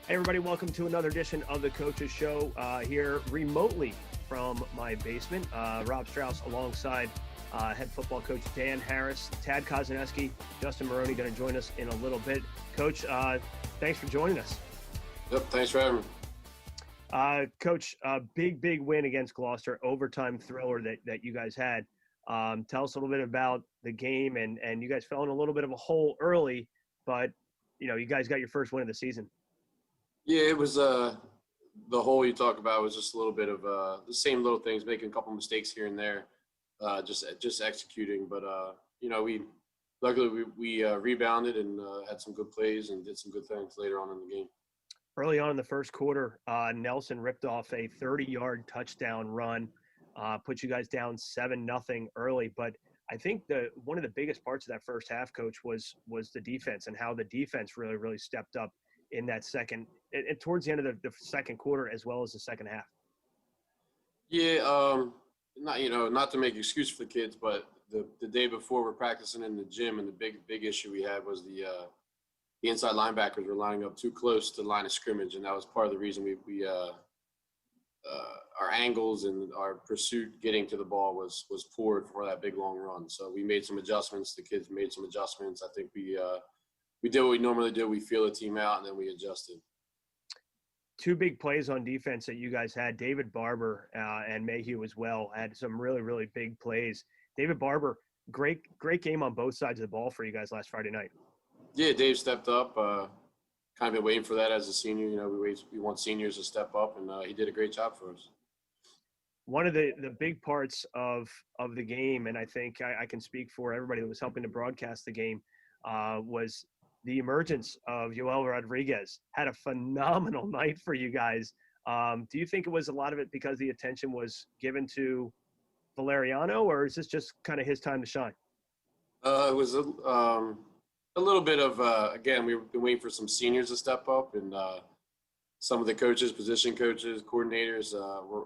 Hey, everybody, welcome to another edition of the Coaches Show here remotely from my basement. Rob Strauss alongside head football coach Dan Harris, Tad Kozaneski, Justin Maroney going to join us in a little bit. Coach, thanks for joining us. Yep, thanks for having me. Coach, big win against Gloucester, overtime thriller that you guys had. Tell us a little bit about the game, and you guys fell in a little bit of a hole early, but you guys got your first win of the season. Yeah, it was the hole you talk about was just a little bit of the same little things, making a couple mistakes here and there, just executing. But we luckily rebounded and had some good plays and did some good things later on in the game. Early on in the first quarter, Nelson ripped off a 30-yard touchdown run, put you guys down 7-0 early. But I think one of the biggest parts of that first half, Coach, was the defense and how the defense really stepped up in that second and towards the end of the second quarter as well as the second half. Yeah, not to make excuse for the kids, but the day before we're practicing in the gym, and the big issue we had was the inside linebackers were lining up too close to the line of scrimmage, and that was part of the reason we our angles and our pursuit getting to the ball was poor for that big long run. So we made some adjustments. The kids made some adjustments. I think we did what we normally do. We feel the team out, and then we adjusted. Two big plays on defense that you guys had. David Barber and Mayhew as well had some really big plays. David Barber, great game on both sides of the ball for you guys last Friday night. Yeah, Dave stepped up. Kind of been waiting for that as a senior. We want seniors to step up, and he did a great job for us. One of the big parts of the game, and I think I can speak for everybody that was helping to broadcast the game, was the emergence of Yoel Rodriguez. Had a phenomenal night for you guys. Do you think it was a lot of it because the attention was given to Valeriano, or is this just kind of his time to shine? It was a little bit of, again, we've been waiting for some seniors to step up, and some of the coaches, position coaches, coordinators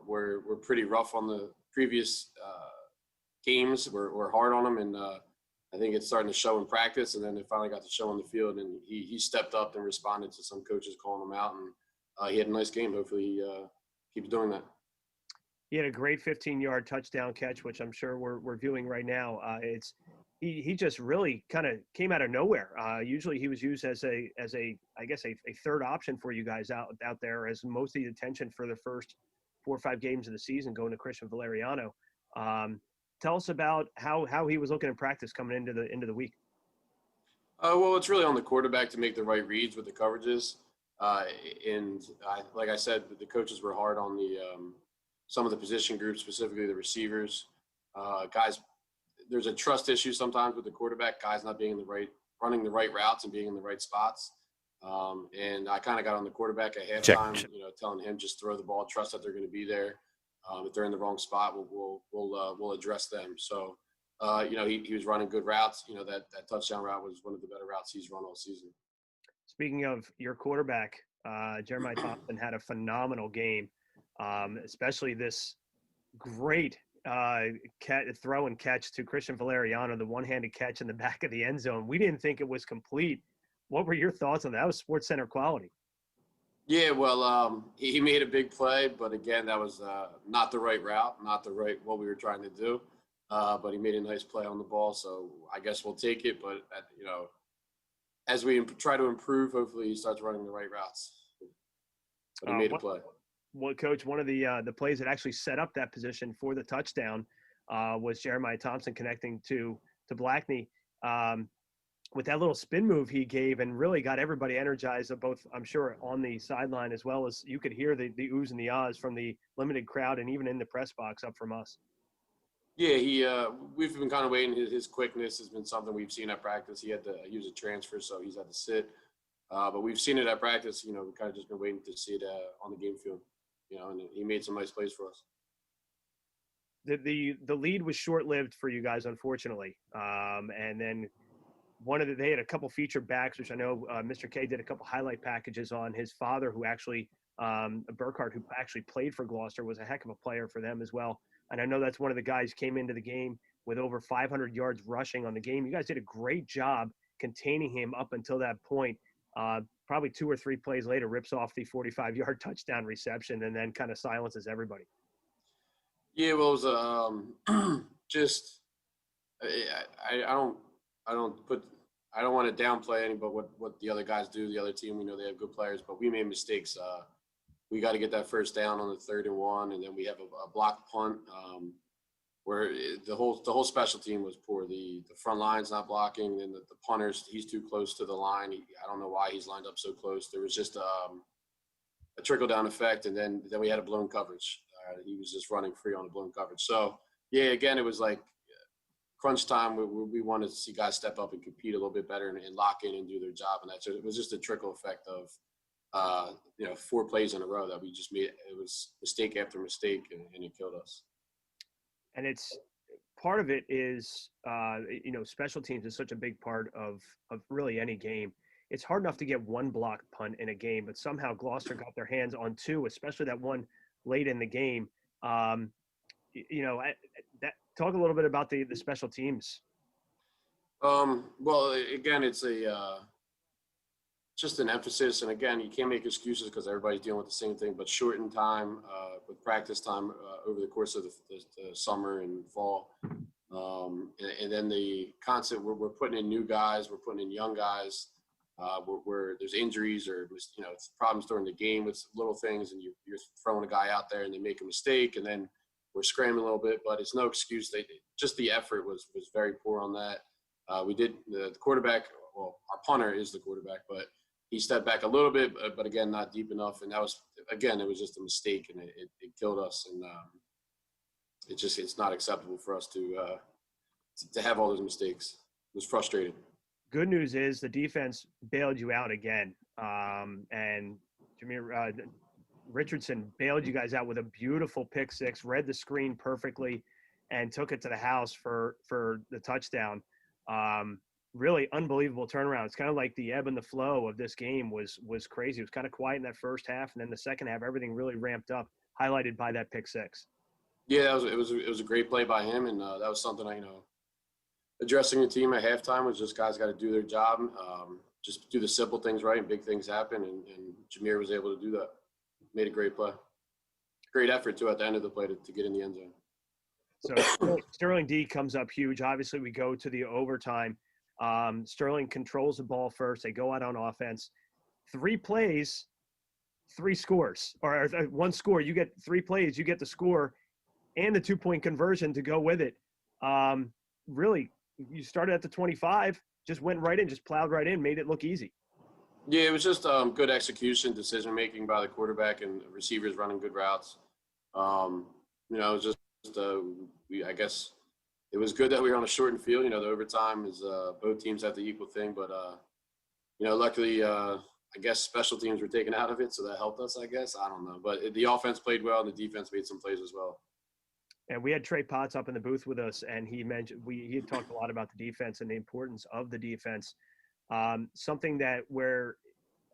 were pretty rough on the previous games. We're hard on them, and I think it's starting to show in practice, and then it finally got to show on the field, and he stepped up and responded to some coaches calling him out, and he had a nice game. Hopefully he keeps doing that. He had a great 15-yard touchdown catch, which I'm sure we're viewing right now. He just really kind of came out of nowhere. Usually he was used as a third option for you guys out there, as most of the attention for the first 4 or 5 games of the season going to Christian Valeriano. Tell us about how he was looking in practice coming into the week. Well, it's really on the quarterback to make the right reads with the coverages. Like I said, the coaches were hard on some of the position groups, specifically the receivers. Guys, there's a trust issue sometimes with the quarterback, guys not being running the right routes and being in the right spots. And I kind of got on the quarterback at halftime, telling him just throw the ball, trust that they're going to be there. If they're in the wrong spot, we'll address them. So, he was running good routes. That touchdown route was one of the better routes he's run all season. Speaking of your quarterback, Jeremiah Thompson had a phenomenal game, especially this great throw and catch to Christian Valeriano, the one-handed catch in the back of the end zone. We didn't think it was complete. What were your thoughts on that? That was Sports Center quality. Yeah, well, he made a big play, but again, that was not the right route, not what we were trying to do. But he made a nice play on the ball, so I guess we'll take it. But as we try to improve, hopefully he starts running the right routes. But he made a play. Well, Coach, one of the plays that actually set up that position for the touchdown was Jeremiah Thompson connecting to Blackney with that little spin move he gave, and really got everybody energized, both, I'm sure, on the sideline, as well as you could hear the oohs and the ahs from the limited crowd and even in the press box up from us. Yeah, we've been kind of waiting. His quickness has been something we've seen at practice. He had to use a transfer, so he's had to sit. But we've seen it at practice. We've kind of just been waiting to see it on the game field. And he made some nice plays for us. The lead was short-lived for you guys, unfortunately. And then they had a couple featured backs, which I know Mr. K did a couple highlight packages on. His father, who actually Burkhardt, who actually played for Gloucester, was a heck of a player for them as well. And I know that's one of the guys came into the game with over 500 yards rushing on the game. You guys did a great job containing him up until that point. probably 2 or 3 plays later, rips off the 45-yard touchdown reception and then kind of silences everybody. Yeah, well, it was just I don't put I don't want to downplay any but what the other guys do, the other team. We know they have good players, but we made mistakes. We got to get that first down on the 3rd and 1, and then we have a blocked punt where the whole special team was poor. The front line's not blocking, and the punters, he's too close to the line. I don't know why he's lined up so close. There was just a trickle down effect, and then we had a blown coverage. He was just running free on a blown coverage. So yeah, again, it was like crunch time. We wanted to see guys step up and compete a little bit better and lock in and do their job, and that's it was just a trickle effect of 4 plays in a row that we just made. It was mistake after mistake, and it killed us. And it's part of it is, special teams is such a big part of really any game. It's hard enough to get 1 blocked punt in a game, but somehow Gloucester got their hands on 2, especially that one late in the game. Talk a little bit about the special teams. Well, again, it's just an emphasis, and again, you can't make excuses because everybody's dealing with the same thing. But shorten time with practice time over the course of the summer and fall, and then the concept we're putting in new guys, we're putting in young guys. Where there's injuries or problems during the game with little things, and you're throwing a guy out there and they make a mistake, and then we're scrambling a little bit, but it's no excuse. Just the effort was very poor on that. We did the quarterback. Well, our punter is the quarterback, but he stepped back a little bit, but again, not deep enough, and that was it was just a mistake, and it killed us, and it's not acceptable for us to have all those mistakes. It was frustrating. Good news is the defense bailed you out again. And Jameer Richardson bailed you guys out with a beautiful pick 6, read the screen perfectly, and took it to the house for the touchdown. Really unbelievable turnaround. It's kind of like the ebb and the flow of this game was crazy. It was kind of quiet in that first half, and then the second half, everything really ramped up, highlighted by that pick 6. Yeah, it was a great play by him, and that was something addressing the team at halftime was just guys got to do their job, just do the simple things right, and big things happen. And Jameer was able to do that. Made a great play. Great effort, too, at the end of the play to get in the end zone. So Sterling D comes up huge. Obviously, we go to the overtime. Sterling controls the ball first. They go out on offense. 3 plays, 3 scores. Or 1 score. You get 3 plays, you get the score and the 2-point conversion to go with it. Really, you started at the 25, just went right in, just plowed right in, made it look easy. Yeah, it was just good execution, decision-making by the quarterback and receivers running good routes. It was just I guess it was good that we were on a shortened field. The overtime is both teams have the equal thing, but luckily I guess special teams were taken out of it, so that helped us. I guess I don't know, but the offense played well and the defense made some plays as well. And we had Trey Potts up in the booth with us, and he mentioned he had talked a lot about the defense and the importance of the defense. Something that where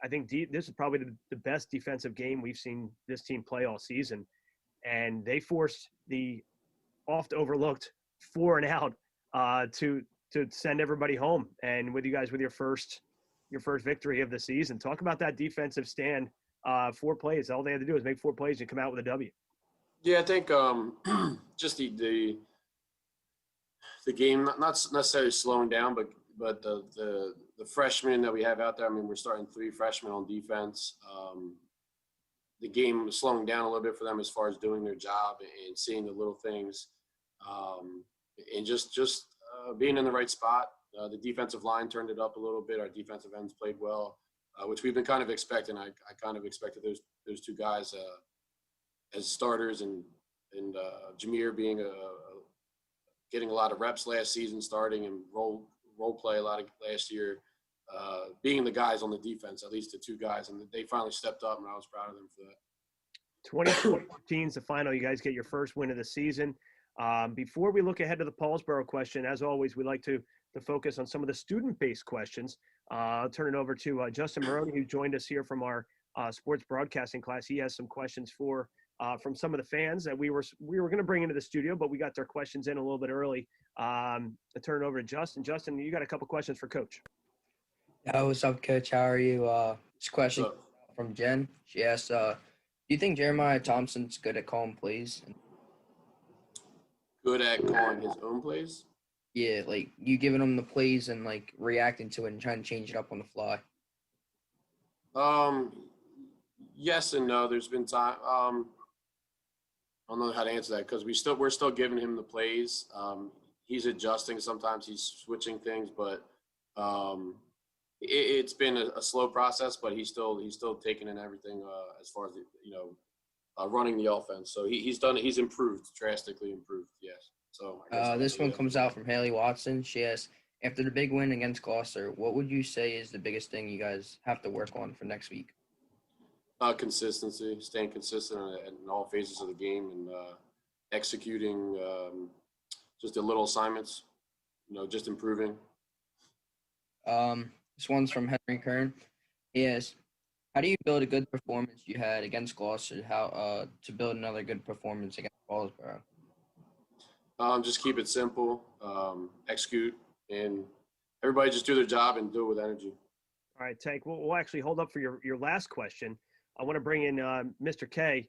I think this is probably the best defensive game we've seen this team play all season, and they forced the oft overlooked 4 and out to send everybody home. And with you guys with your first victory of the season, talk about that defensive stand. 4 plays, all they had to do is make 4 plays and come out with a W. Yeah, I think just the game not necessarily slowing down, but the freshmen that we have out there. I mean, we're starting 3 freshmen on defense. The game was slowing down a little bit for them as far as doing their job and seeing the little things, and just being in the right spot. The defensive line turned it up a little bit. Our defensive ends played well, which we've been kind of expecting. I kind of expected those 2 guys as starters, and Jameer being getting a lot of reps last season, starting and role play a lot of last year, being the guys on the defense, at least the 2 guys, and they finally stepped up, and I was proud of them for that. 2014 is the final. You guys get your first win of the season. Before we look ahead to the Paulsboro question, as always, we like to focus on some of the student-based questions. I'll turn it over to Justin Maroney, who joined us here from our sports broadcasting class. He has some questions from some of the fans that we were going to bring into the studio, but we got their questions in a little bit early. I'll turn it over to Justin. Justin, you got a couple questions for Coach. What's up, Coach? How are you? This question So from Jen. She asked, do you think Jeremiah Thompson's good at calling plays? And good at calling his own plays. yeah, like you giving him the plays and like reacting to it and trying to change it up on the fly. Um, yes and no. There's been time. I don't know how to answer that because we're still giving him the plays. He's adjusting. Sometimes he's switching things, but um, it's been a slow process. But he's still taking in everything as far as running the offense. So he's done it. He's improved, drastically improved. Yes. So I guess This one yeah. comes out from Haley Watson. She asks, after the big win against Gloucester, what would you say is the biggest thing you guys have to work on for next week? Consistency, staying consistent in all phases of the game, and executing just the little assignments. Just improving. This one's from Henry Kern. He asks, how do you build a good performance you had against Gloucester? How to build another good performance against Paulsboro? Just keep it simple, execute, and everybody just do their job and do it with energy. All right, Tank, we'll actually hold up for your last question. I want to bring in Mr. K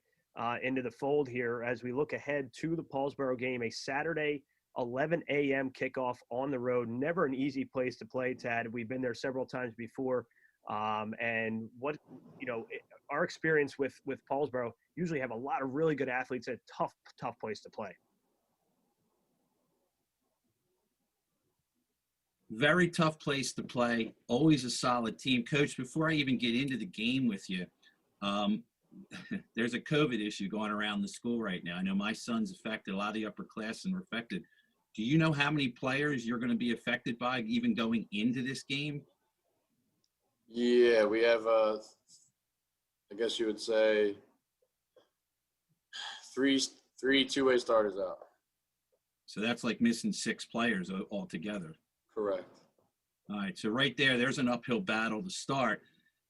into the fold here as we look ahead to the Paulsboro game, a Saturday 11 a.m. kickoff on the road. Never an easy place to play, Tad. We've been there several times before. And our experience with Paulsboro usually have a lot of really good athletes. A tough place to play. Very tough place to play. Always a solid team. Coach, before I even get into the game with you, there's a COVID issue going around the school right now. I know my son's affected. A lot of the upperclassmen are affected. Do you know how many players you're going to be affected by even going into this game? Yeah, we have, I guess you would say, three two-way starters out. So that's like missing 6 players altogether. Correct. All right, so right there's an uphill battle to start.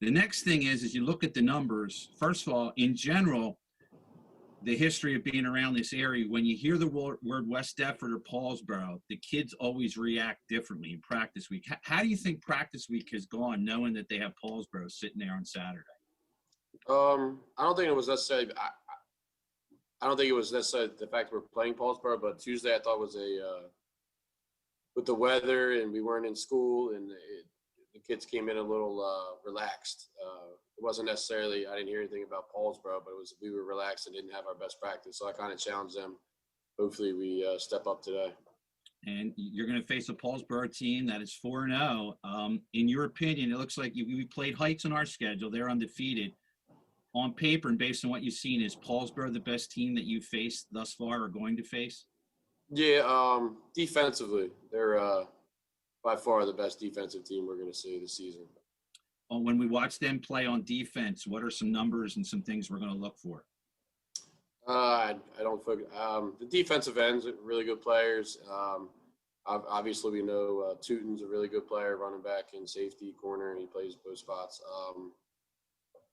The next thing is you look at the numbers. First of all, in general, the history of being around this area, when you hear the word West Deptford or Paulsboro, the kids always react differently in practice week. How do you think practice week has gone, knowing that they have Paulsboro sitting there on Saturday? I don't think it was necessarily. I don't think it was necessarily the fact we're playing Paulsboro, but Tuesday I thought was with the weather and we weren't in school and the kids came in a little relaxed. It wasn't necessarily, I didn't hear anything about Paulsboro, but we were relaxed and didn't have our best practice. So I kind of challenged them. Hopefully we step up today. And you're going to face a Paulsboro team that is 4-0. In your opinion, it looks like we played Heights on our schedule. They're undefeated. On paper and based on what you've seen, is Paulsboro the best team that you've faced thus far or going to face? Yeah, defensively, they're by far the best defensive team we're going to see this season. When we watch them play on defense, what are some numbers and some things we're going to look for? I don't focus. The defensive ends are really good players. Obviously, we know Tootin's a really good player, running back and safety, corner, and he plays both spots.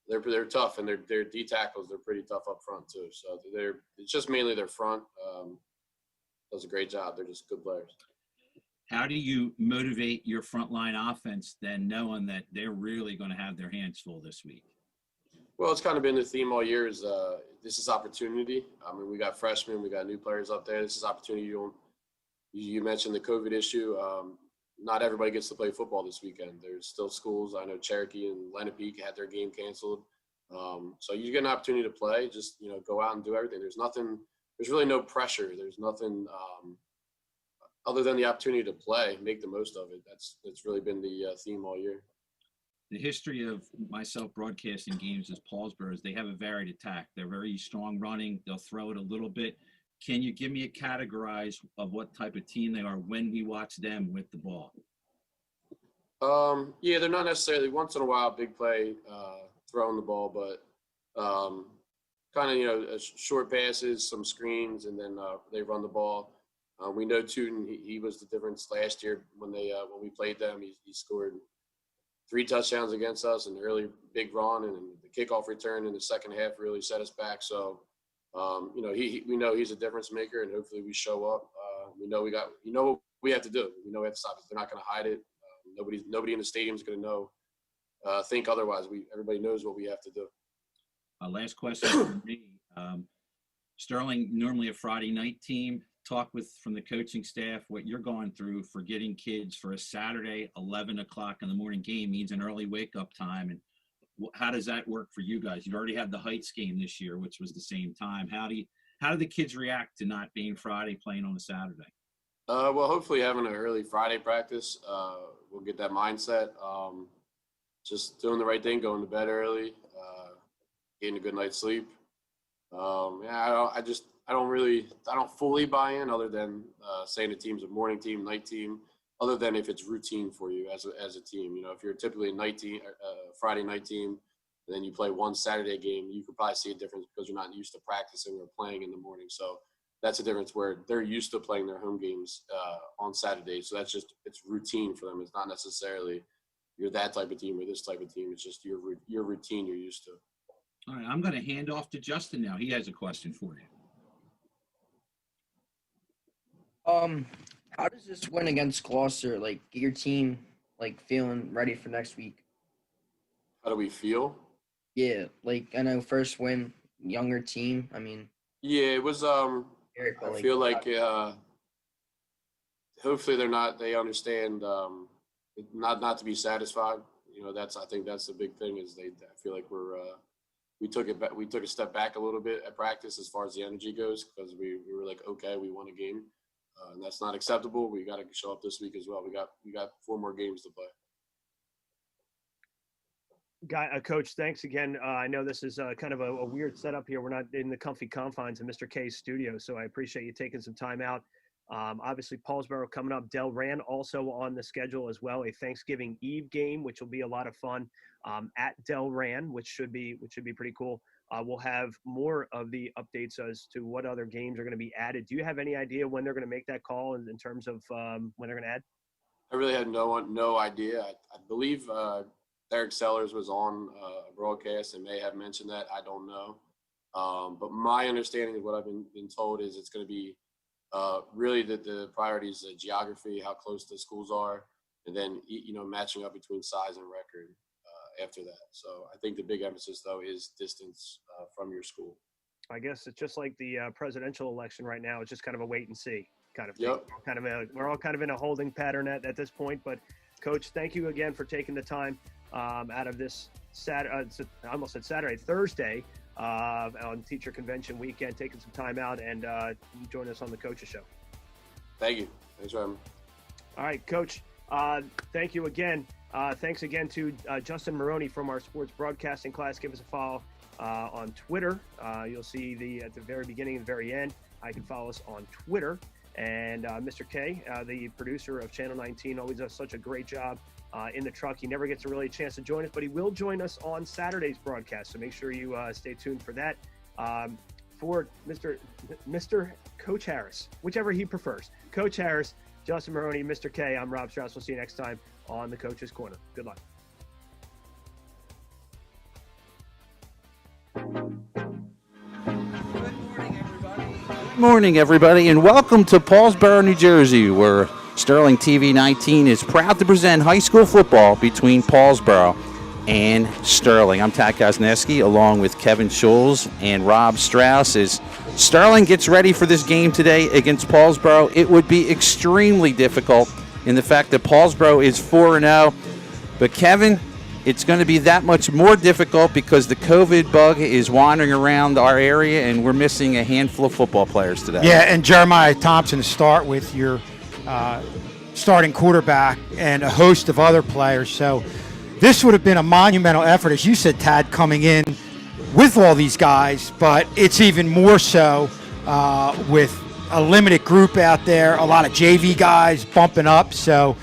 They're tough, and their D tackles, they're pretty tough up front too. So it's just mainly their front. Does a great job. They're just good players. How do you motivate your frontline offense then, knowing that they're really going to have their hands full this week? Well, it's kind of been the theme all year is this is opportunity. I mean, we got freshmen, we got new players up there. This is opportunity. You mentioned the COVID issue. Not everybody gets to play football this weekend. There's still schools. I know Cherokee and Lenape had their game canceled. So you get an opportunity to play. Just, go out and do everything. There's really no pressure. There's nothing other than the opportunity to play, make the most of it. That's really been the theme all year. The history of myself broadcasting games as Paulsboro is they have a varied attack. They're very strong running. They'll throw it a little bit. Can you give me a categorize of what type of team they are when we watch them with the ball? Yeah, they're not necessarily once in a while big play throwing the ball, but kind of short passes, some screens, and then they run the ball. We know Tootin, he was the difference last year when we played them. He scored 3 touchdowns against us, and early big run, and the kickoff return in the second half really set us back. So, we know he's a difference maker, and hopefully we show up. We know what we have to do. We know we have to stop it. They're not going to hide it. Nobody in the stadium is going to think otherwise. Everybody knows what we have to do. Last question for me. Sterling, normally a Friday night team. Talk from the coaching staff what you're going through for getting kids for a Saturday 11 o'clock in the morning game means an early wake up time, and how does that work for you guys? You already had the Heights game this year, which was the same time. How do the kids react to not being Friday, playing on a Saturday? Well, hopefully having an early Friday practice, we'll get that mindset. Just doing the right thing, going to bed early, getting a good night's sleep. I don't fully buy in, other than saying the team's a morning team, night team, other than if it's routine for you as a team. You know, if you're typically a night team, Friday night team, and then you play one Saturday game, you could probably see a difference because you're not used to practicing or playing in the morning. So that's a difference where they're used to playing their home games on Saturdays. So it's routine for them. It's not necessarily you're that type of team or this type of team. It's just your routine you're used to. All right, I'm going to hand off to Justin now. He has a question for you. How does this win against Gloucester get your team feeling ready for next week? How do we feel? Yeah, I know first win, younger team. I mean, yeah, it was. I feel like hopefully they understand not to be satisfied. You know, I think that's the big thing is I feel like we took a step back a little bit at practice as far as the energy goes, because we were like, okay, we won a game. And that's not acceptable. We got to show up this week as well. We got 4 more games to play. Coach, thanks again. I know this is kind of a weird setup here. We're not in the comfy confines of Mr. K's studio, so I appreciate you taking some time out. Obviously, Paulsboro coming up. Delran also on the schedule as well. A Thanksgiving Eve game, which will be a lot of fun at Delran, which should be pretty cool. We'll have more of the updates as to what other games are going to be added. Do you have any idea when they're going to make that call in terms of when they're going to add? I really had no idea. I believe Derek Sellers was on a broadcast and may have mentioned that. I don't know. But my understanding of what I've been told is it's going to be really the priority is the geography, how close the schools are, and then, matching up between size and record after that. So I think the big emphasis, though, is distance from your school. I guess it's just like the presidential election right now. It's just kind of a wait and see kind of thing. Yep. We're all kind of in a holding pattern at this point. But, Coach, thank you again for taking the time out of this I almost said Thursday on Teacher Convention weekend, taking some time out and join us on the Coaches Show. Thank you. Thanks for having me. All right, Coach. Thank you again. Thanks again to Justin Maroney from our sports broadcasting class. Give us a follow on Twitter. You'll see at the very beginning and the very end. You can follow us on Twitter. And Mr. K, the producer of Channel 19, always does such a great job in the truck. He never gets a chance to join us, but he will join us on Saturday's broadcast. So make sure you stay tuned for that. For Mr. Coach Harris, whichever he prefers. Coach Harris, Justin Maroney, Mr. K, I'm Rob Strauss. We'll see you next time on the Coach's Corner. Good luck. Good morning, everybody, and welcome to Paulsboro, New Jersey, where Sterling TV 19 is proud to present high school football between Paulsboro and Sterling. I'm Tad Kosneski, along with Kevin Schulz and Rob Strauss. As Sterling gets ready for this game today against Paulsboro, it would be extremely difficult in the fact that Paulsboro is 4-0. But Kevin, it's going to be that much more difficult because the COVID bug is wandering around our area, and we're missing a handful of football players today. Yeah, and Jeremiah Thompson to start with your starting quarterback and a host of other players. So this would have been a monumental effort, as you said, Tad, coming in with all these guys, but it's even more so with a limited group out there, a lot of JV guys bumping up. So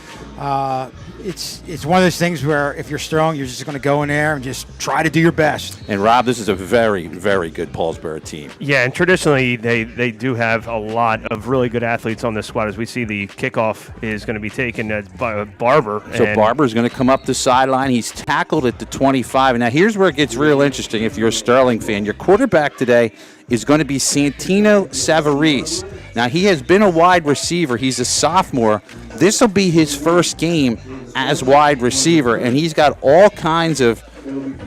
it's one of those things where if you're strong, you're just going to go in there and just try to do your best. And Rob, this is a very, very good Paulsboro team. Yeah, and traditionally they do have a lot of really good athletes on this squad. As we see, the kickoff is going to be taken by Barber. So Barber's going to come up the sideline. He's tackled at the 25. And now here's where it gets real interesting if you're a Sterling fan. Your quarterback today is going to be Santino Savarese. Now, he has been a wide receiver. He's a sophomore. This will be his first game as wide receiver, and he's got all kinds of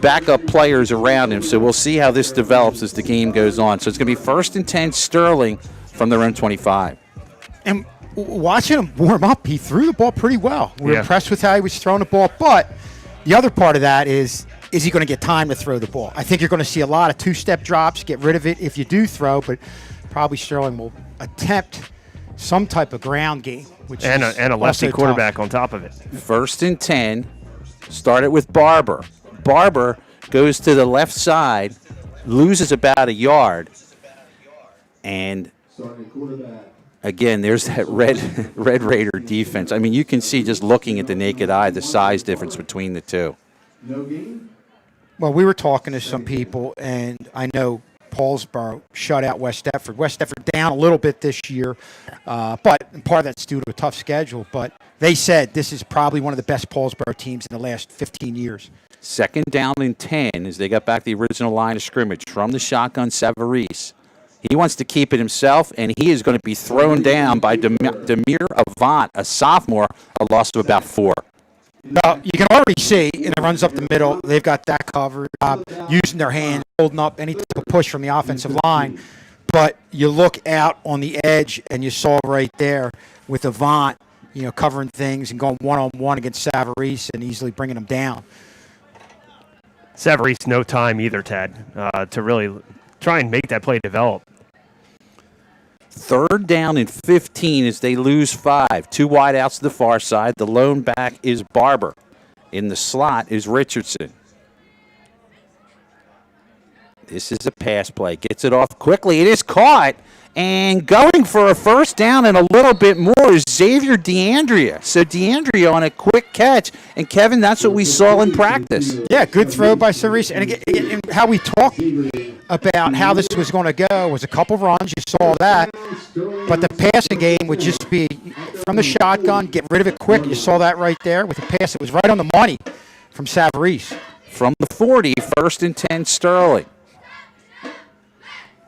backup players around him. So we'll see how this develops as the game goes on. So it's going to be 1st and 10 Sterling from their own 25. And watching him warm up, he threw the ball pretty well. We're impressed with how he was throwing the ball. But the other part of that is he going to get time to throw the ball? I think you're going to see a lot of two-step drops. Get rid of it if you do throw, but probably Sterling will attempt some type of ground game. And a lefty quarterback on top of it. 1st and 10. Started with Barber. Barber goes to the left side, loses about a yard, and again, there's that Red Raider defense. I mean, you can see just looking at the naked eye the size difference between the two. Well, we were talking to some people, and I know Paulsboro shut out West Deptford. West Deptford down a little bit this year, but part of that's due to a tough schedule. But they said this is probably one of the best Paulsboro teams in the last 15 years. 2nd down and 10 as they got back the original line of scrimmage from the shotgun Savarese. He wants to keep it himself, and he is going to be thrown down by Demir Avant, a sophomore, a loss of about 4. Well, you can already see, and it runs up the middle, they've got that covered, using their hands, holding up any type of push from the offensive line. But you look out on the edge, and you saw right there with Avant, covering things and going one-on-one against Savarese and easily bringing them down. Savarese, no time either, Tad, to really try and make that play develop. 3rd down and 15 as they lose 5. 2 wide outs to the far side. The lone back is Barber. In the slot is Richardson. This is a pass play. Gets it off quickly. It is caught. And going for a 1st down and a little bit more is Xavier DeAndrea. So DeAndrea on a quick catch. And, Kevin, that's what we saw in practice. Yeah, good throw by Savarese. And again, how we talked about how this was going to go was a couple runs. You saw that. But the passing game would just be from the shotgun, get rid of it quick. You saw that right there with the pass. It was right on the money from Savarese. From the 40, 1st and 10 Sterling.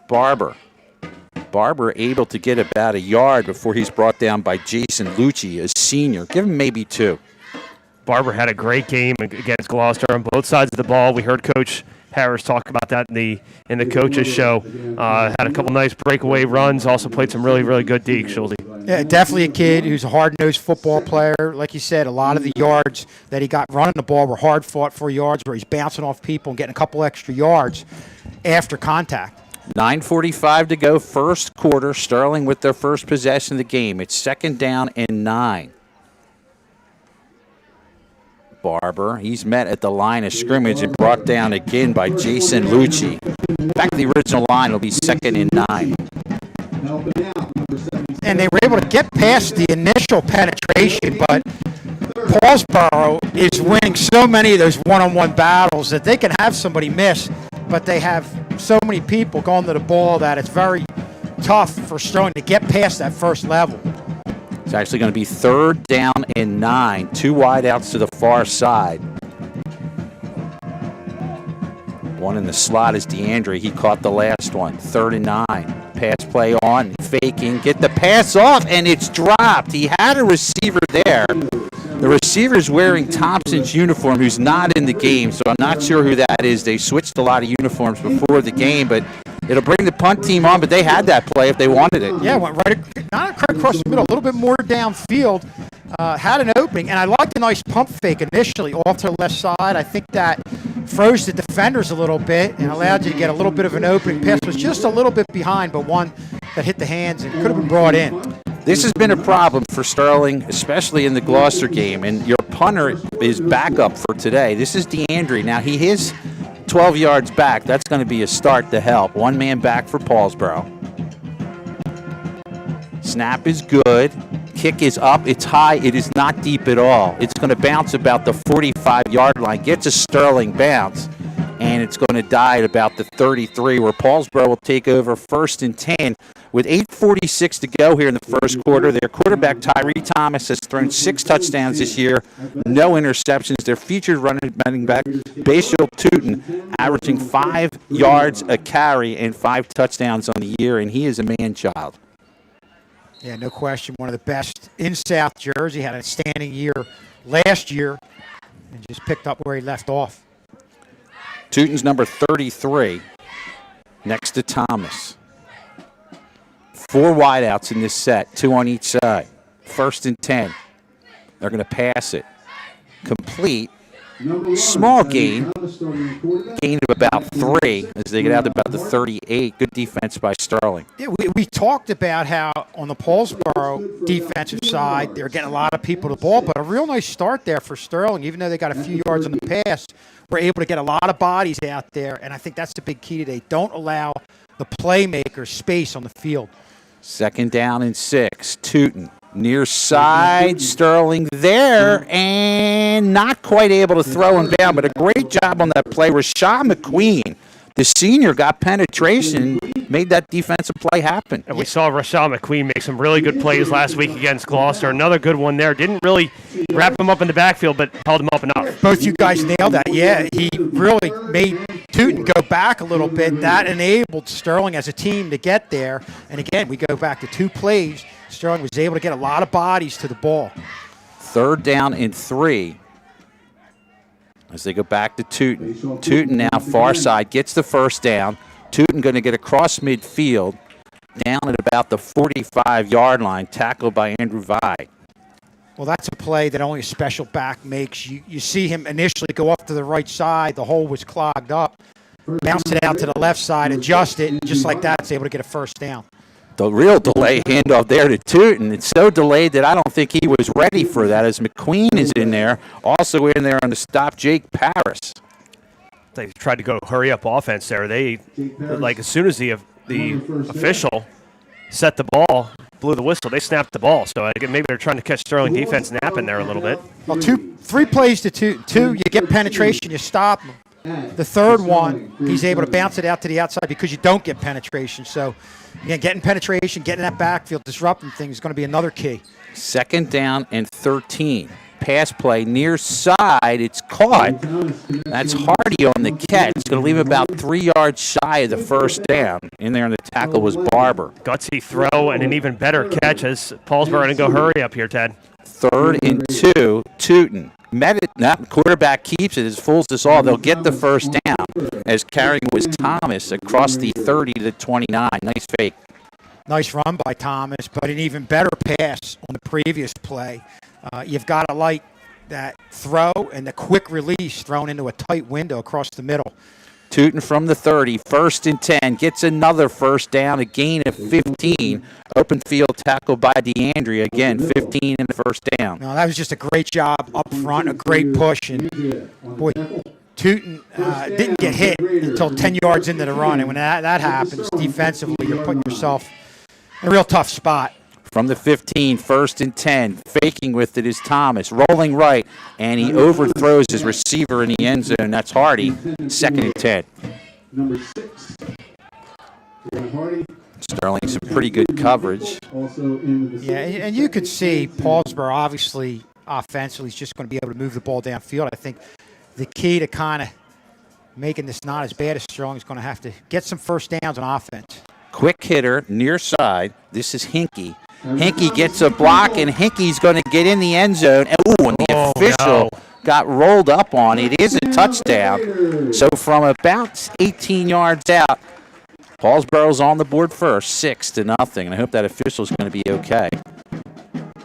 Barber able to get about a yard before he's brought down by Jason Lucci, a senior. Give him maybe 2. Barber had a great game against Gloucester on both sides of the ball. We heard Coach Harris talk about that in the coaches show. Had a couple nice breakaway runs. Also played some really, really good D, Schulte. Yeah, definitely a kid who's a hard-nosed football player. Like you said, a lot of the yards that he got running the ball were hard-fought for yards where he's bouncing off people and getting a couple extra yards after contact. 9:45 to go, 1st quarter. Sterling with their first possession of the game. It's 2nd down and 9. Barber, he's met at the line of scrimmage and brought down again by Jason Lucci. Back to the original line, it'll be 2nd and 9. And they were able to get past the initial penetration, but Paulsboro is winning so many of those one-on-one battles that they can have somebody miss, but they have so many people going to the ball that it's very tough for Sterling to get past that first level. It's actually going to be 3rd down and 9. 2 wide outs to the far side. One in the slot is DeAndre. He caught the last one. 3rd and 9. Pass play on, faking, get the pass off, and it's dropped. He had a receiver there. The receiver's wearing Thompson's uniform, who's not in the game, so I'm not sure who that is. They switched a lot of uniforms before the game, but it'll bring the punt team on, but they had that play if they wanted it. Yeah, went not across the middle, a little bit more downfield. Had an opening, and I liked the nice pump fake initially off to the left side. I think that froze the defenders a little bit and allowed you to get a little bit of an opening. Pass was just a little bit behind, but one that hit the hands and could have been brought in. This has been a problem for Sterling, especially in the Gloucester game, and your punter is back up for today. This is DeAndre. Now, he is 12 yards back. That's going to be a start to help. 1 man back for Paulsboro. Snap is good. Kick is up. It's high. It is not deep at all. It's going to bounce about the 45-yard line. Gets a Sterling bounce, and it's going to die at about the 33, where Paulsboro will take over 1st and 10 with 8:46 to go here in the first quarter. Their quarterback, Tyree Thomas, has thrown 6 touchdowns this year, no interceptions. Their featured running back, Bashil Tootin, averaging 5 yards a carry and 5 touchdowns on the year, and he is a man-child. Yeah, no question. One of the best in South Jersey. Had an outstanding year last year and just picked up where he left off. Teuton's number 33 next to Thomas. 4 wideouts in this set, 2 on each side. 1st and 10. They're going to pass it. Complete. Small gain of about 3 as they get out to about the 38. Good defense by Sterling. Yeah, we talked about how on the Paulsboro defensive side, they're getting a lot of people to the ball, but a real nice start there for Sterling. Even though they got a few yards on the pass, we're able to get a lot of bodies out there, and I think that's the big key today. Don't allow the playmakers space on the field. 2nd down and 6. Teuton near side. Sterling there and not quite able to throw him down, but a great job on that play. Rashad McQueen, the senior, got penetration, made that defensive play happen. And we saw Rashad McQueen make some really good plays last week against Gloucester. Another good one there. Didn't really wrap him up in the backfield, but held him up enough. Both you guys nailed that. Yeah, he really made Teuton go back a little bit. That enabled Sterling as a team to get there. And again, we go back to 2 plays. Sterling was able to get a lot of bodies to the ball. 3rd down and 3 as they go back to Teuton. Teuton now far side, gets the 1st down. Teuton going to get across midfield, down at about the 45-yard line, tackled by Andrew Vi. Well, that's a play that only a special back makes. You see him initially go up to the right side. The hole was clogged up. Bounce it out to the left side, adjust it, and just like that, it's able to get a 1st down. The real delay handoff there to Teuton. It's so delayed that I don't think he was ready for that as McQueen is in there. Also in there on the stop, Jake Paris. They tried to go hurry-up offense there. They, like, as soon as the official set the ball, blew the whistle, they snapped the ball. So I think maybe they're trying to catch Sterling defense napping there a little bit. Well, 3 plays to 2. 2, you get penetration, you stop him. The 3rd one, he's able to bounce it out to the outside because you don't get penetration. So, again, getting penetration, getting that backfield, disrupting things is going to be another key. 2nd down and 13. Pass play near side. It's caught. That's Hardy on the catch. It's going to leave him about 3 yards shy of the 1st down. In there on the tackle was Barber. Gutsy throw and an even better catch as Paulsboro going to go hurry up here, Ted. 3rd and 2. Teuton. That quarterback keeps it as fools us all. They'll get the 1st down as carrying was Thomas across the 30 to 29. Nice fake. Nice run by Thomas, but an even better pass on the previous play. You've got to like that throw and the quick release thrown into a tight window across the middle. Teuton from the 30, 1st and 10, gets another 1st down, a gain of 15. Open field tackle by DeAndrea, again, 15 in the 1st down. No, that was just a great job up front, a great push. And boy, Teuton didn't get hit until 10 yards into the run. And when that happens defensively, you're putting yourself in a real tough spot. From the 15, 1st and 10, faking with it is Thomas, rolling right, and he overthrows his receiver in the end zone. That's Hardy, 2nd and 10. Number 6, Hardy. Sterling, some pretty good coverage. Yeah, and you could see Paulsboro, obviously, offensively, is just going to be able to move the ball downfield. I think the key to kind of making this not as bad as Sterling is going to have to get some 1st downs on offense. Quick hitter, near side. This is Hinkie. Hinkie gets a block, and Hinkie's going to get in the end zone. And the official got rolled up on. It is a touchdown. So from about 18 yards out, Paulsboro's on the board first, 6-0. And I hope that official's going to be okay.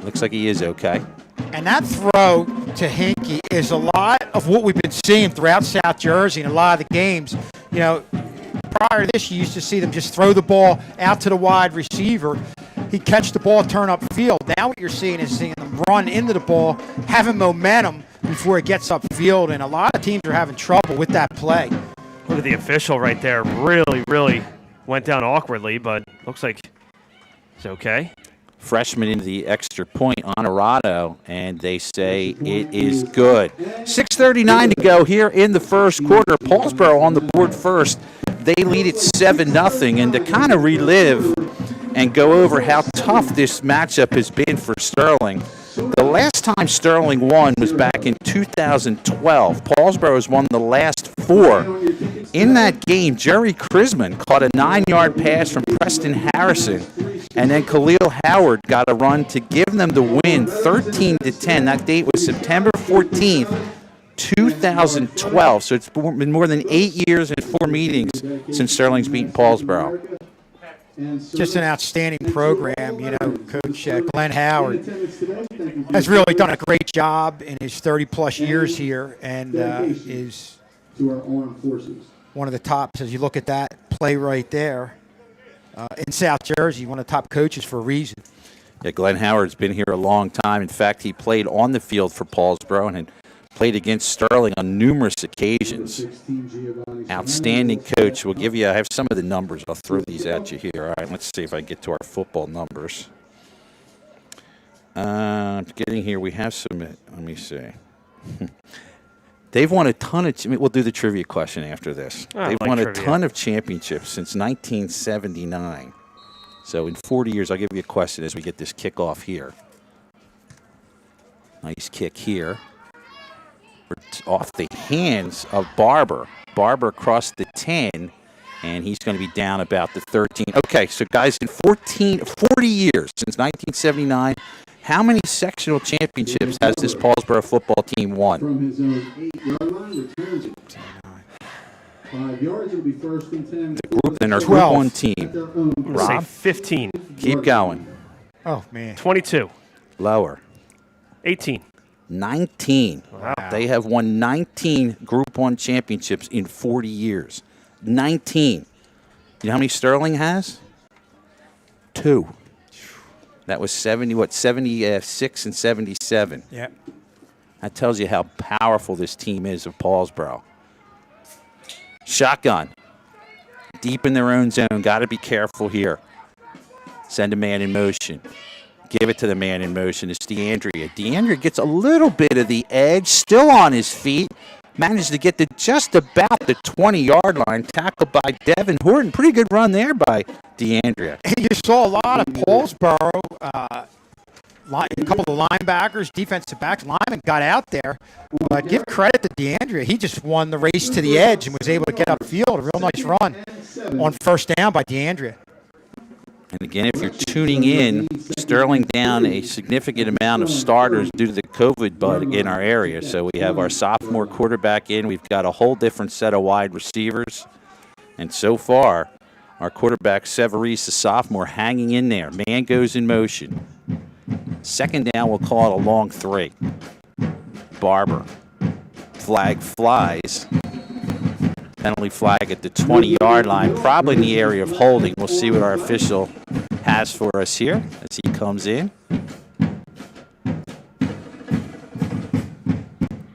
Looks like he is okay. And that throw to Hinkie is a lot of what we've been seeing throughout South Jersey in a lot of the games. You know, prior to this, you used to see them just throw the ball out to the wide receiver. He'd catch the ball, turn up field. Now what you're seeing is seeing them run into the ball, having momentum before it gets upfield, and a lot of teams are having trouble with that play. Look at the official right there. Really went down awkwardly, but looks like it's okay. Freshman into the extra point, Honorado, and they say it is good. 6:39 to go here in the 1st quarter. Paulsboro on the board first. They lead it 7-0, and to kind of relive and go over how tough this matchup has been for Sterling. The last time Sterling won was back in 2012. Paulsboro has won the last 4. In that game, Jerry Chrisman caught a 9-yard pass from Preston Harrison And then Khalil Howard got a run to give them the win, 13-10. That date was September 14th, 2012. So it's been more than 8 years and 4 meetings since Sterling's beaten Paulsboro. Just an outstanding program, Coach Glenn Howard has really done a great job in his 30-plus years here and is one of the tops. As you look at that play right there, in South Jersey, one of the top coaches for a reason. Yeah, Glenn Howard's been here a long time. In fact, he played on the field for Paulsboro and had played against Sterling on numerous occasions. Outstanding coach. I have some of the numbers. I'll throw these at you here. All right, let's see if I get to our football numbers. Getting here, we have some, let me see. They've won a ton of, we'll do the trivia question after this. They've won a ton of championships since 1979. So in 40 years, I'll give you a question as we get this kickoff here. Nice kick here. Off the hands of Barber. Barber crossed the 10, and he's going to be down about the 13. Okay, so guys, in 40 years, since 1979, how many sectional championships has this Paulsboro football team won? From his own 8-yard line, returns it. 5 yards, it'll be first and 10. The group in our 12. Group 1 team. Say Rob? 15. Keep going. Oh, man. 22. Lower. 18. 19. Wow. They have won 19 Group 1 championships in 40 years. 19. You know how many Sterling has? 2. That was 76 and 77. Yeah. That tells you how powerful this team is of Paulsboro. Shotgun. Deep in their own zone. Got to be careful here. Send a man in motion. Give it to the man in motion. It's DeAndrea. DeAndrea gets a little bit of the edge. Still on his feet. Managed to get to just about the 20-yard line. Tackled by Devin Horton. Pretty good run there by DeAndrea. You saw a lot of Paulsboro, a couple of linebackers, defensive backs. Linemen got out there. But give credit to DeAndrea. He just won the race to the edge and was able to get upfield. A real nice run on first down by DeAndrea. And again, if you're tuning in, Sterling down a significant amount of starters due to the COVID bug in our area. So we have our sophomore quarterback in. We've got a whole different set of wide receivers. And so far, our quarterback, Severese, the sophomore, hanging in there. Man goes in motion. Second down, we'll call it a long 3. Barber. Flag flies. Penalty flag at the 20-yard line, probably in the area of holding. We'll see what our official has for us here as he comes in.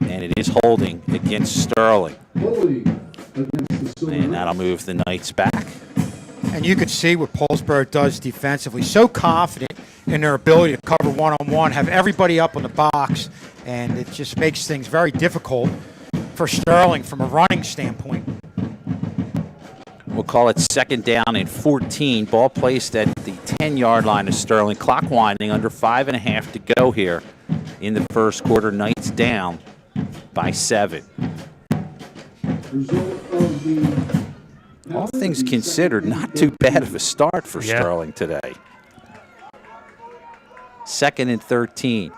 And it is holding against Sterling. And that'll move the Knights back. And you can see what Paulsboro does defensively. So confident in their ability to cover one-on-one, have everybody up on the box, and it just makes things very difficult for Sterling from a running standpoint. We'll call it second down and 14. Ball placed at the 10-yard line of Sterling. Clock winding, under 5.5 to go here in the first quarter. Knights down by 7. All things considered, not too bad of a start for Sterling today. Second and 13.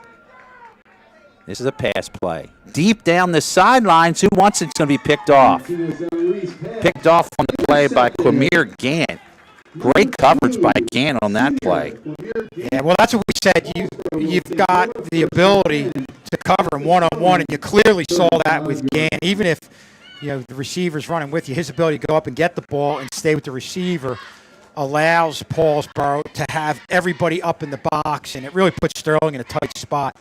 This is a pass play. Deep down the sidelines. Who wants it? It's going to be picked off. Picked off on the play by Quamir Gant. Great coverage by Gant on that play. Yeah, well, that's what we said. You've got the ability to cover him one-on-one, and you clearly saw that with Gant. Even if the receiver's running with you, his ability to go up and get the ball and stay with the receiver allows Paulsboro to have everybody up in the box, and it really puts Sterling in a tight spot.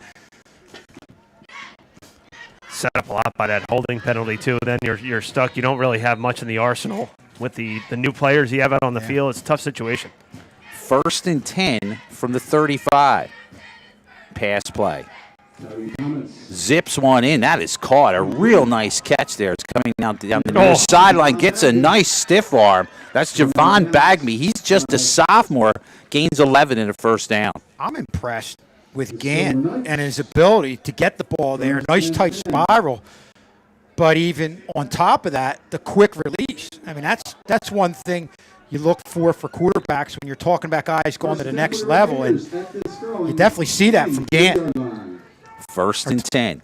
Set up a lot by that holding penalty too. Then you're stuck. You don't really have much in the arsenal with the new players you have out on the field. It's a tough situation. First and 10 from the 35. Pass play. Zips one in. That is caught. A real nice catch there. It's coming down the near sideline. Gets a nice stiff arm. That's Javon Bagby. He's just a sophomore. Gains 11 in a first down. I'm impressed with Gant and his ability to get the ball there. Nice tight spiral. But even on top of that, the quick release. I mean, that's one thing you look for quarterbacks when you're talking about guys going to the next level, and you definitely see that from Gant. 1st and 10.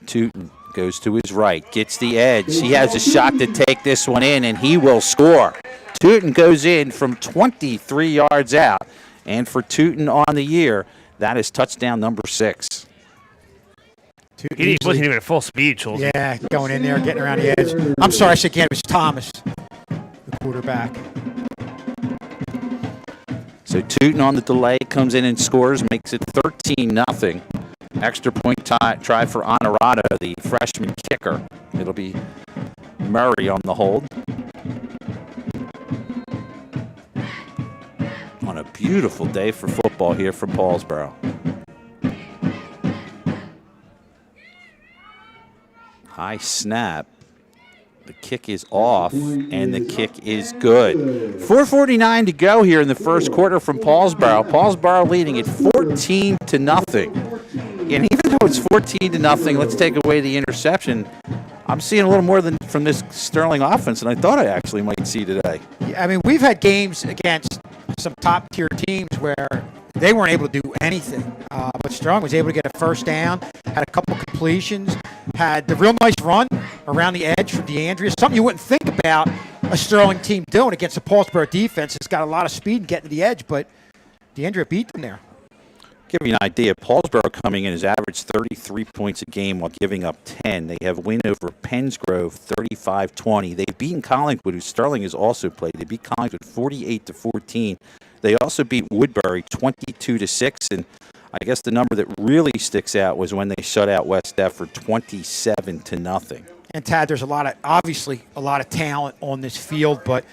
Tootin goes to his right, gets the edge. He has a shot to take this one in, and he will score. Tootin goes in from 23 yards out, and for Tootin on the year, that is touchdown number 6. He wasn't even at full speed, Schultz. Yeah, going in there, getting around the edge. I'm sorry, I said again, it was Thomas, the quarterback. So Tootin on the delay comes in and scores, makes it 13-0. Extra point try for Honorado, the freshman kicker. It'll be Murray on the hold. On a beautiful day for football here from Paulsboro. High snap. The kick is off, and the kick is good. 4:49 to go here in the first quarter from Paulsboro. Paulsboro leading it 14-0. And even though it's 14-0, let's take away the interception. I'm seeing a little more than from this Sterling offense than I thought I actually might see today. Yeah, I mean, we've had games against some top-tier teams where they weren't able to do anything. But Sterling was able to get a first down, had a couple completions, had the real nice run around the edge from DeAndrea, something you wouldn't think about a Sterling team doing against a Paulsboro defense. It's got a lot of speed and getting to the edge, but DeAndrea beat them there. Give you an idea, Paulsboro coming in has averaged 33 points a game while giving up 10. They have win over Pennsgrove 35-20. They've beaten Collingwood, who Sterling has also played. They beat Collingwood 48-14. They also beat Woodbury 22-6, and I guess the number that really sticks out was when they shut out West Deptford 27-0. And Tad, there's obviously a lot of talent on this field, but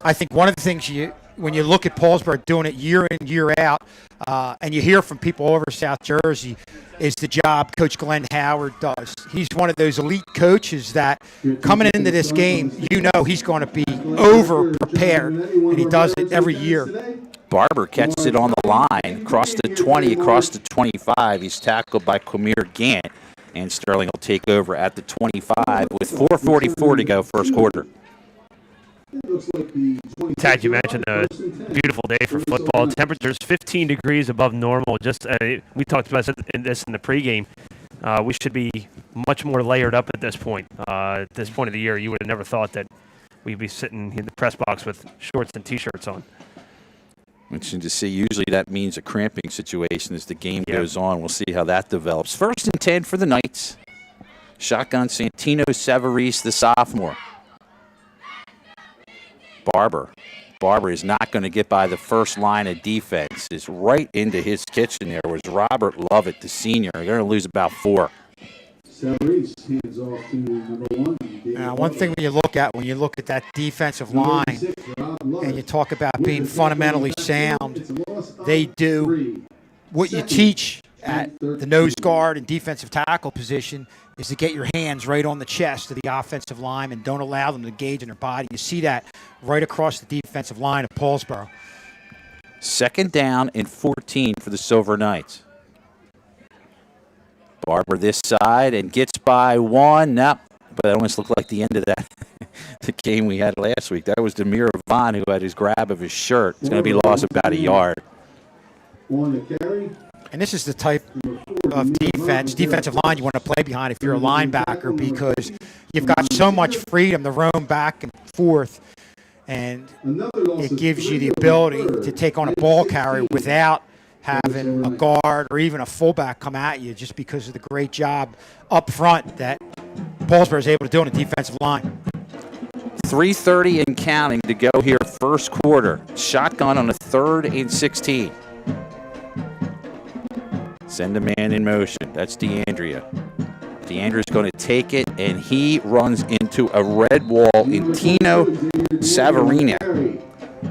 I think one of the things when you look at Paulsboro doing it year in, year out, and you hear from people all over South Jersey, is the job Coach Glenn Howard does. He's one of those elite coaches that coming into this game, you know he's going to be over-prepared, and he does it every year. Barber catches it on the line, across the 20, across the 25. He's tackled by Quamir Gant, and Sterling will take over at the 25 with 4:44 to go first quarter. Tad, you mentioned a beautiful day for football. Temperatures 15 degrees above normal. Just we talked about this in the pregame. We should be much more layered up at this point. At this point of the year, you would have never thought that we'd be sitting in the press box with shorts and T-shirts on. Interesting to see. Usually that means a cramping situation as the game goes on. We'll see how that develops. 1st and 10 for the Knights. Shotgun Santino Severese, the sophomore. Barber is not going to get by the first line of defense. Is right into his kitchen there was Robert Lovett, the senior. They're going to lose about 4. Hands off to number 1. One thing when you look at that defensive line and you talk about being fundamentally sound, they do what you teach at the nose guard and defensive tackle position is to get your hands right on the chest of the offensive lineman. Don't allow them to engage in their body. You see that right across the defensive line of Paulsboro. 2nd down and 14 for the Silver Knights. Barber this side and gets by 1. Nope, but it almost looked like the end of that the game we had last week. That was Demir Vaughn who had his grab of his shirt. It's going to be lost about a yard. And this is the type of defensive line you want to play behind if you're a linebacker, because you've got so much freedom to roam back and forth, and it gives you the ability to take on a ball carrier without having a guard or even a fullback come at you, just because of the great job up front that Paulsboro is able to do on the defensive line. 3:30 and counting to go here first quarter. Shotgun on a 3rd and 16. Send a man in motion. That's DeAndrea. DeAndrea's going to take it, and he runs into a red wall in Tino Savarino.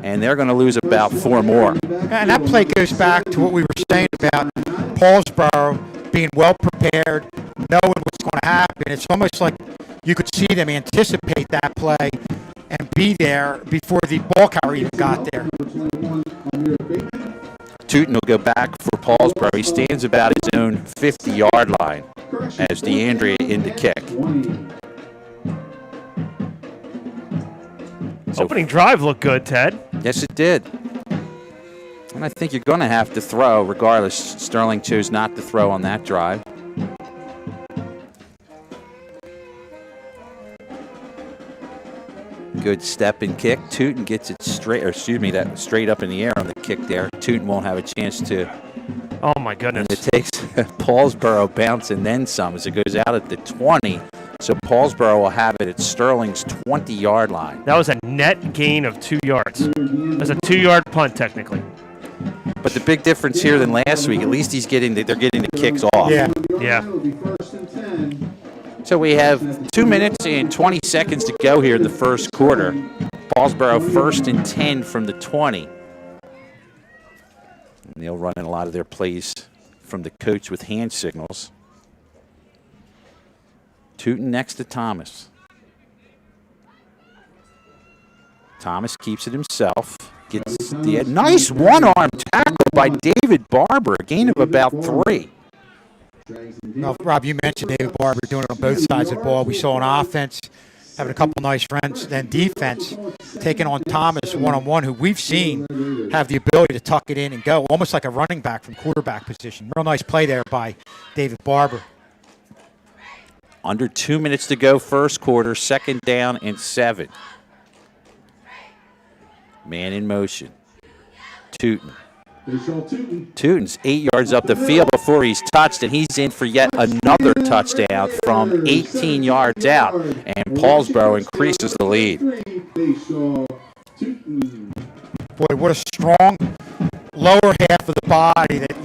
And they're going to lose about 4 more. And that play goes back to what we were saying about Paulsboro being well prepared, knowing what's going to happen. It's almost like you could see them anticipate that play and be there before the ball carrier even got there. Tootin will go back for Paulsboro. He stands about his own 50-yard line as DeAndrea in the kick. So, Opening drive looked good, Ted. yes, it did. And I think you're going to have to throw regardless. Sterling chose not to throw on that drive. Good step and kick. Tootin gets it straight, that straight up in the air on the kick there. Tootin won't have a chance to. Oh, my goodness. And it takes Paulsboro bounce and then some as it goes out at the 20. So Paulsboro will have it at Sterling's 20-yard line. That was a net gain of 2 yards. That's a 2-yard punt, technically. But the big difference here than last week, at least they're getting the kicks off. Yeah. So we have 2 minutes and 20 seconds to go here in the first quarter. Paulsboro 1st and 10 from the 20. And they'll run in a lot of their plays from the coach with hand signals. Tootin next to Thomas. Thomas keeps it himself. Gets the nice one-arm tackle by David Barber, a gain of about 3. Well, Rob, you mentioned David Barber doing it on both sides of the ball. We saw on offense, having a couple nice runs, then defense, taking on Thomas one-on-one, who we've seen have the ability to tuck it in and go, almost like a running back from quarterback position. Real nice play there by David Barber. Under 2 minutes to go, first quarter, 2nd down and 7. Man in motion. Tootin. Tootin's 8 yards up the field before he's touched, and he's in for yet another touchdown from 18 yards out, and Paulsboro increases the lead. Boy, what a strong lower half of the body that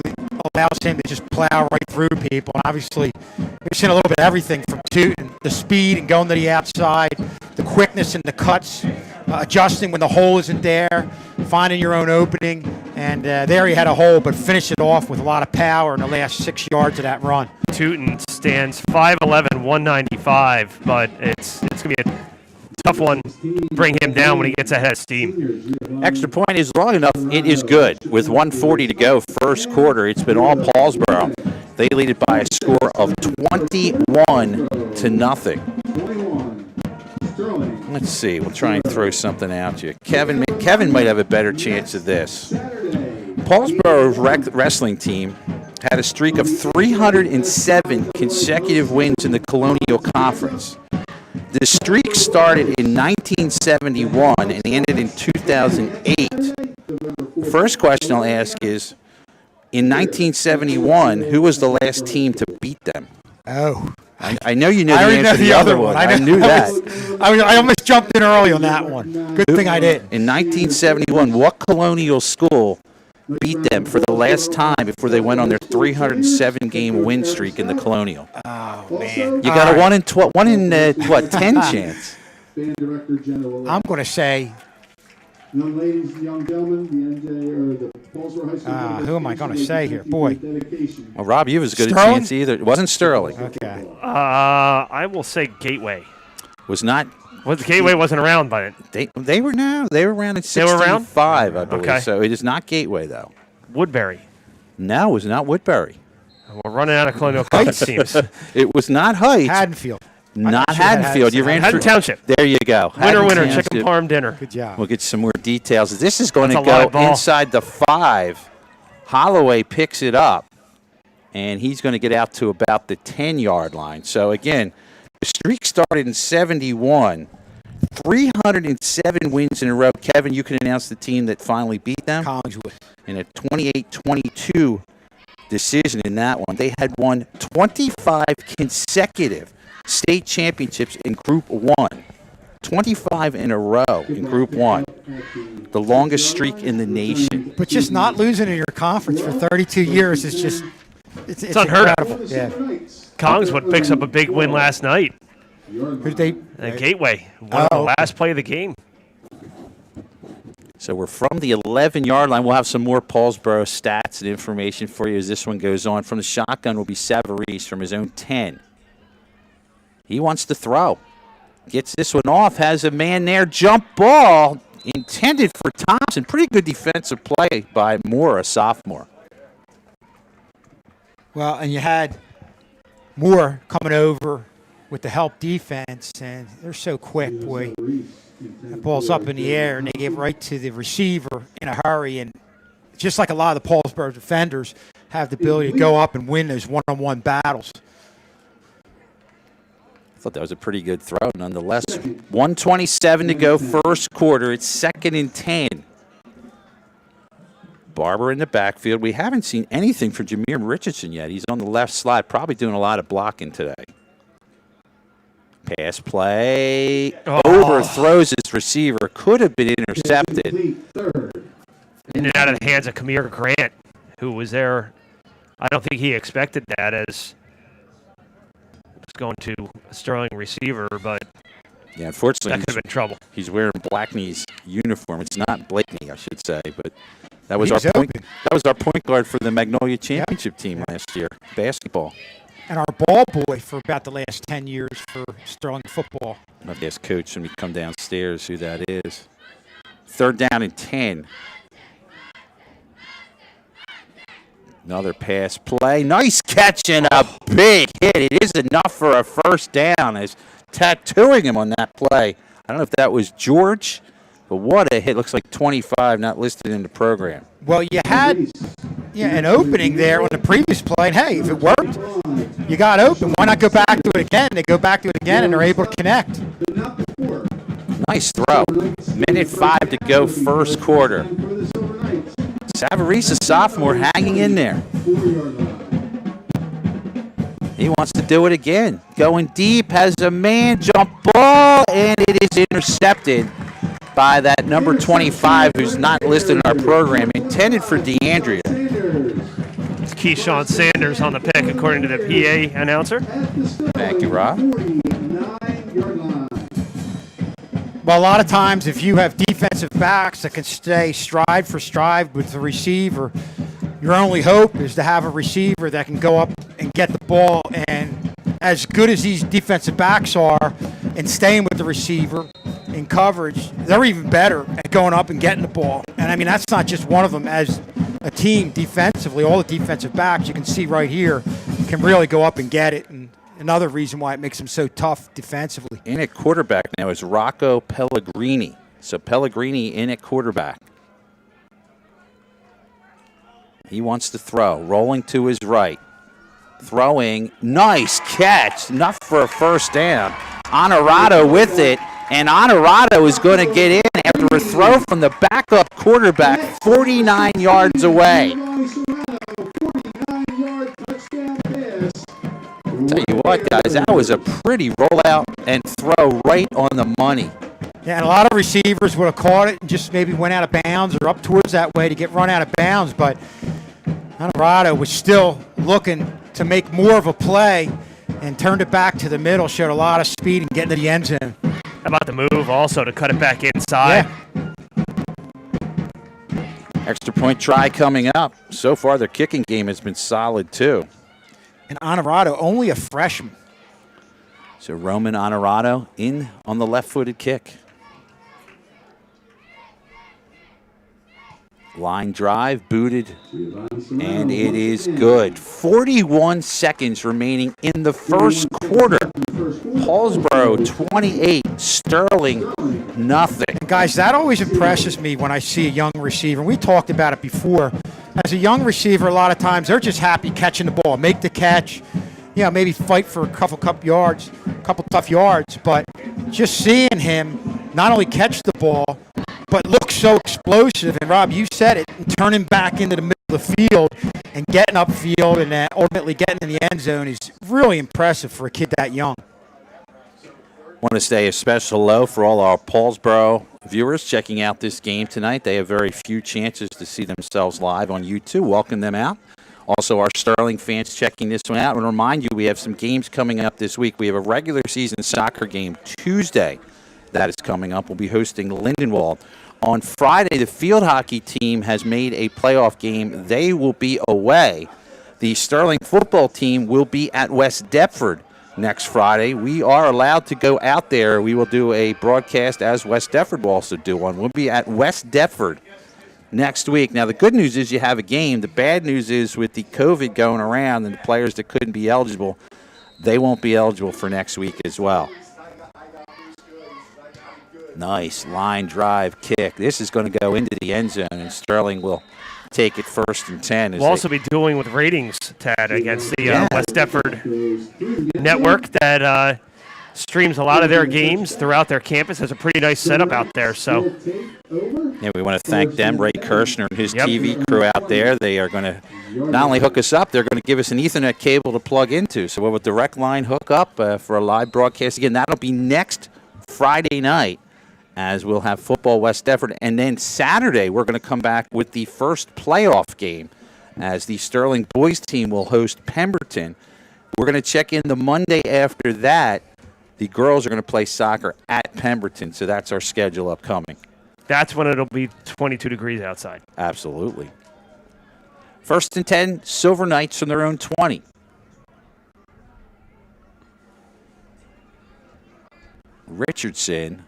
allows him to just plow right through people. And obviously, we've seen a little bit of everything from Tootin, the speed and going to the outside, the quickness in the cuts, adjusting when the hole isn't there, finding your own opening. And there he had a hole, but finished it off with a lot of power in the last 6 yards of that run. Tootin stands 5'11", 195, but it's going to be a tough one to bring him down when he gets ahead of steam. Extra point is long enough. It is good. With 1:40 to go, first quarter, it's been all Paulsboro. They lead it by a score of 21-0. Let's see. We'll try and throw something out to you. Kevin might have a better chance of this. Paulsboro's wrestling team had a streak of 307 consecutive wins in the Colonial Conference. The streak started in 1971 and ended in 2008. First question I'll ask is, in 1971, who was the last team to beat them? Oh. I know you know the answer to the other one. I knew that. I almost jumped in early on that one. Good thing I did. In 1971, what Colonial school beat them for the last time before they went on their 307-game win streak in the Colonial? Oh, man. You got a 1 in 10 chance. I'm going to say, Young ladies, young gentlemen, the Paulsboro High School. who am I going to say here? Boy. Well, Rob, you have as good Sterling? a chance either. It wasn't Sterling. Okay. I will say Gateway. Was not. Well, the Gateway wasn't around by it. They were around in 65, They were around? I believe. Okay. So it is not Gateway though. Woodbury. No, it was not Woodbury. We're running out of Colonial Conference teams. It was not Heights. Haddonfield. Not Haddonfield. You ran Haddon through Township. There you go. Winner, Haddon chicken Township. parm dinner. Good job. We'll get some more details. This is going That's to a live go ball. inside the 5. Holloway picks it up, and he's going to get out to about the 10-yard line. So, again, the streak started in 71. 307 wins in a row. Kevin, you can announce the team that finally beat them. Collingswood. In a 28-22 decision in that one. They had won 25 consecutive state championships in Group 1. 25 in a row in Group 1. The longest streak in the nation. But just not losing in your conference for 32 years is just it's unheard of. incredible. Yeah. Collingswood picks up a big win last night. Who'd they? Gateway. One of the last play of the game. So we're from the 11-yard line. We'll have some more Paulsboro stats and information for you as this one goes on. From the shotgun will be Savarese from his own 10. He wants to throw. Gets this one off. Has a man there. Jump ball intended for Thompson. Pretty good defensive play by Moore, a sophomore. Well, and you had Moore coming over with the help defense, and they're so quick, boy. The ball's up in the air, and they get right to the receiver in a hurry. And just like a lot of the Paulsboro defenders have the ability to go up and win those one-on-one battles. I thought that was a pretty good throw nonetheless. 1:27 to go first quarter. It's 2nd and 10. Barber in the backfield. We haven't seen anything from Jameer Richardson yet. He's on the left slide, probably doing a lot of blocking today. Pass play. Overthrows his receiver. Could have been intercepted. In and out of the hands of Kamir Grant, who was there. I don't think he expected that as was going to a Sterling receiver, but yeah, unfortunately, that could have been trouble. He's wearing Blackney's uniform. It's not Blakeney, I should say, but that was our point. That was our point guard for the Magnolia Championship team last year, basketball. And our ball boy for about the last 10 years for Sterling football. I'll have to ask Coach when we come downstairs who that is. 3rd down and 10. Another pass play. Nice catch and a big hit. It is enough for a first down as tattooing him on that play. I don't know if that was George, but what a hit. Looks like 25, not listed in the program. Well, you had an opening there on the previous play. And, hey, if it worked, you got open. Why not go back to it again? They go back to it again, and they're able to connect. Nice throw. 1:05 to go first quarter. Savarese, a sophomore, hanging in there. He wants to do it again. Going deep, has a man jump ball, and it is intercepted by that number 25, who's not listed in our program, intended for DeAndrea. It's Keyshawn Sanders on the pick, according to the PA announcer. Thank you, Rob. Well, a lot of times if you have defensive backs that can stay stride for stride with the receiver, your only hope is to have a receiver that can go up and get the ball. And as good as these defensive backs are in staying with the receiver in coverage, they're even better at going up and getting the ball. And, I mean, that's not just one of them. As a team defensively, all the defensive backs you can see right here can really go up and get it. And another reason why it makes them so tough defensively. In at quarterback now is Rocco Pellegrini. So Pellegrini in at quarterback. He wants to throw. Rolling to his right. Throwing. Nice catch. Enough for a first down. Honorado with it. And Honorado is going to get in after a throw from the backup quarterback 49 yards away. Tell you what, guys, that was a pretty rollout and throw right on the money. Yeah, and a lot of receivers would have caught it and just maybe went out of bounds or up towards that way to get run out of bounds, but Honorado was still looking to make more of a play and turned it back to the middle, showed a lot of speed and getting to the end zone. How about the move also to cut it back inside? Yeah. Extra point try coming up. So far, their kicking game has been solid, too. And Honorado, only a freshman. So Roman Honorado in on the left-footed kick. Line drive, booted, and it is good. 41 seconds remaining in the first quarter. Paulsboro 28, Sterling nothing. And guys, that always impresses me when I see a young receiver. And we talked about it before. As a young receiver, a lot of times they're just happy catching the ball, make the catch, maybe fight for a couple tough yards. But just seeing him not only catch the ball, but look so explosive. And Rob, you said it, turning back into the middle of the field and getting upfield and ultimately getting in the end zone is really impressive for a kid that young. Want to say a special hello for all our Paulsboro viewers checking out this game tonight. They have very few chances to see themselves live on YouTube. Welcome them out. Also, our Sterling fans checking this one out. I want to remind you, we have some games coming up this week. We have a regular season soccer game Tuesday that is coming up. We'll be hosting Lindenwold. On Friday, the field hockey team has made a playoff game. They will be away. The Sterling football team will be at West Deptford next Friday. We are allowed to go out there. We will do a broadcast as West Deptford will also do one. We'll be at West Deptford next week. Now, the good news is you have a game. The bad news is with the COVID going around and the players that couldn't be eligible, they won't be eligible for next week as well. Nice line drive kick. This is going to go into the end zone, and Sterling will take it 1st and 10. We'll also be doing with ratings, Tad, against the West Deptford network that streams a lot of their games throughout their campus. Has a pretty nice setup out there. So, yeah, we want to thank them, Ray Kirshner and his TV crew out there. They are going to not only hook us up, they're going to give us an Ethernet cable to plug into. So we'll have a direct line hook up for a live broadcast. Again, that'll be next Friday night, as we'll have football West Deptford. And then Saturday, we're going to come back with the first playoff game, as the Sterling boys team will host Pemberton. We're going to check in the Monday after that. The girls are going to play soccer at Pemberton, so that's our schedule upcoming. that's when it'll be 22 degrees outside. Absolutely. 1st and 10, Silver Knights from their own 20. Richardson,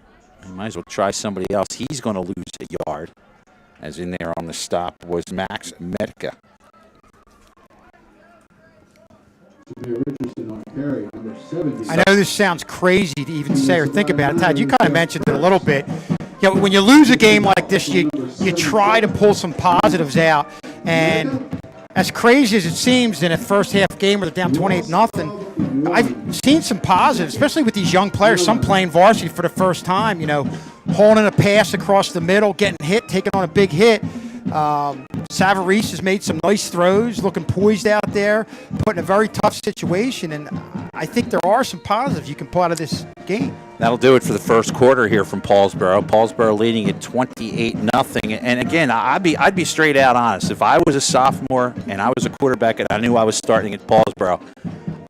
you might as well try somebody else. He's going to lose a yard, as in there on the stop was Max Medica. I know this sounds crazy to even say or think about it, Tad. You kind of mentioned it a little bit. You know, when you lose a game like this, you try to pull some positives out. And as crazy as it seems in a first half game where they're down 28-0, I've seen some positives, especially with these young players, some playing varsity for the first time, you know, holding a pass across the middle, getting hit, taking on a big hit. Savarese has made some nice throws, looking poised out there, put in a very tough situation, and I think there are some positives you can pull out of this game. That'll do it for the first quarter here from Paulsboro. Paulsboro leading at 28-0. And again, I'd be straight out honest. If I was a sophomore and I was a quarterback and I knew I was starting at Paulsboro,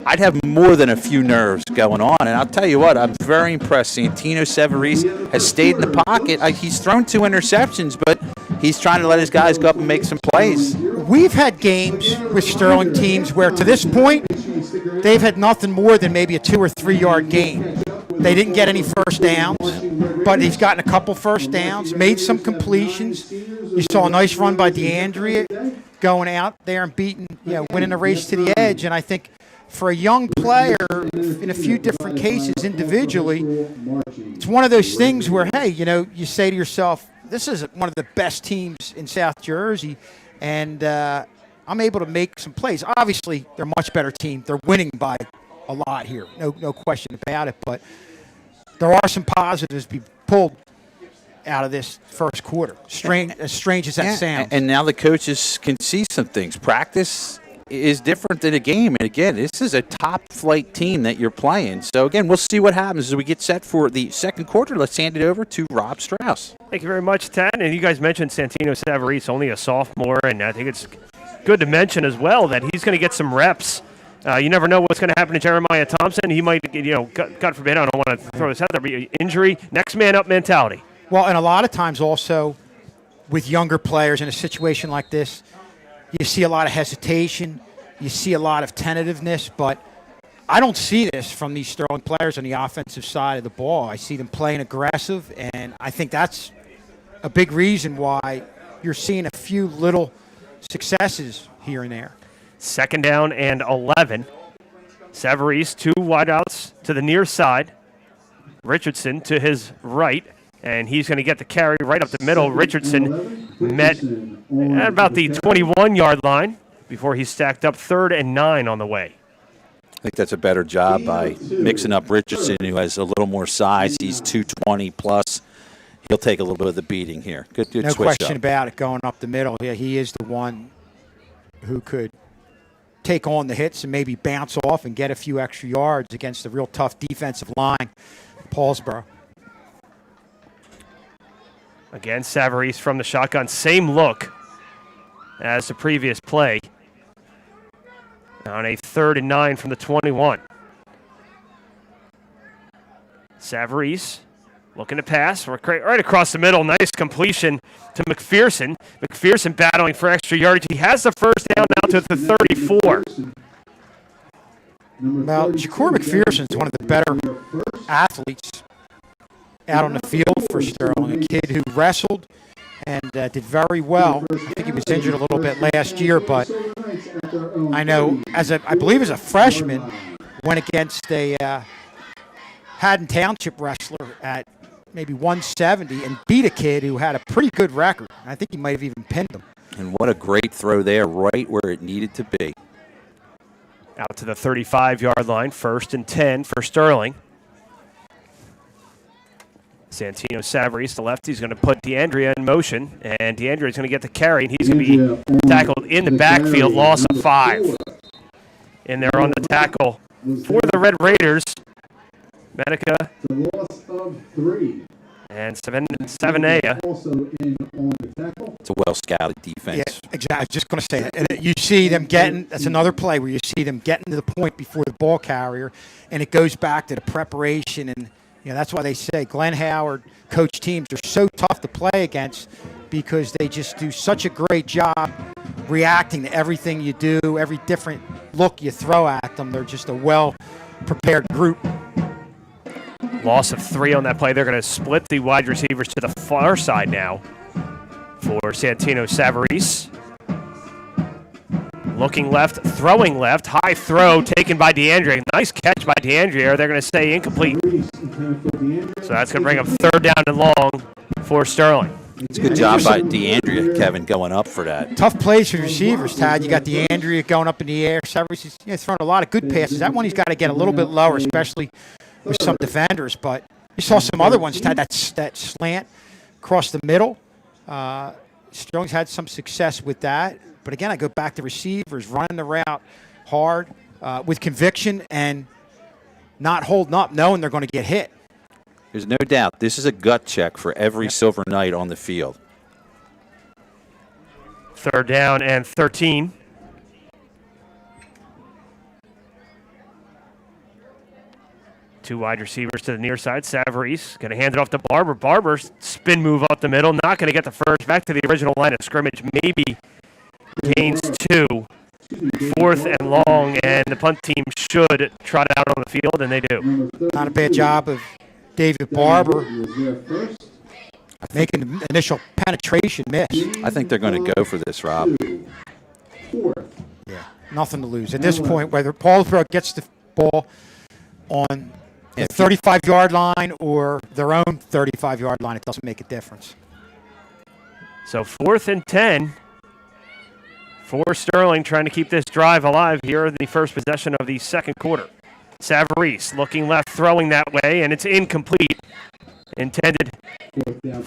I'd have more than a few nerves going on. And I'll tell you what, I'm very impressed. Santino Savarese has stayed in the pocket. He's thrown 2 interceptions, but he's trying to let his guys go up and make some plays. We've had games with Sterling teams where, to this point, they've had nothing more than maybe a 2 or 3 yard gain. They didn't get any first downs, but he's gotten a couple first downs, made some completions. You saw a nice run by DeAndrea going out there and beating, winning a race to the edge. And I think for a young player, in a few different cases individually, it's one of those things where, hey, you say to yourself, this is one of the best teams in South Jersey, and I'm able to make some plays. Obviously, they're a much better team. They're winning by a lot here, no question about it, but there are some positives to be pulled out of this first quarter, as strange as that sounds. And now the coaches can see some things. Practice is different than a game. And again, this is a top-flight team that you're playing. So, again, we'll see what happens as we get set for the second quarter. Let's hand it over to Rob Strauss. Thank you very much, Tad. And you guys mentioned Santino Savarese, only a sophomore, and I think it's good to mention as well that he's going to get some reps. You never know what's going to happen to Jeremiah Thompson. He might, God forbid, I don't want to throw this out there, but injury, next man up mentality. Well, and a lot of times also with younger players in a situation like this, you see a lot of hesitation, you see a lot of tentativeness, but I don't see this from these Sterling players on the offensive side of the ball. I see them playing aggressive, and I think that's a big reason why you're seeing a few little successes here and there. 2nd down and 11. Savarese, 2 wideouts to the near side. Richardson to his right, and he's going to get the carry right up the middle. Richardson met at about the 21-yard line before he stacked up 3rd and 9 on the way. I think that's a better job by mixing up Richardson, who has a little more size. He's 220 plus. He'll take a little bit of the beating here. Good no switch question about it, going up the middle. Yeah, he is the one who could take on the hits and maybe bounce off and get a few extra yards against a real tough defensive line, Paulsboro. Again, Savarese from the shotgun. Same look as the previous play. On a 3rd and 9 from the 21. Savarese looking to pass right across the middle. Nice completion to McPherson. McPherson battling for extra yardage. He has the first down now to the 34. Well, Shakur McPherson is one of the better athletes out on the field for Sterling. A kid who wrestled and did very well. I think he was injured a little bit last year, but I know I believe as a freshman, went against a Haddon Township wrestler at maybe 170 and beat a kid who had a pretty good record. I think he might have even pinned him. And what a great throw there, right where it needed to be. Out to the 35-yard line, 1st and 10 for Sterling. Santino Savarese, the lefty, is going to put DeAndrea in motion, and DeAndrea is going to get the carry, and he's going to be tackled in the backfield, loss of 5. And they're on the tackle for the Red Raiders. Medica The loss of 3. and Savanea. Also in on the tackle. It's a well-scouted defense. Yeah, exactly. I was just going to say that. And you see them getting, that's another play where you see them getting to the point before the ball carrier, and it goes back to the preparation. And, that's why they say Glenn Howard, coach teams are so tough to play against because they just do such a great job reacting to everything you do, every different look you throw at them. They're just a well-prepared group. Loss of 3 on that play. They're going to split the wide receivers to the far side now for Santino Savarese. Looking left, throwing left. High throw taken by DeAndrea. Nice catch by DeAndrea. They're going to say incomplete. So that's going to bring up 3rd down and long for Sterling. It's a good job by DeAndrea, Kevin, going up for that. Tough plays for the receivers, Tad. You got DeAndrea going up in the air. Savarese is throwing a lot of good passes. That one he's got to get a little bit lower, especially with some defenders. But you saw some other ones, Tad, that slant across the middle. Sterling's had some success with that. But again, I go back to receivers running the route hard with conviction and not holding up, knowing they're going to get hit. There's no doubt this is a gut check for every Silver Knight on the field. 3rd down and 13. Two wide receivers to the near side. Savarese going to hand it off to Barber. Barber, spin move up the middle. Not going to get the first. Back to the original line of scrimmage. Maybe gains 2. 4th and long, and the punt team should trot out on the field, and they do. Not a bad job of David Barber making the initial penetration miss. I think they're going to go for this, Rob. Yeah, nothing to lose. At this point, whether Paulsboro gets the ball on the 35-yard line or their own 35-yard line, it doesn't make a difference. So 4th and 10 for Sterling, trying to keep this drive alive here in the first possession of the second quarter. Savarese looking left, throwing that way, and it's incomplete. Intended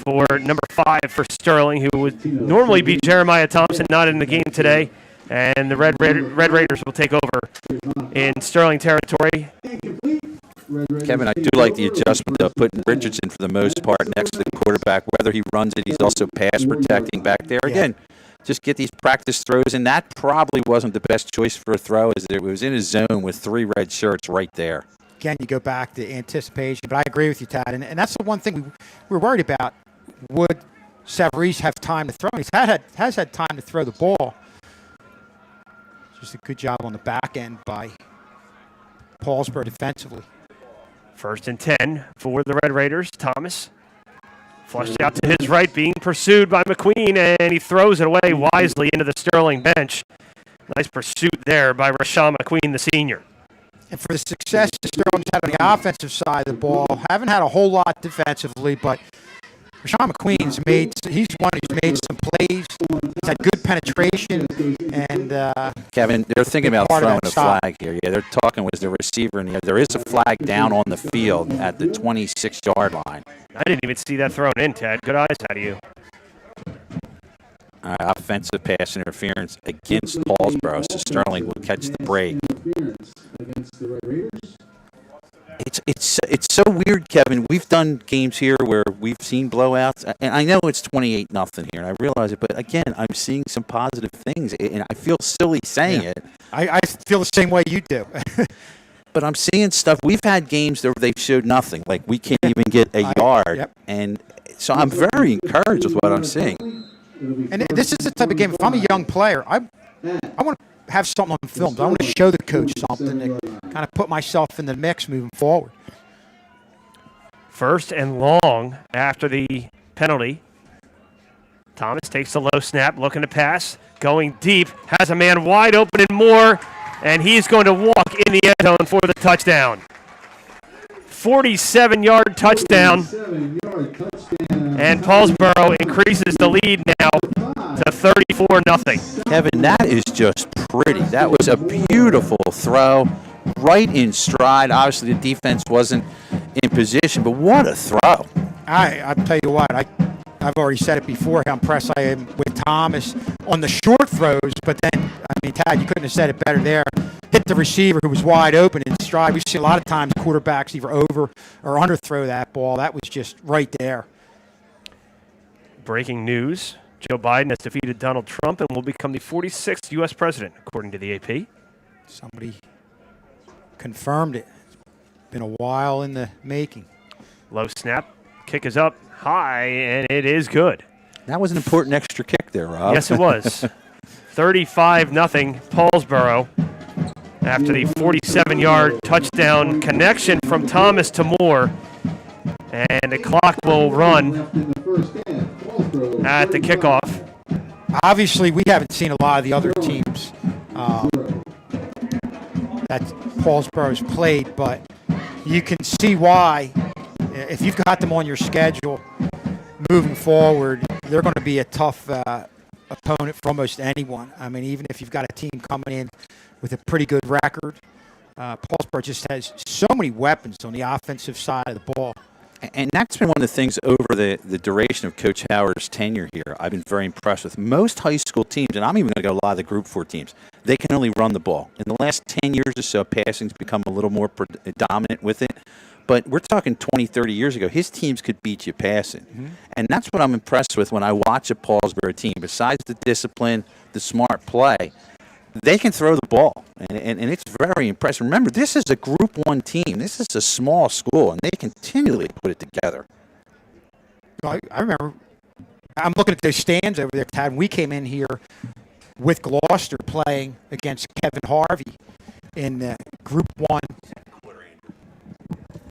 for number 5 for Sterling, who would normally be Jeremiah Thompson, not in the game today. And the Red Raiders will take over in Sterling territory. Kevin, I do like the adjustment of putting Richardson for the most part next to the quarterback. Whether he runs it, he's also pass protecting back there. Again, just get these practice throws, and that probably wasn't the best choice for a throw, as it was in a zone with 3 red shirts right there. Again, you go back to anticipation, but I agree with you, Tad. And that's the one thing we're worried about. Would Savarese have time to throw? He's has had time to throw the ball. Just a good job on the back end by Paulsboro defensively. 1st and 10 for the Red Raiders. Thomas flushed out to his right, being pursued by McQueen, and he throws it away wisely into the Sterling bench. Nice pursuit there by Rashawn McQueen, the senior. And for the success the Sterling's had on the offensive side of the ball, haven't had a whole lot defensively, but Rashawn McQueen's made some plays. He's had good penetration, and Kevin, they're thinking about throwing a flag here. Yeah, they're talking with the receiver in the air. There is a flag down on the field at the 26-yard line. I didn't even see that thrown in, Ted. Good eyes out of you. Offensive pass interference against Paulsboro, so Sterling will catch the break. It's so weird, Kevin. We've done games here where we've seen blowouts, and I know it's 28-0 here, and I realize it, but again, I'm seeing some positive things, and I feel silly saying it. I feel the same way you do. But I'm seeing stuff. We've had games where they've showed nothing, like we can't even get a yard, and so I'm very encouraged with what I'm seeing. And this is the type of game, if I'm a young player, I want to have something on film. I want to show the coach something to kind of put myself in the mix moving forward. 1st and long after the penalty. Thomas takes the low snap, looking to pass, going deep, has a man wide open and more, and he's going to walk in the end zone for the touchdown. 47-yard touchdown. 47-yard touchdown. And Paulsboro increases the lead now to 34-0. Kevin, that is just pretty. That was a beautiful throw, right in stride. Obviously, the defense wasn't in position, but what a throw. I'll tell you what, I've already said it before how impressed I am with Thomas on the short throws, but then, I mean, Tad, you couldn't have said it better there. Hit the receiver who was wide open in stride. We've seen a lot of times quarterbacks either over or underthrow that ball. That was just right there. Breaking news. Joe Biden has defeated Donald Trump and will become the 46th U.S. president, according to the AP. Somebody confirmed it. It's been a while in the making. Low snap. Kick is up high, and it is good. That was an important extra kick there, Rob. Yes, it was. 35-0 Paulsboro after the 47-yard touchdown connection from Thomas to Moore. And the clock will run at the kickoff. Obviously, we haven't seen a lot of the other teams that Paulsboro's played, but you can see why. If you've got them on your schedule moving forward, they're going to be a tough opponent for almost anyone. I mean, even if you've got a team coming in with a pretty good record, Paulsboro just has so many weapons on the offensive side of the ball. And that's been one of the things over the duration of Coach Howard's tenure here I've been very impressed with. Most high school teams, and I'm even going to go a lot of the Group 4 teams, they can only run the ball. In the last 10 years or so, passing's become a little more dominant with it. But we're talking 20, 30 years ago, his teams could beat you passing. Mm-hmm. And that's what I'm impressed with when I watch a Paulsboro team. Besides the discipline, the smart play, they can throw the ball, and it's very impressive. Remember, this is a Group 1 team. This is a small school, and they continually put it together. I remember, I'm looking at those stands over there, Tad. We came in here with Gloucester playing against Kevin Harvey in Group 1.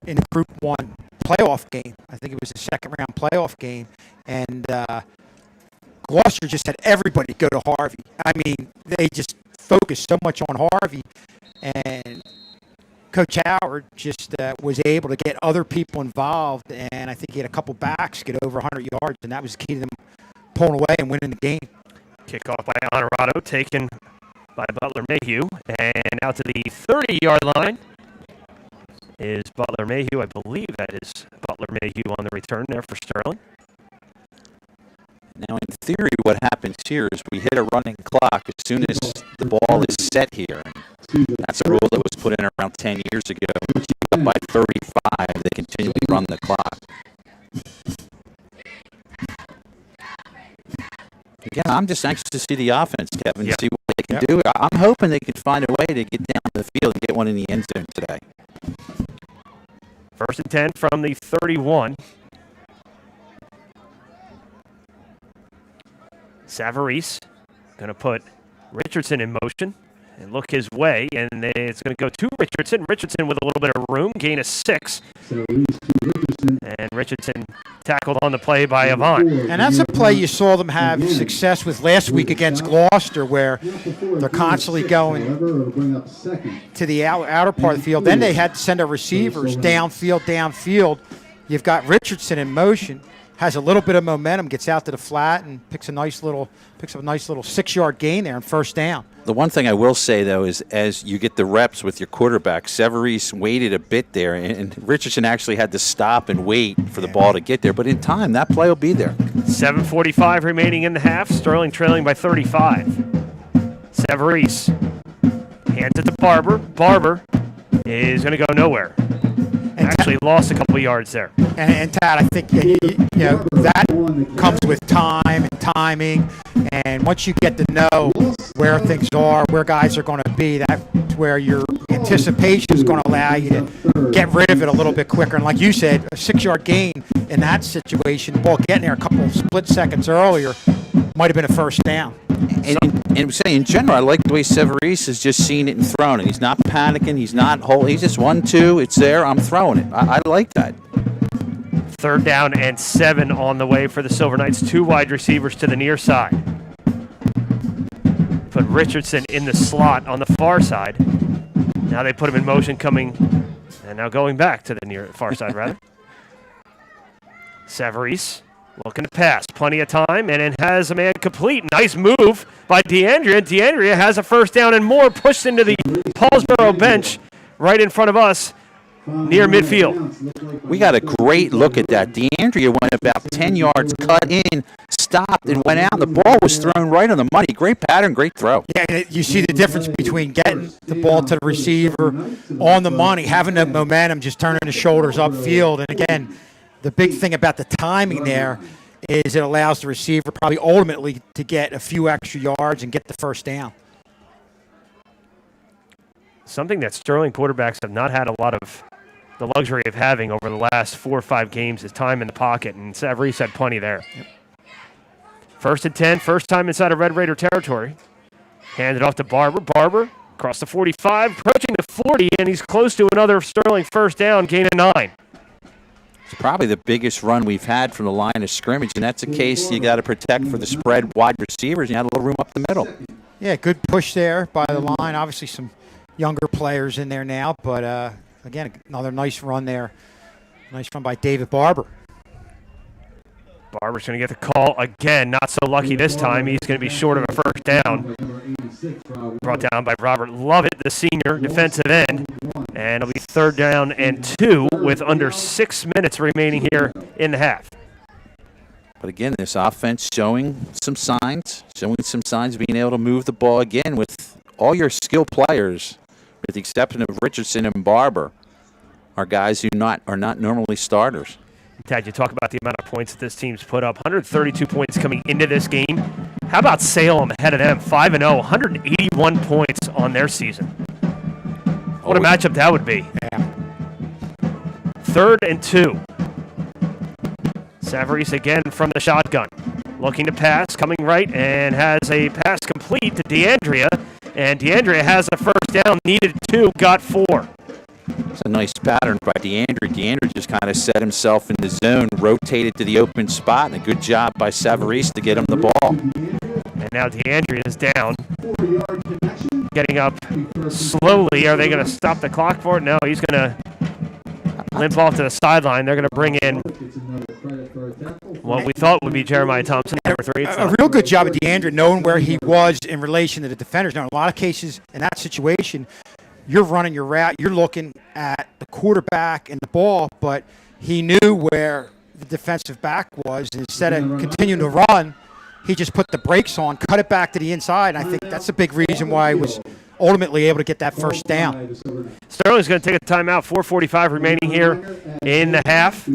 In the Group 1 playoff game. I think it was a second-round playoff game, and Gloucester just had everybody go to Harvey. I mean, they just focused so much on Harvey, and Coach Howard just was able to get other people involved, and I think he had a couple backs get over 100 yards, and that was the key to them pulling away and winning the game. Kickoff by Honorado, taken by Butler Mayhew, and out to the 30-yard line is Butler Mayhew. I believe that is Butler Mayhew on the return there for Sterling. Now, in theory, what happens here is we hit a running clock as soon as the ball is set here. That's a rule that was put in around 10 years ago. Once you get up by 35, they continually run the clock. Again, I'm just anxious to see the offense, Kevin, to see what they can do. I'm hoping they can find a way to get down the field and get one in the end zone today. 1st and 10 from the 31. Savarese going to put Richardson in motion and look his way, and it's going to go to Richardson. Richardson with a little bit of room, gain of 6. And Richardson tackled on the play by Avant. And that's a play you saw them have success with last week against Gloucester, where they're constantly going to the outer part of the field. Then they had to send our receivers downfield. You've got Richardson in motion, has a little bit of momentum, gets out to the flat, and picks up a nice little 6-yard gain there on 1st down. The one thing I will say, though, is as you get the reps with your quarterback, Savarese waited a bit there, and Richardson actually had to stop and wait for the ball to get there. But in time, that play will be there. 7:45 remaining in the half. Sterling trailing by 35. Savarese hands it to Barber. Barber is going to go nowhere. Actually lost a couple of yards there. And Tad, I think that comes with time and timing. And once you get to know where things are, where guys are going to be, that's where your anticipation is going to allow you to get rid of it a little bit quicker. And like you said, a 6-yard gain in that situation, the ball getting there a couple of split seconds earlier might have been a 1st down. And say in general, I like the way Savarese has just seen it and thrown it. He's not panicking. He's not holding. He's just 1-2. It's there. I'm throwing it. I like that. 3rd down and 7 on the way for the Silver Knights. 2 wide receivers to the near side. Put Richardson in the slot on the far side. Now they put him in motion coming And now going back to the far side, rather. Savarese looking to pass. Plenty of time, and it has a man complete. Nice move by DeAndrea. DeAndrea has a first down and more, pushed into the Paulsboro bench right in front of us near midfield. We got a great look at that. DeAndrea went about 10 yards, cut in, stopped, and went out. The ball was thrown right on the money. Great pattern, great throw. Yeah, and you see the difference between getting the ball to the receiver on the money, having the momentum, just turning the shoulders upfield. And again, the big thing about the timing there is it allows the receiver probably ultimately to get a few extra yards and get the first down. Something that Sterling quarterbacks have not had a lot of the luxury of having over the last 4 or 5 games is time in the pocket, and Savarese had plenty there. Yep. 1st and 10, first time inside of Red Raider territory. Handed off to Barber. Barber across the 45, approaching the 40, and he's close to another Sterling first down, gain of 9. It's probably the biggest run we've had from the line of scrimmage, and that's a case you got to protect for the spread wide receivers. You had a little room up the middle. Yeah, good push there by the line. Obviously some younger players in there now, but again, another nice run there. Nice run by David Barber. Barber's going to get the call again. Not so lucky this time. He's going to be short of a first down. Brought down by Robert Lovett, the senior defensive end. And it'll be 3rd down and 2 with under 6 minutes remaining here in the half. But again, this offense showing some signs of being able to move the ball again with all your skilled players, with the exception of Richardson and Barber, are guys who are not normally starters. Tad, you talk about the amount of points that this team's put up. 132 points coming into this game. How about Salem ahead of them? 5-0, 181 points on their season. What a matchup that would be. Yeah. 3rd and 2. Savarese again from the shotgun. Looking to pass, coming right, and has a pass complete to DeAndrea. And DeAndrea has a first down, needed 2, got 4. It's a nice pattern by DeAndrea. DeAndrea just kind of set himself in the zone, rotated to the open spot, and a good job by Savarese to get him the ball. And now DeAndrea is down. Getting up slowly. Are they going to stop the clock for it? No, he's going to limp off to the sideline. They're going to bring in what we thought would be Jeremiah Thompson, number 3. A real good job of DeAndrea knowing where he was in relation to the defenders. Now, in a lot of cases, in that situation, you're running your route, you're looking at the quarterback and the ball, but he knew where the defensive back was. And instead of continuing to run, he just put the brakes on, cut it back to the inside, and I think that's a big reason why he was ultimately able to get that first down. Sterling's going to take a timeout, 4:45 remaining here in the half.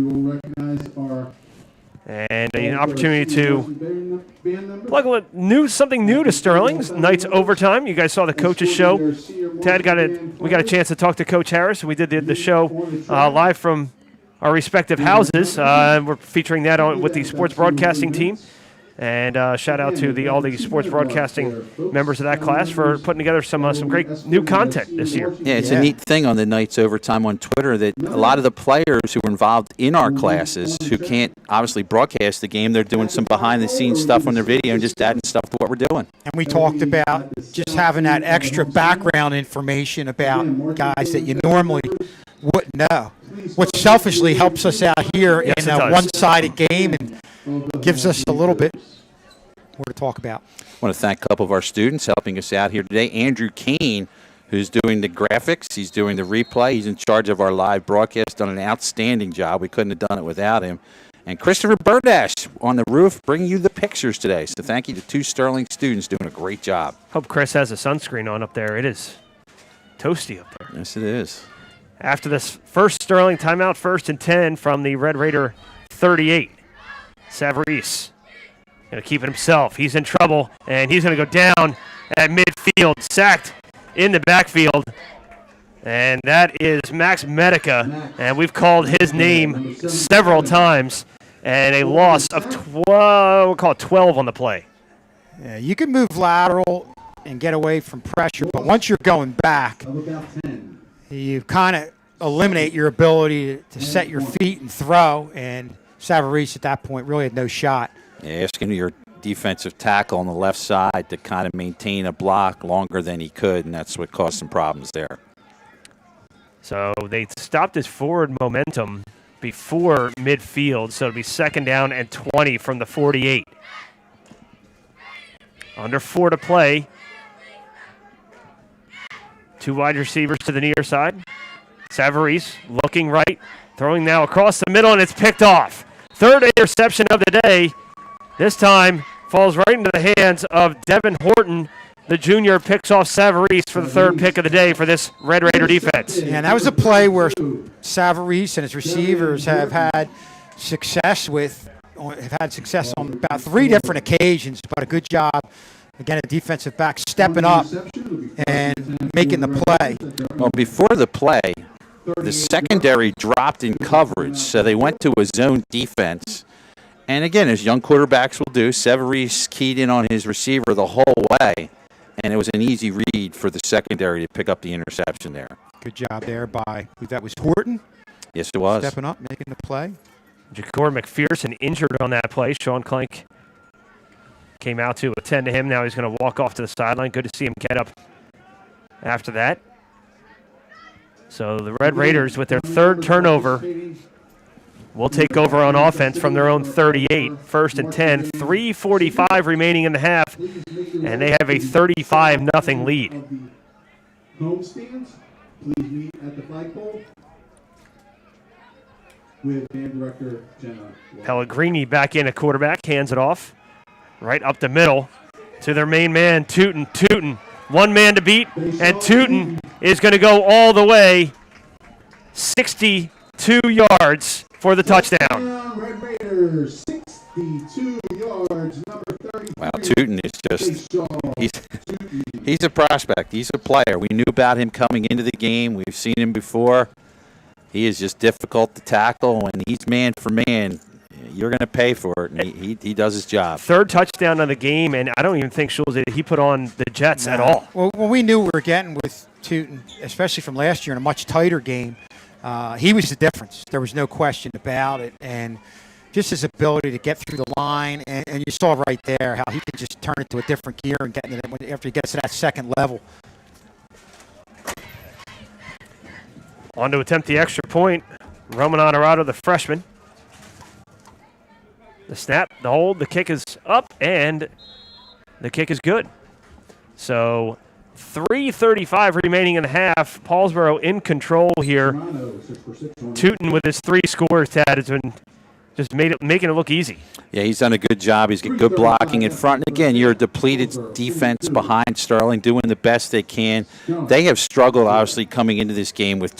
And an opportunity to plug something new to Sterling's Knights overtime. You guys saw the coaches show. Ted we got a chance to talk to Coach Harris. We did the show live from our respective houses. We're featuring that with the sports broadcasting team. And shout out to all the sports broadcasting members of that class for putting together some great new content this year. Yeah, it's a neat thing on the Knights Overtime on Twitter that a lot of the players who are involved in our classes who can't obviously broadcast the game, they're doing some behind-the-scenes stuff on their video and just adding stuff to what we're doing. And we talked about just having that extra background information about guys that you normally wouldn't know, which selfishly helps us out here in a one-sided game and gives us a little bit more to talk about. I want to thank a couple of our students helping us out here today. Andrew Kane, who's doing the graphics. He's doing the replay. He's in charge of our live broadcast, done an outstanding job. We couldn't have done it without him. And Christopher Burdash on the roof bringing you the pictures today. So thank you to 2 Sterling students doing a great job. Hope Chris has a sunscreen on up there. It is toasty up there. Yes, it is. After this first Sterling timeout, 1st and 10 from the Red Raider 38. Savarese going to keep it himself. He's in trouble, and he's going to go down at midfield, sacked in the backfield. And that is Max Medica, and we've called his name several times, and a loss of 12, we'll call it 12 on the play. Yeah, you can move lateral and get away from pressure, but once you're going back, you kind of eliminate your ability to set your feet and throw, and Savarese at that point really had no shot. Yeah, asking your defensive tackle on the left side to kind of maintain a block longer than he could, and that's what caused some problems there. So they stopped his forward momentum before midfield, so it'll be 2nd down and 20 from the 48. Under 4 to play. 2 wide receivers to the near side. Savarese looking right, throwing now across the middle, and it's picked off. 3rd interception of the day. This time falls right into the hands of Devin Horton. The junior picks off Savarese for the 3rd pick of the day for this Red Raider defense. Yeah, and that was a play where Savarese and his receivers have had success on about 3 different occasions, but a good job, again, a defensive back stepping up and making the play. Well, before the play, the secondary dropped in coverage, so they went to a zone defense. And again, as young quarterbacks will do, Savarese keyed in on his receiver the whole way, and it was an easy read for the secondary to pick up the interception there. Good job there by, I believe that was Horton. Yes, it was. Stepping up, making the play. Ja'Cour McPherson injured on that play. Sean Clank came out to attend to him. Now he's going to walk off to the sideline. Good to see him get up after that. So the Red Raiders, with their 3rd turnover, will take over on offense from their own 38. 1st and 10, 3:45 remaining in the half, and they have a 35-0 lead. Home stands, please meet at the flagpole with band director Jenna. Pellegrini back in at quarterback, hands it off right up the middle to their main man, Tootin. Tootin, 1 man to beat, and Tootin is going to go all the way 62 yards for the touchdown. Red Raiders, 62 yards, number 30. Wow, Tootin is just, he's a prospect. He's a player. We knew about him coming into the game. We've seen him before. He is just difficult to tackle. When he's man for man, you're going to pay for it, and he does his job. 3rd touchdown of the game, and I don't even think Schulze, he put on the Jets at all. Well, we knew we were getting with Tootin, especially from last year in a much tighter game. He was the difference. There was no question about it. And just his ability to get through the line, and you saw right there how he could just turn it to a different gear and get it after he gets to that 2nd level. On to attempt the extra point. Roman Honorado, the freshman. The snap, the hold, the kick is up, and the kick is good. So 3:35 remaining in the half. Paulsboro in control here. Tootin with his 3 scores, Tad, has been just making it look easy. Yeah, he's done a good job. He's got good blocking in front. And again, you're a depleted defense behind Sterling, doing the best they can. They have struggled, obviously, coming into this game with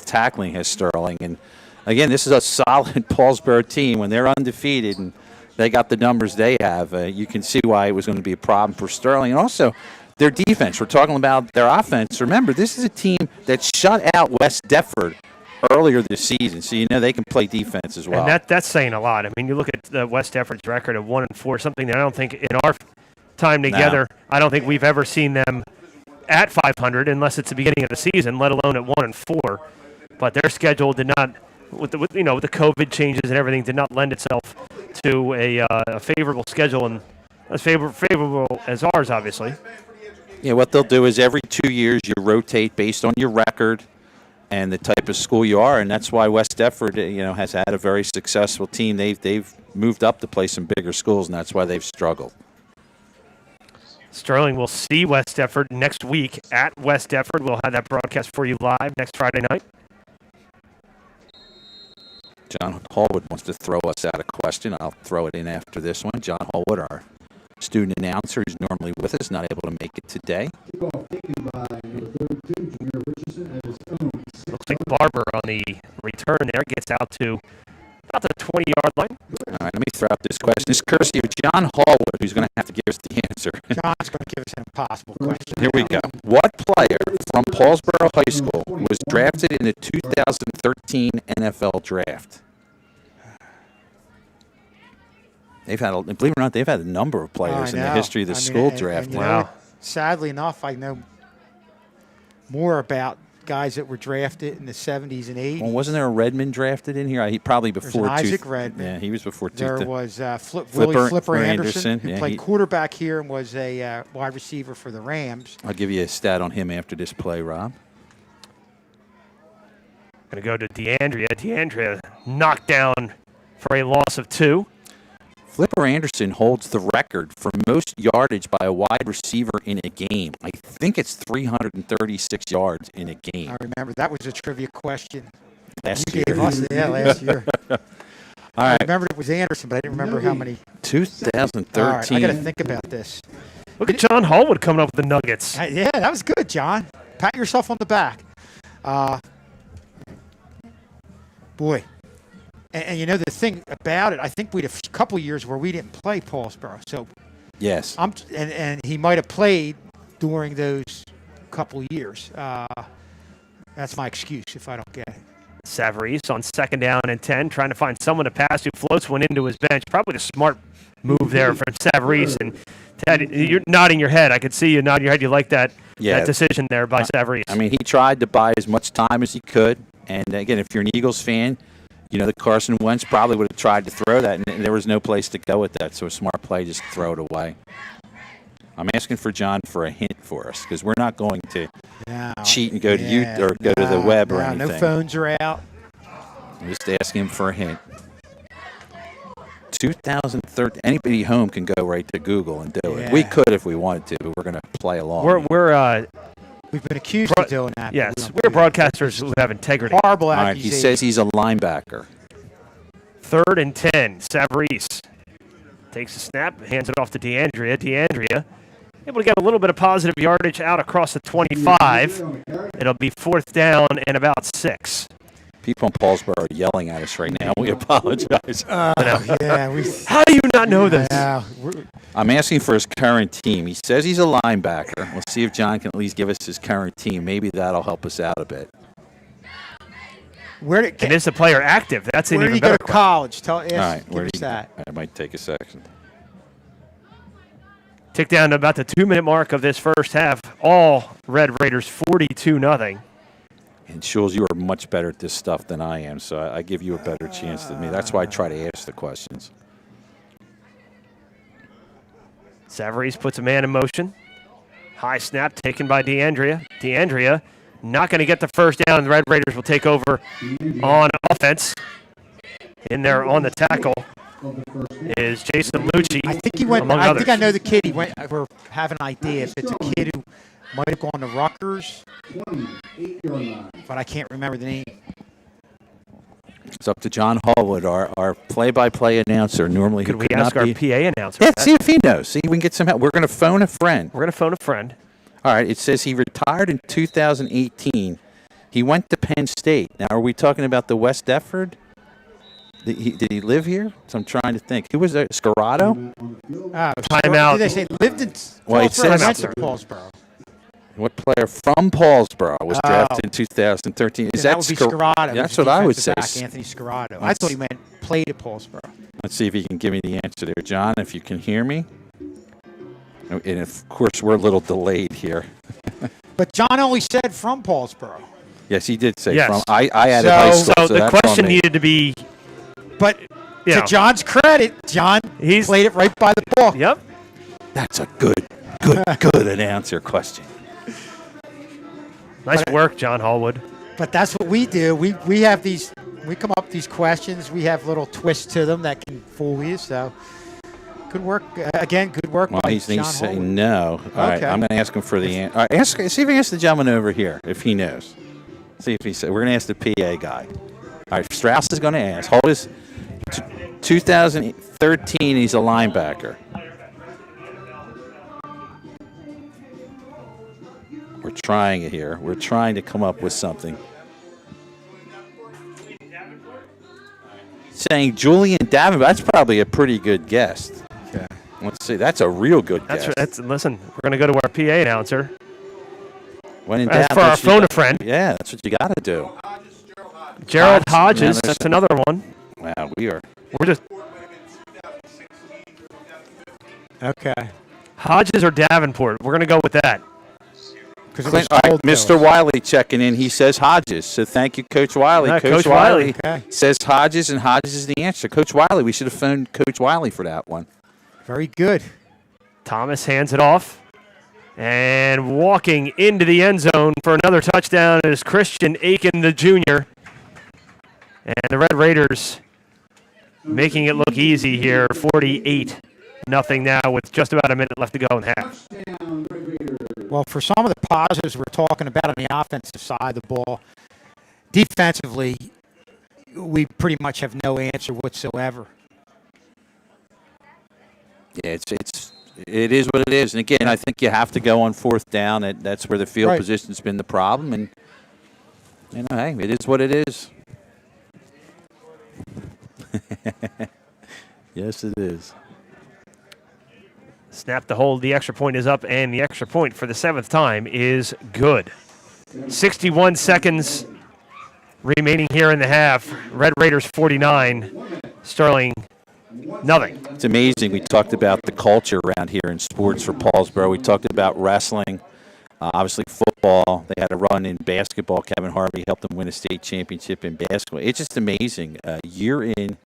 tackling his Sterling. And again, this is a solid Paulsboro team. When they're undefeated and they got the numbers they have, you can see why it was going to be a problem for Sterling. And also, their defense. We're talking about their offense. Remember, this is a team that shut out West Deptford earlier this season, so you know they can play defense as well. And that's saying a lot. I mean, you look at the West Deptford's record of 1-4, something that I don't think in our time together, I don't think we've ever seen them at 500 unless it's the beginning of the season, let alone at 1-4. But their schedule did not, with the COVID changes and everything, did not lend itself to a favorable schedule, and as favorable as ours, obviously. Yeah, what they'll do is every 2 years you rotate based on your record and the type of school you are, and that's why West Deptford, has had a very successful team. They've moved up to play some bigger schools, and that's why they've struggled. Sterling will see West Deptford next week at West Deptford. We'll have that broadcast for you live next Friday night. John Hallwood wants to throw us out a question. I'll throw it in after this one. John Hallwood, our student announcer, who's normally with us, not able to make it today. Looks like Barber on the return there gets out to about the 20-yard line. All right, let me throw out this question. It's courtesy of John Hallwood, who's going to have to give us the answer. John's going to give us an impossible question. Here we go. What player from Paulsboro High School was drafted in the 2013 NFL Draft? They've had, believe it or not, they've had a number of players in the history of the school draft. Wow. Sadly enough, I know more about guys that were drafted in the 70s and 80s. Well, wasn't there a Redmond drafted in here? He probably before. There's Isaac Redmond. Yeah, he was before. There was Willie Flipper Anderson, who played quarterback here and was a wide receiver for the Rams. I'll give you a stat on him after this play, Rob. Going to go to DeAndrea. DeAndrea knocked down for a loss of 2. Flipper Anderson holds the record for most yardage by a wide receiver in a game. I think it's 336 yards in a game. I remember that was a trivia question. Last You year. gave us last year. All I right, remembered it was Anderson, but I didn't remember how many. 2013. All right, I got to think about this. Look at John Hallwood coming up with the nuggets. Yeah, that was good, John. Pat yourself on the back. Boy. And you know, the thing about it, I think we had a couple years where we didn't play Paulsboro. So, Yes. and he might have played during those couple years. That's my excuse if I don't get it. Savarese on 2nd down and 10, trying to find someone to pass who floats one into his bench. Probably the smart move there from Savarese. And Ted, you're nodding your head. I could see you nodding your head. You like that decision there by Savarese. I mean, he tried to buy as much time as he could. And again, if you're an Eagles fan, you know that Carson Wentz probably would have tried to throw that, and there was no place to go with that. So a smart play, just throw it away. I'm asking for John for a hint for us because we're not going to cheat and go to you or go to the web or anything. No phones are out. I'm just asking him for a hint. 2013. Anybody home can go right to Google and do it. We could if we wanted to, but we're going to play along. We've been accused of doing that. Yes, we're broadcasters who have integrity. Horrible All right, accusation. he says he's a linebacker. 3rd and 10. Savarese takes a snap, hands it off to DeAndrea. DeAndrea able to get a little bit of positive yardage out across the 25. It'll be 4th down and about 6. People in Paulsboro are yelling at us right now. We apologize. How do you not know this? I'm asking for his current team. He says he's a linebacker. We'll see if John can at least give us his current team. Maybe that'll help us out a bit. And is the player active? That's an where even did he go better to college? Give All right, where us did he that. It might take a second. Tick down to about the 2-minute mark of this first half. All Red Raiders 42-0. And Schulz, you are much better at this stuff than I am, so I give you a better chance than me. That's why I try to ask the questions. Savarese puts a man in motion. High snap taken by DeAndrea. DeAndrea not going to get the first down. The Red Raiders will take over on offense. In there on the tackle is Jason Lucci. I think he went. among I others. think I know the kid. He went. We have an idea if it's a kid who might have gone to Rutgers, but I can't remember the name. It's up to John Hallwood, our play-by-play announcer. Normally, Could who we could ask not our be. PA announcer? Yeah, see if he knows. See if we can get some help. We're going to phone a friend. We're going to phone a friend. All right, it says he retired in 2018. He went to Penn State. Now, are we talking about the West Deptford? Did he live here? So I'm trying to think. Who was there? Scarrato? Timeout. Did they say lived in Well, it Paulsboro? says- I went to Paulsboro. What player from Paulsboro was drafted in 2013? Is Then that would be Scarrato? Scarrato. That's He was what I would say. defensive back, Anthony Scarrato. I thought he played at Paulsboro. Let's see if he can give me the answer there. John, if you can hear me. And of course, we're a little delayed here. But John only said from Paulsboro. Yes, he did say Yes. from. I added high school, So so the that's on question me. needed to be, But you to know, John's credit, John played it right by the book. Yep. That's a good announcer question. Nice work, John Hallwood. But that's what we do. We have these. We come up with these questions. We have little twists to them that can fool you. So good work again. Good work. Well, by he's John saying Hallwood. no. All right, Okay. I'm going to ask him for the answer. All right, see if he asks the gentleman over here if he knows. See if he said. We're going to ask the PA guy. All right, Strauss is going to ask. Hold his 2013. He's a linebacker. We're trying it here. We're trying to come up with something. Saying Julian Davenport. That's probably a pretty good guess. Yeah. Let's see. That's a real good guess. Listen, we're going to go to our PA announcer. When in As doubt, for our that's what you phone a got- friend. Yeah, that's what you got to do. Gerald Hodges. Hodges, Yeah, that's another one. Wow, we are. We're just Okay. Hodges or Davenport. We're going to go with that. Because Clint, all right, Mr. Wiley checking in. He says Hodges. So thank you, Coach Wiley. Yeah, Coach Coach Wiley. Wiley says Hodges, and Hodges is the answer. Coach Wiley, we should have phoned Coach Wiley for that one. Very good. Thomas hands it off. And walking into the end zone for another touchdown is Christian Aiken, the junior. And the Red Raiders making it look easy here, 48-0 now with just about a minute left to go in half. Well, for some of the positives we're talking about on the offensive side of the ball, defensively, we pretty much have no answer whatsoever. Yeah, it is what it is. And again, I think you have to go on fourth down. That's where the field Right. position's been the problem. And hey, it is what it is. Yes, it is. Snap to hold. The extra point is up, and the extra point for the 7th time is good. 61 seconds remaining here in the half. Red Raiders 49, Sterling nothing. It's amazing. We talked about the culture around here in sports for Paulsboro. We talked about wrestling, obviously football. They had a run in basketball. Kevin Harvey helped them win a state championship in basketball. It's just amazing, year in,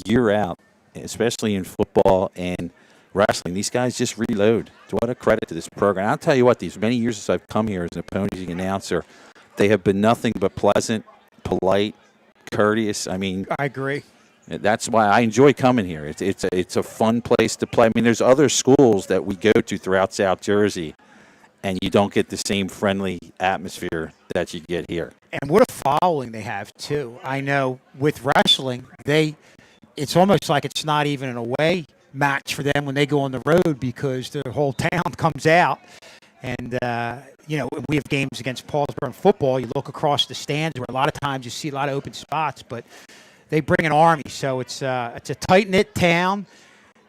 year out, especially in football and wrestling. These guys just reload. What a credit to this program. I'll tell you what, these many years as I've come here as an opposing announcer, they have been nothing but pleasant, polite, courteous. I mean, I agree. that's why I enjoy coming here. It's a fun place to play. I mean, there's other schools that we go to throughout South Jersey, and you don't get the same friendly atmosphere that you get here. And what a following they have, too. I know with wrestling, it's almost like it's not even an away match for them when they go on the road because the whole town comes out. And, we have games against Paulsboro in football. You look across the stands where a lot of times you see a lot of open spots, but they bring an army. So it's a tight-knit town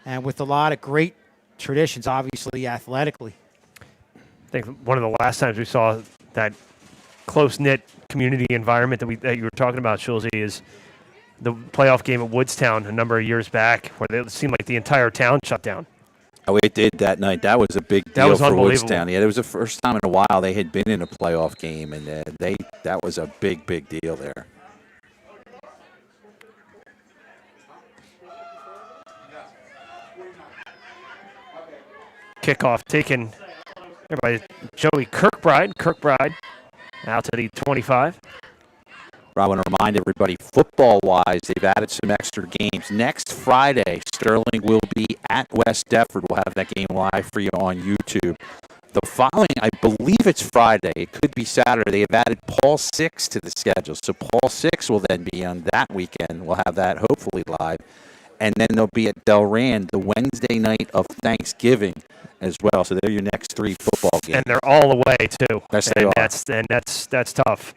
and with a lot of great traditions, obviously, athletically. I think one of the last times we saw that close-knit community environment that you were talking about, Schulze, is the playoff game at Woodstown a number of years back where it seemed like the entire town shut down. Oh, it did that night. That was a big That deal was for unbelievable. Woodstown. Yeah, it was the first time in a while they had been in a playoff game, and that was a big, big deal there. Kickoff taken there by Joey Kirkbride. Kirkbride out to the 25. I want to remind everybody, football-wise, they've added some extra games. Next Friday, Sterling will be at West Deptford. We'll have that game live for you on YouTube. The following, I believe it's Friday. It could be Saturday. They have added Paul 6 to the schedule. So Paul 6 will then be on that weekend. We'll have that hopefully live. And then they'll be at Delran the Wednesday night of Thanksgiving as well. So they're your next 3 football games. And they're all away, too. Yes, they are. That's tough.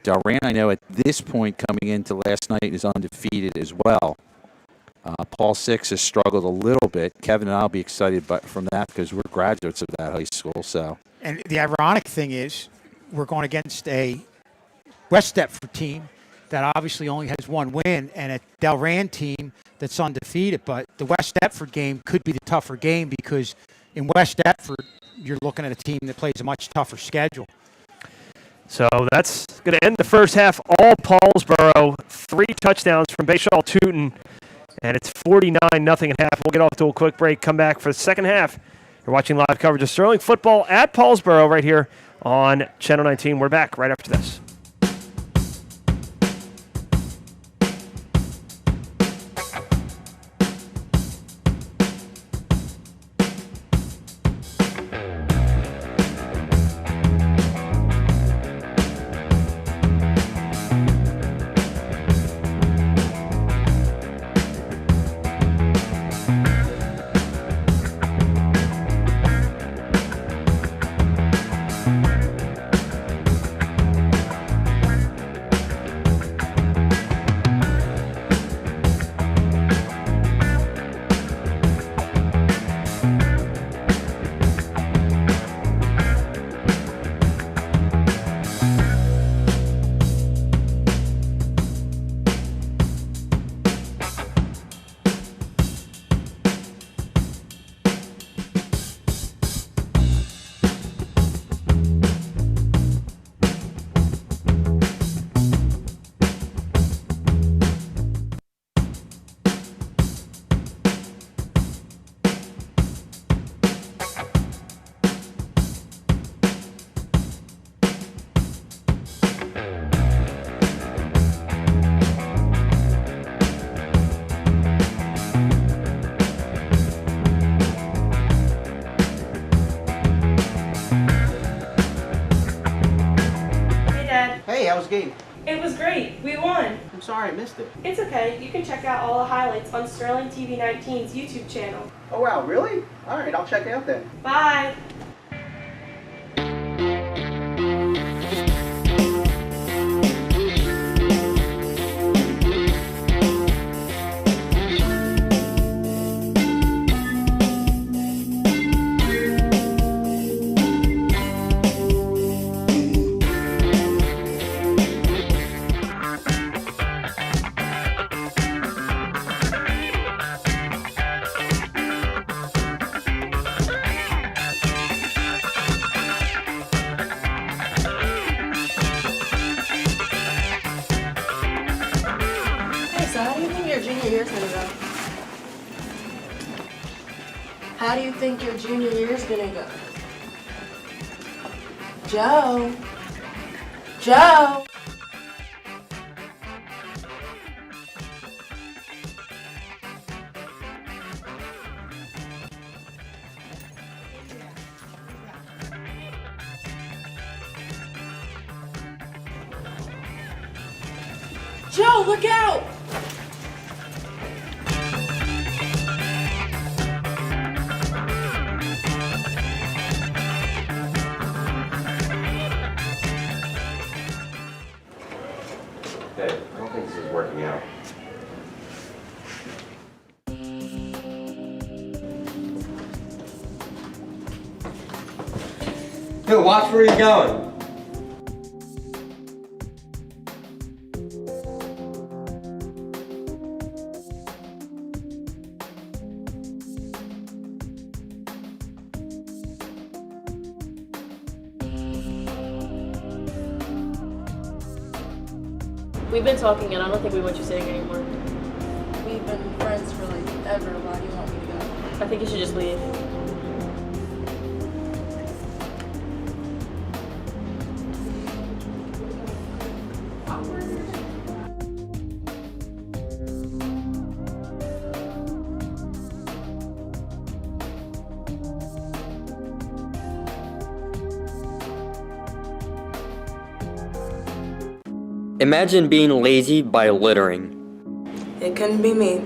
Delran, I know at this point coming into last night is undefeated as well. Paul 6 has struggled a little bit. Kevin and I will be excited from that because we're graduates of that high school. So, And the ironic thing is we're going against a West Deptford team that obviously only has 1 win and a Delran team that's undefeated. But the West Deptford game could be the tougher game because in West Deptford, you're looking at a team that plays a much tougher schedule. So that's going to end the first half. All Paulsboro, 3 touchdowns from Bashaw Tootin, and it's 49-0 at half. We'll get off to a quick break, come back for the second half. You're watching live coverage of Sterling football at Paulsboro right here on Channel 19. We're back right after this. Hey, how was the game? It was great. We won. I'm sorry I missed it. It's okay. You can check out all the highlights on Sterling TV 19's YouTube channel. Oh, wow, really? All right, I'll check it out then. Bye. So how do you think your junior year's gonna go? How do you think your junior year's gonna go? Joe? Joe? Joe, look out! Hey, I don't think this is working out. Dude, watch where you're going. We've been talking and I don't think we want you sitting anymore. We've been friends for like ever. Why do you want me to go? I think you should just leave. Imagine being lazy by littering. It couldn't be me.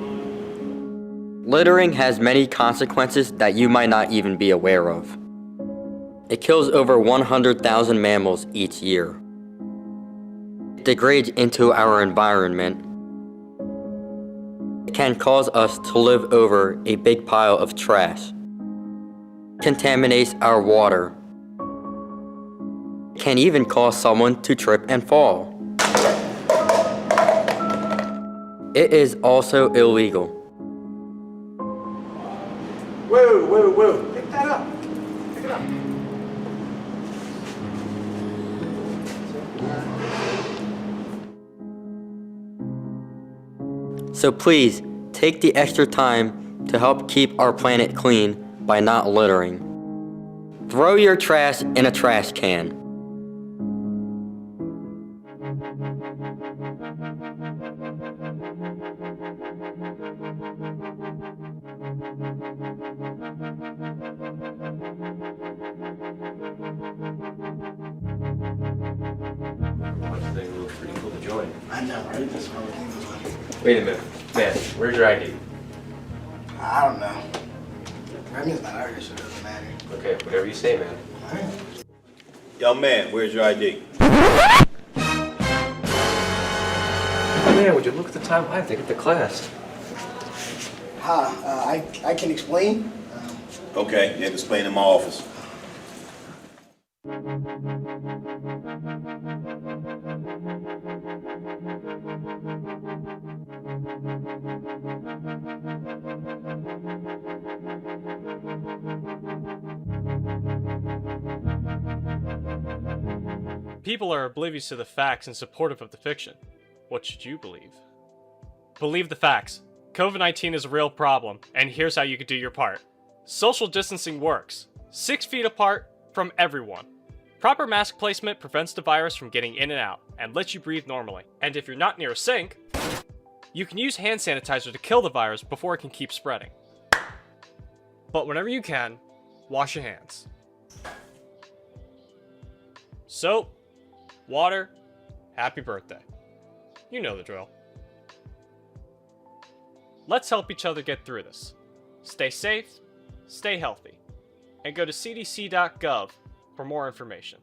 Littering has many consequences that you might not even be aware of. It kills over 100,000 mammals each year. It degrades into our environment. It can cause us to live over a big pile of trash. It contaminates our water. It can even cause someone to trip and fall. It is also illegal. Whoa, whoa, whoa. Pick that up. Pick it up. So please, take the extra time to help keep our planet clean by not littering. Throw your trash in a trash can. Looks pretty cool to join. I know, right? That's why we was like, Wait a minute. Man, where's your ID? I don't know. Remy's not Irish, so it doesn't matter. Okay, whatever you say, man. All right. Young man, where's your ID? Man, would you look at the time? I have to get to class. I can explain. Okay, you have to explain in my office. People are oblivious to the facts and supportive of the fiction. What should you believe? Believe the facts. COVID-19 is a real problem, and here's how you can do your part. Social distancing works. 6 feet apart from everyone. Proper mask placement prevents the virus from getting in and out, and lets you breathe normally. And if you're not near a sink, you can use hand sanitizer to kill the virus before it can keep spreading. But whenever you can, wash your hands. Soap, water, happy birthday. You know the drill. Let's help each other get through this. Stay safe, stay healthy, and go to cdc.gov for more information.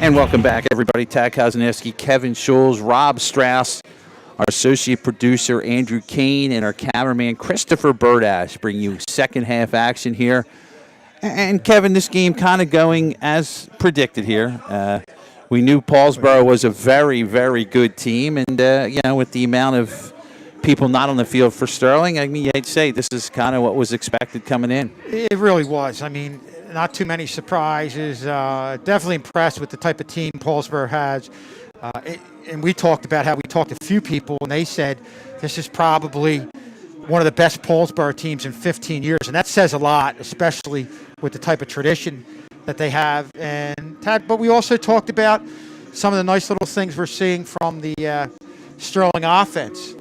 And welcome back, everybody. Tad Kazanowski, Kevin Schulz, Rob Strauss, our associate producer, Andrew Kane, and our cameraman, Christopher Burdash, bring you second half action here. And, Kevin, this game kind of going as predicted here. We knew Paulsboro was a very, very good team. And, with the amount of people not on the field for Sterling, I mean, I'd say this is kind of what was expected coming in. It really was. I mean, not too many surprises. Definitely impressed with the type of team Paulsboro has. And we talked about how we talked to a few people, and they said this is probably one of the best Paulsboro teams in 15 years. And that says a lot, especially with the type of tradition that they have. But we also talked about some of the nice little things we're seeing from the Sterling offense.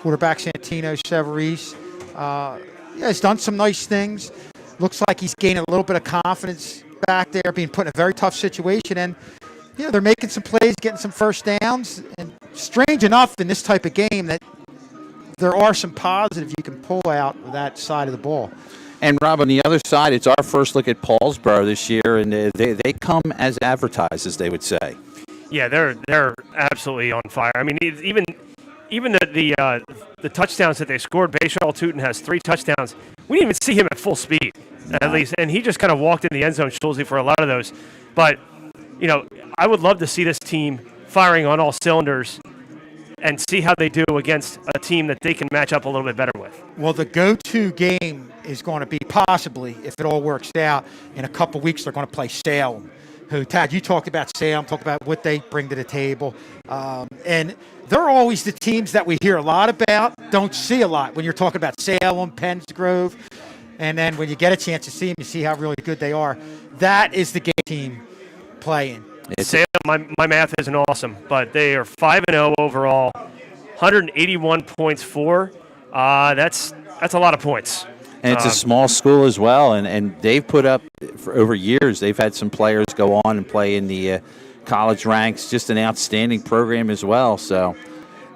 Quarterback Santino Severese has done some nice things. Looks like he's gaining a little bit of confidence back there, being put in a very tough situation. And, they're making some plays, getting some first downs. And strange enough in this type of game that there are some positives you can pull out of that side of the ball. And, Rob, on the other side, it's our first look at Paulsboro this year, and they come as advertised, as they would say. Yeah, they're absolutely on fire. I mean, even the touchdowns that they scored, Bayshall Tootin has 3 touchdowns. We didn't even see him at full speed, at least, and he just kind of walked in the end zone, Schulze, for a lot of those. But, I would love to see this team firing on all cylinders and see how they do against a team that they can match up a little bit better with. Well, the go-to game is going to be possibly, if it all works out, in a couple weeks they're going to play Salem. Who, Tad, you talked about Salem, talked about what they bring to the table. And they're always the teams that we hear a lot about, don't see a lot when you're talking about Salem, Pennsgrove. And then when you get a chance to see them, you see how really good they are. That is the game team playing. Salem, my math isn't awesome, but they are 5-0 overall, 181 points for. That's a lot of points. And it's a small school as well, and they've put up, for over years, they've had some players go on and play in the college ranks. Just an outstanding program as well. So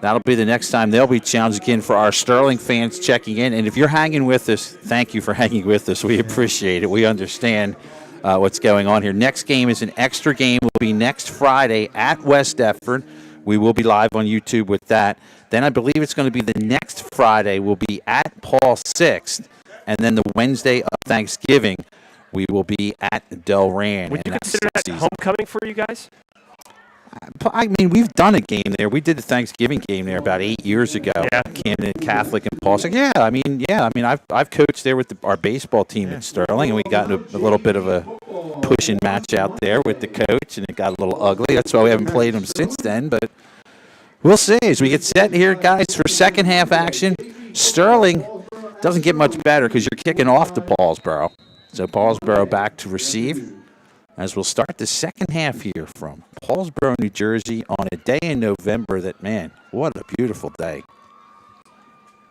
that'll be the next time they'll be challenged again for our Sterling fans checking in. And if you're hanging with us, thank you for hanging with us. We appreciate it. We understand what's going on here. Next game is an extra game. Will be next Friday at West Deptford. We will be live on YouTube with that. Then I believe it's going to be the next Friday will be at Paul 6th. And then the Wednesday of Thanksgiving, we will be at Delran. Would you consider that homecoming for you guys? I mean, we've done a game there. We did the Thanksgiving game there about 8 years ago. Yeah. Camden Catholic and Paulsboro. Yeah, I mean, I've coached there with our baseball team at Sterling, and we got a little bit of a pushing match out there with the coach, and it got a little ugly. That's why we haven't played them since then. But we'll see as we get set here, guys, for second half action. Sterling doesn't get much better because you're kicking off to Paulsboro. So Paulsboro back to receive as we'll start the second half here from Paulsboro, New Jersey on a day in November that, man, what a beautiful day.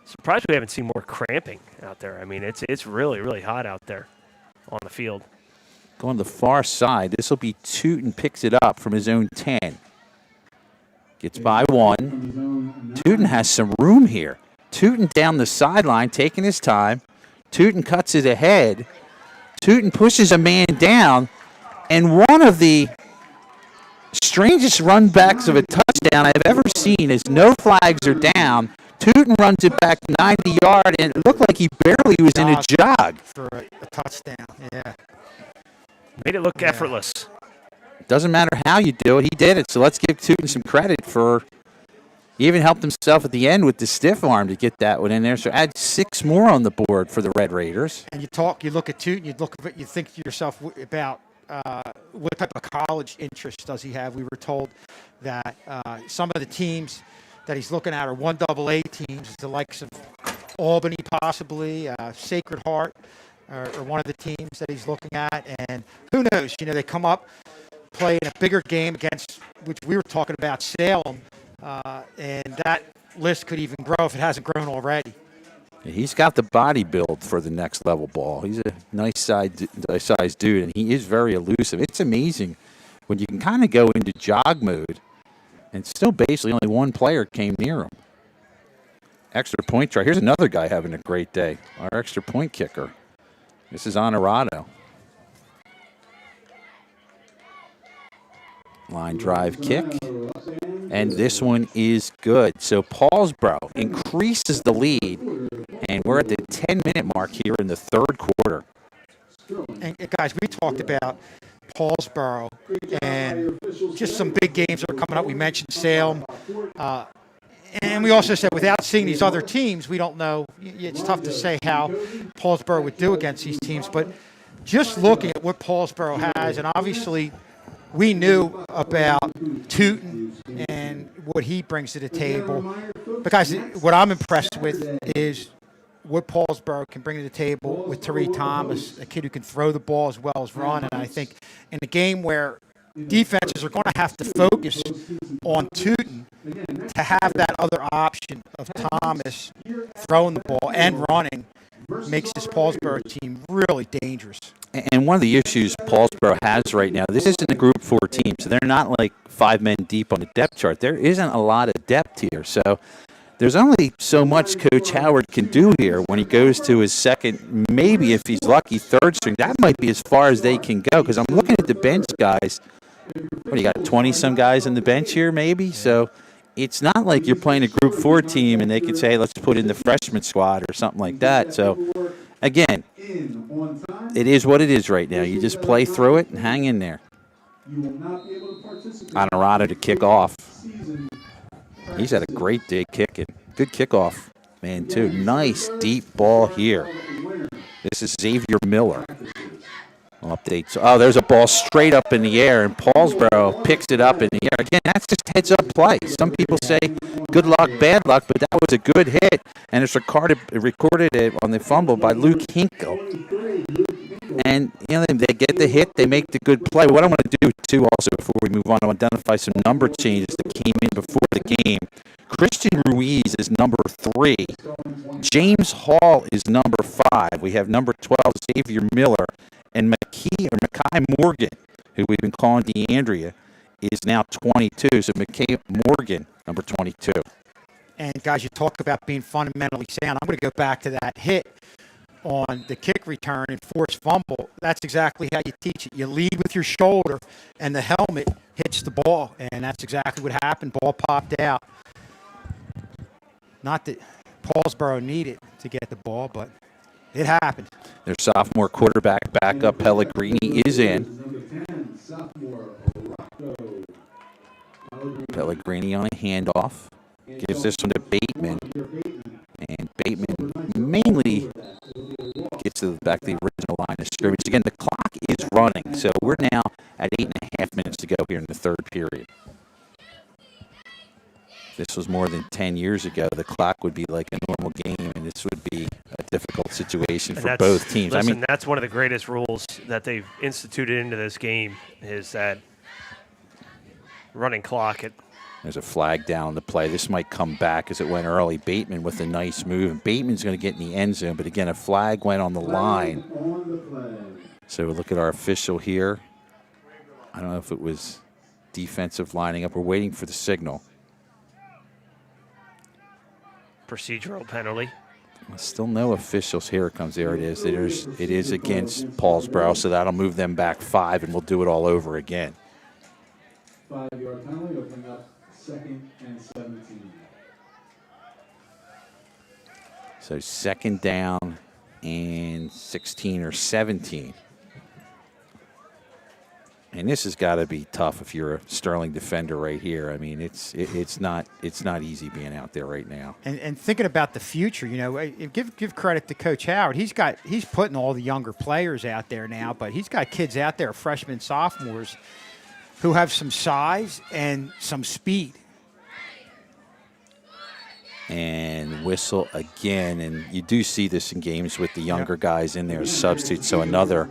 Surprised we haven't seen more cramping out there. I mean, it's really, really hot out there on the field. Going to the far side, this will be Tootin picks it up from his own 10. Gets by 1. Tootin has some room here. Tootin down the sideline, taking his time. Tootin cuts it ahead. Tootin pushes a man down. And one of the strangest run backs of a touchdown I've ever seen is no flags are down. Tootin runs it back 90 yards, and it looked like he barely was in a jog. For a touchdown, yeah. Made it look effortless. Doesn't matter how you do it, he did it. So let's give Tootin some credit for. He even helped himself at the end with the stiff arm to get that one in there. So add 6 more on the board for the Red Raiders. And you look at Tootin, you think to yourself about what type of college interest does he have. We were told that some of the teams that he's looking at are 1AA teams, the likes of Albany possibly, Sacred Heart, or one of the teams that he's looking at. And who knows, they come up, play in a bigger game against, which we were talking about, Salem. And that list could even grow if it hasn't grown already. He's got the body build for the next level ball. He's a nice size dude, and he is very elusive. It's amazing when you can kind of go into jog mode, and still basically only one player came near him. Extra point try. Here's another guy having a great day. Our extra point kicker. This is Honorado. Line drive kick. And this one is good. So Paulsboro increases the lead, and we're at the 10-minute mark here in the third quarter. And guys, we talked about Paulsboro and just some big games that are coming up. We mentioned Salem. And we also said without seeing these other teams, we don't know. It's tough to say how Paulsboro would do against these teams. But just looking at what Paulsboro has, and obviously we knew about Tootin and what he brings to the table. But guys, what I'm impressed with is what Paulsboro can bring to the table with Tariq Thomas, a kid who can throw the ball as well as run. And I think in a game where defenses are going to have to focus on Tootin to have that other option of Thomas throwing the ball and running makes this Paulsboro team really dangerous. And one of the issues Paulsboro has right now, this isn't a Group 4 team, so they're not like 5 men deep on the depth chart. There isn't a lot of depth here, so there's only so much Coach Howard can do here when he goes to his second, maybe if he's lucky, third string. That might be as far as they can go, because I'm looking at the bench guys. What, you got 20-some guys on the bench here, maybe? So it's not like you're playing a Group 4 team and they could say, let's put in the freshman squad or something like that. So, again, it is what it is right now. You just play through it and hang in there. Honorado to kick off. He's had a great day kicking. Good kickoff, man, too. Nice deep ball here. This is Xavier Miller. Updates. Oh, there's a ball straight up in the air, and Paulsboro picks it up in the air. Again, that's just heads-up play. Some people say good luck, bad luck, but that was a good hit, and it's recorded on the fumble by Luke Hinkle. And, you know, they get the hit, they make the good play. What I want to do, too, also, before we move on, I want to identify some number changes that came in before the game. Christian Ruiz is number 3. James Hall is number 5. We have number 12, Xavier Miller. And Mackay Morgan, who we've been calling DeAndrea, is now 22. So Mackay Morgan, number 22. And, guys, you talk about being fundamentally sound. I'm going to go back to that hit on the kick return and forced fumble. That's exactly how you teach it. You lead with your shoulder, and the helmet hits the ball. And that's exactly what happened. Ball popped out. Not that Paulsboro needed to get the ball, but it happened. Their sophomore quarterback backup, Pellegrini, is in. Pellegrini on a handoff. Gives this one to Bateman. And Bateman mainly gets to the back of the original line of scrimmage. Again, the clock is running, so we're now at 8.5 minutes to go here in the third period. This was more than 10 years ago. The clock would be like a normal game, and this would be a difficult situation for both teams. Listen, I mean, that's one of the greatest rules that they've instituted into this game is that running clock. There's a flag down the play. This might come back as it went early. Bateman with a nice move. And Bateman's going to get in the end zone, but again, a flag went on the line. So we'll look at our official here. I don't know if it was defensive lining up. We're waiting for the signal. Procedural penalty. Still no officials. Here it comes. There it is. It is against Paulsboro, so that'll move them back 5, and we'll do it all over again. 5-yard penalty, opening up 2nd and 17. So 2nd down and 16 or 17. And this has got to be tough if you're a Sterling defender right here. I mean, it's not easy being out there right now. And thinking about the future, you know, give credit to Coach Howard. He's putting all the younger players out there now, but he's got kids out there, freshmen, sophomores, who have some size and some speed. And whistle again, and you do see this in games with the younger guys in there as substitutes. So another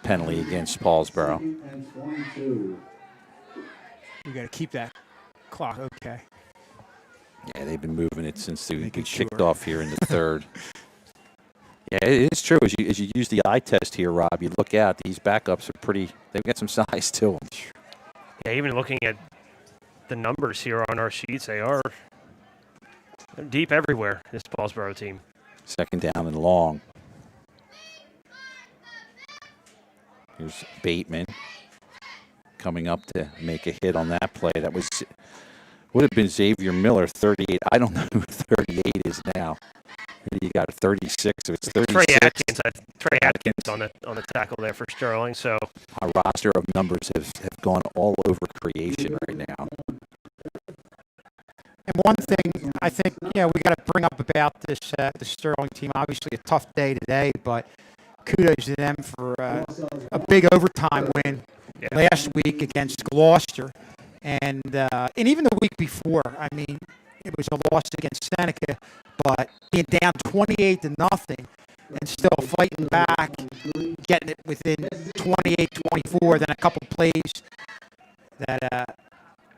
penalty against Paulsboro. We got to keep that clock okay. Yeah, they've been moving it since they kicked off here in the third. Yeah, it is true. As you use the eye test here, Rob, you look out. These backups are pretty. They've got some size to them. Yeah, even looking at the numbers here on our sheets, they're deep everywhere. This Paulsboro team. 2nd down and long. Here's Bateman coming up to make a hit on that play. That would have been Xavier Miller, 38. I don't know who 38 is now. You got 36, so it's 36. Trey Atkins on the tackle there for Sterling. So our roster of numbers have gone all over creation right now. And one thing I think, we got to bring up about this the Sterling team. Obviously, a tough day today, but kudos to them for a big overtime win last week against Gloucester, and even the week before. I mean, it was a loss against Seneca, but being down 28-0 and still fighting back, getting it within 28-24, then a couple plays that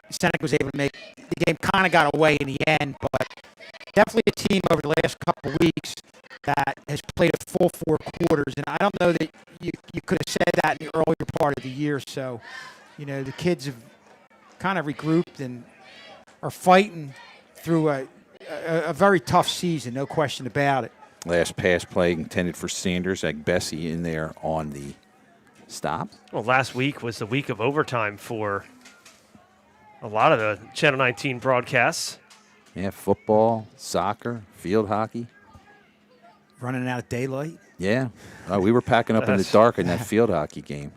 Seneca was able to make. The game kind of got away in the end, but definitely a team over the last couple of weeks that has played a full 4 quarters, and I don't know that you could have said that in the earlier part of the year. So, the kids have kind of regrouped and are fighting through a very tough season, no question about it. Last pass play intended for Sanders. Bessie in there on the stop. Well, last week was the week of overtime for a lot of the Channel 19 broadcasts. Yeah, football, soccer, field hockey. Running out of daylight? Yeah. We were packing up in the dark in that field hockey game.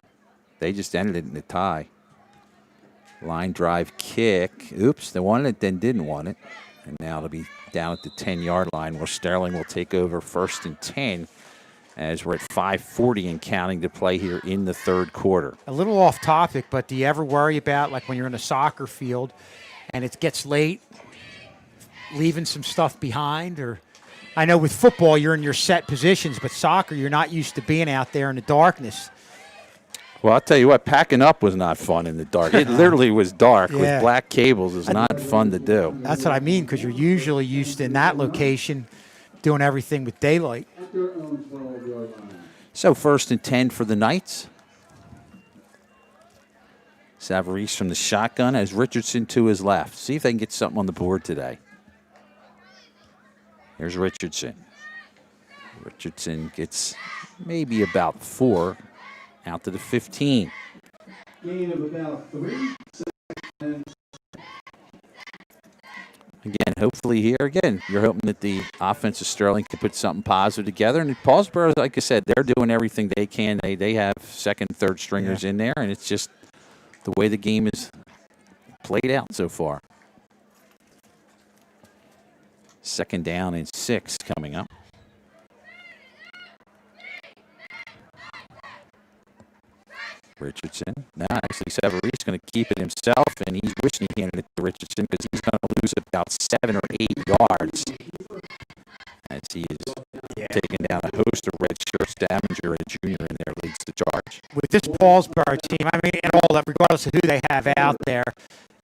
They just ended it in a tie. Line drive kick. Oops, they wanted it, then didn't want it. And now it'll be down at the 10-yard line where Sterling will take over 1st and 10 as we're at 5:40 and counting to play here in the third quarter. A little off topic, but do you ever worry about, like when you're in a soccer field and it gets late, leaving some stuff behind? Or I know with football you're in your set positions, but soccer you're not used to being out there in the darkness. Well, I'll tell you what, packing up was not fun in the dark. It literally was dark with black cables. It's not fun to do. That's what I mean, because you're usually used to, in that location, doing everything with daylight. So 1st and 10 for the Knights. Savarese from the shotgun as Richardson to his left. See if they can get something on the board today. Here's Richardson. Richardson gets maybe about 4 out to the 15. Gain of about 3 seconds. Again, hopefully here, you're hoping that the offense of Sterling can put something positive together. And Paulsboro, like I said, they're doing everything they can. They have second, third stringers in there, and it's just the way the game is played out so far. 2nd down and 6 coming up. Richardson. Now, actually, Savarese going to keep it himself, and he's wishing he handed it to Richardson because he's going to lose about 7 or 8 yards as he is taking down a host of red shirts. Damager, a junior in there, leads the charge. With this Paulsboro team, I mean, and all that, regardless of who they have out there,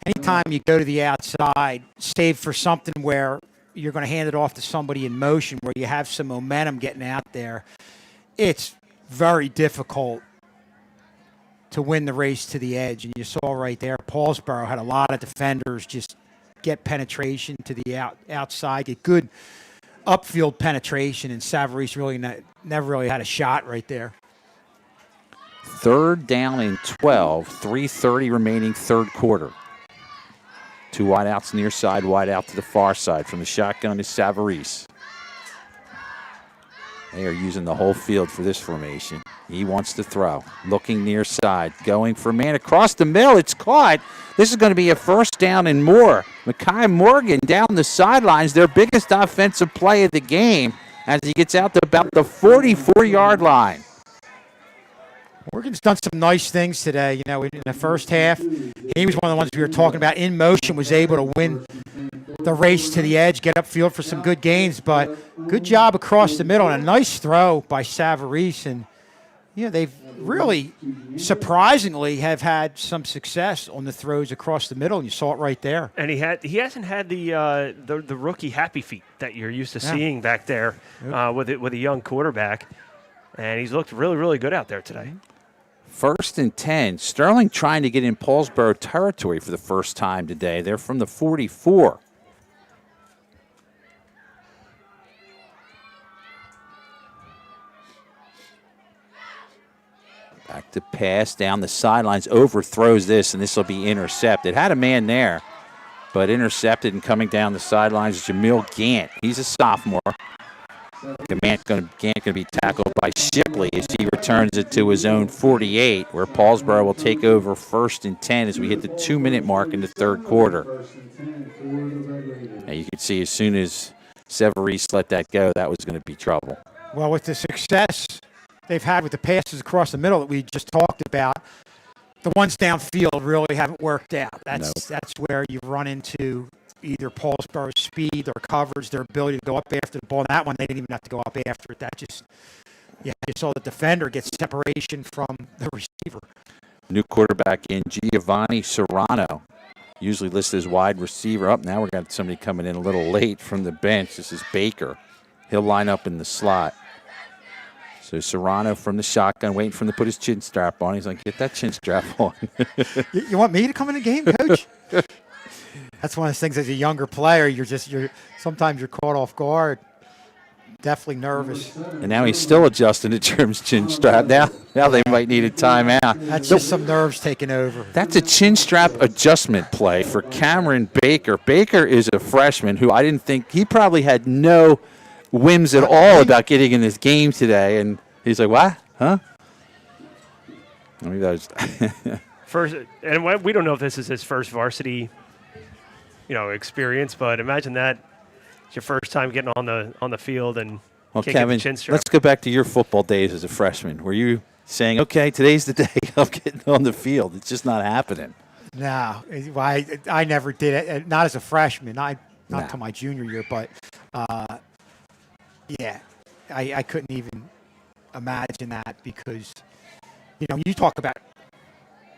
anytime you go to the outside, save for something where you're going to hand it off to somebody in motion, where you have some momentum getting out there, it's very difficult to win the race to the edge. And you saw right there, Paulsboro had a lot of defenders just get penetration to the outside, get good upfield penetration, and Savarese really never really had a shot right there. 3rd down and 12, 3:30 remaining third quarter. 2 wide outs near side, wide out to the far side. From the shotgun is Savarese. They are using the whole field for this formation. He wants to throw. Looking near side. Going for a man across the middle. It's caught. This is going to be a 1st down and more. Mekhi Morgan down the sidelines. Their biggest offensive play of the game as he gets out to about the 44-yard line. Morgan's done some nice things today. In the first half, he was one of the ones we were talking about in motion, was able to win the race to the edge, get upfield for some good gains. But good job across the middle and a nice throw by Savarese. And, they've really, surprisingly, have had some success on the throws across the middle. And you saw it right there. And he hasn't had the rookie happy feet that you're used to seeing back there with a young quarterback. And he's looked really, really good out there today. 1st and 10. Sterling trying to get in Paulsboro territory for the first time today. They're from the 44. Back the pass down the sidelines, overthrows this, and this will be intercepted. Had a man there, but intercepted, and coming down the sidelines is Jamil Gant. He's a sophomore. Gant going to be tackled by Shipley as he returns it to his own 48, where Paulsboro will take over 1st and 10 as we hit the 2-minute mark in the third quarter. Now you can see as soon as Severese let that go, that was going to be trouble. Well, with the success they've had with the passes across the middle that we just talked about, the ones downfield really haven't worked out. That's where you run into either Paulsboro's speed or coverage, their ability to go up after the ball. And that one, they didn't even have to go up after it. That just, you saw the defender get separation from the receiver. New quarterback in Giovanni Serrano, usually listed as wide receiver. Up now, we've got somebody coming in a little late from the bench. This is Baker. He'll line up in the slot. So Serrano from the shotgun, waiting for him to put his chin strap on. He's like, get that chin strap on. You want me to come in the game, Coach? That's one of the things as a younger player, sometimes you're caught off guard. Definitely nervous. And now he's still adjusting the Germ's chin strap. Now they might need a timeout. That's just some nerves taking over. That's a chin strap adjustment play for Cameron Baker. Baker is a freshman who I didn't think, he probably had no whims at all about getting in this game today. And he's like, what? Huh? I mean, that was first, and we don't know if this is his first varsity, experience, but imagine that it's your first time getting on the field and well, can't Kevin, get the chin strap. Let's go back to your football days as a freshman. Were you saying, okay, today's the day I'm getting on the field? It's just not happening. No, I never did it. Not as a freshman. Not until my junior year, but I couldn't even imagine that because, you talk about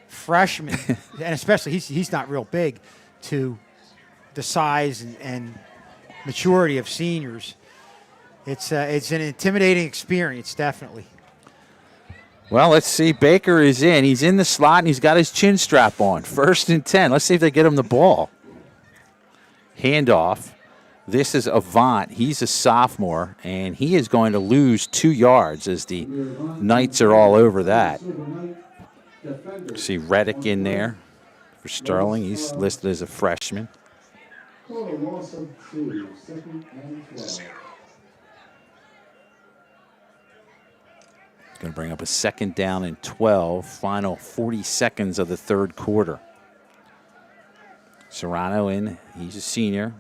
freshmen, and especially he's not real big, to the size and maturity of seniors. It's an intimidating experience, definitely. Well, let's see. Baker is in. He's in the slot, and he's got his chin strap on. 1st and 10. Let's see if they get him the ball. Handoff. This is Avant. He's a sophomore, and he is going to lose 2 yards as the Knights are all over that. See Reddick in there for Sterling. He's listed as a freshman. Going to bring up a 2nd down and 12. Final 40 seconds of the third quarter. Serrano in. He's a senior.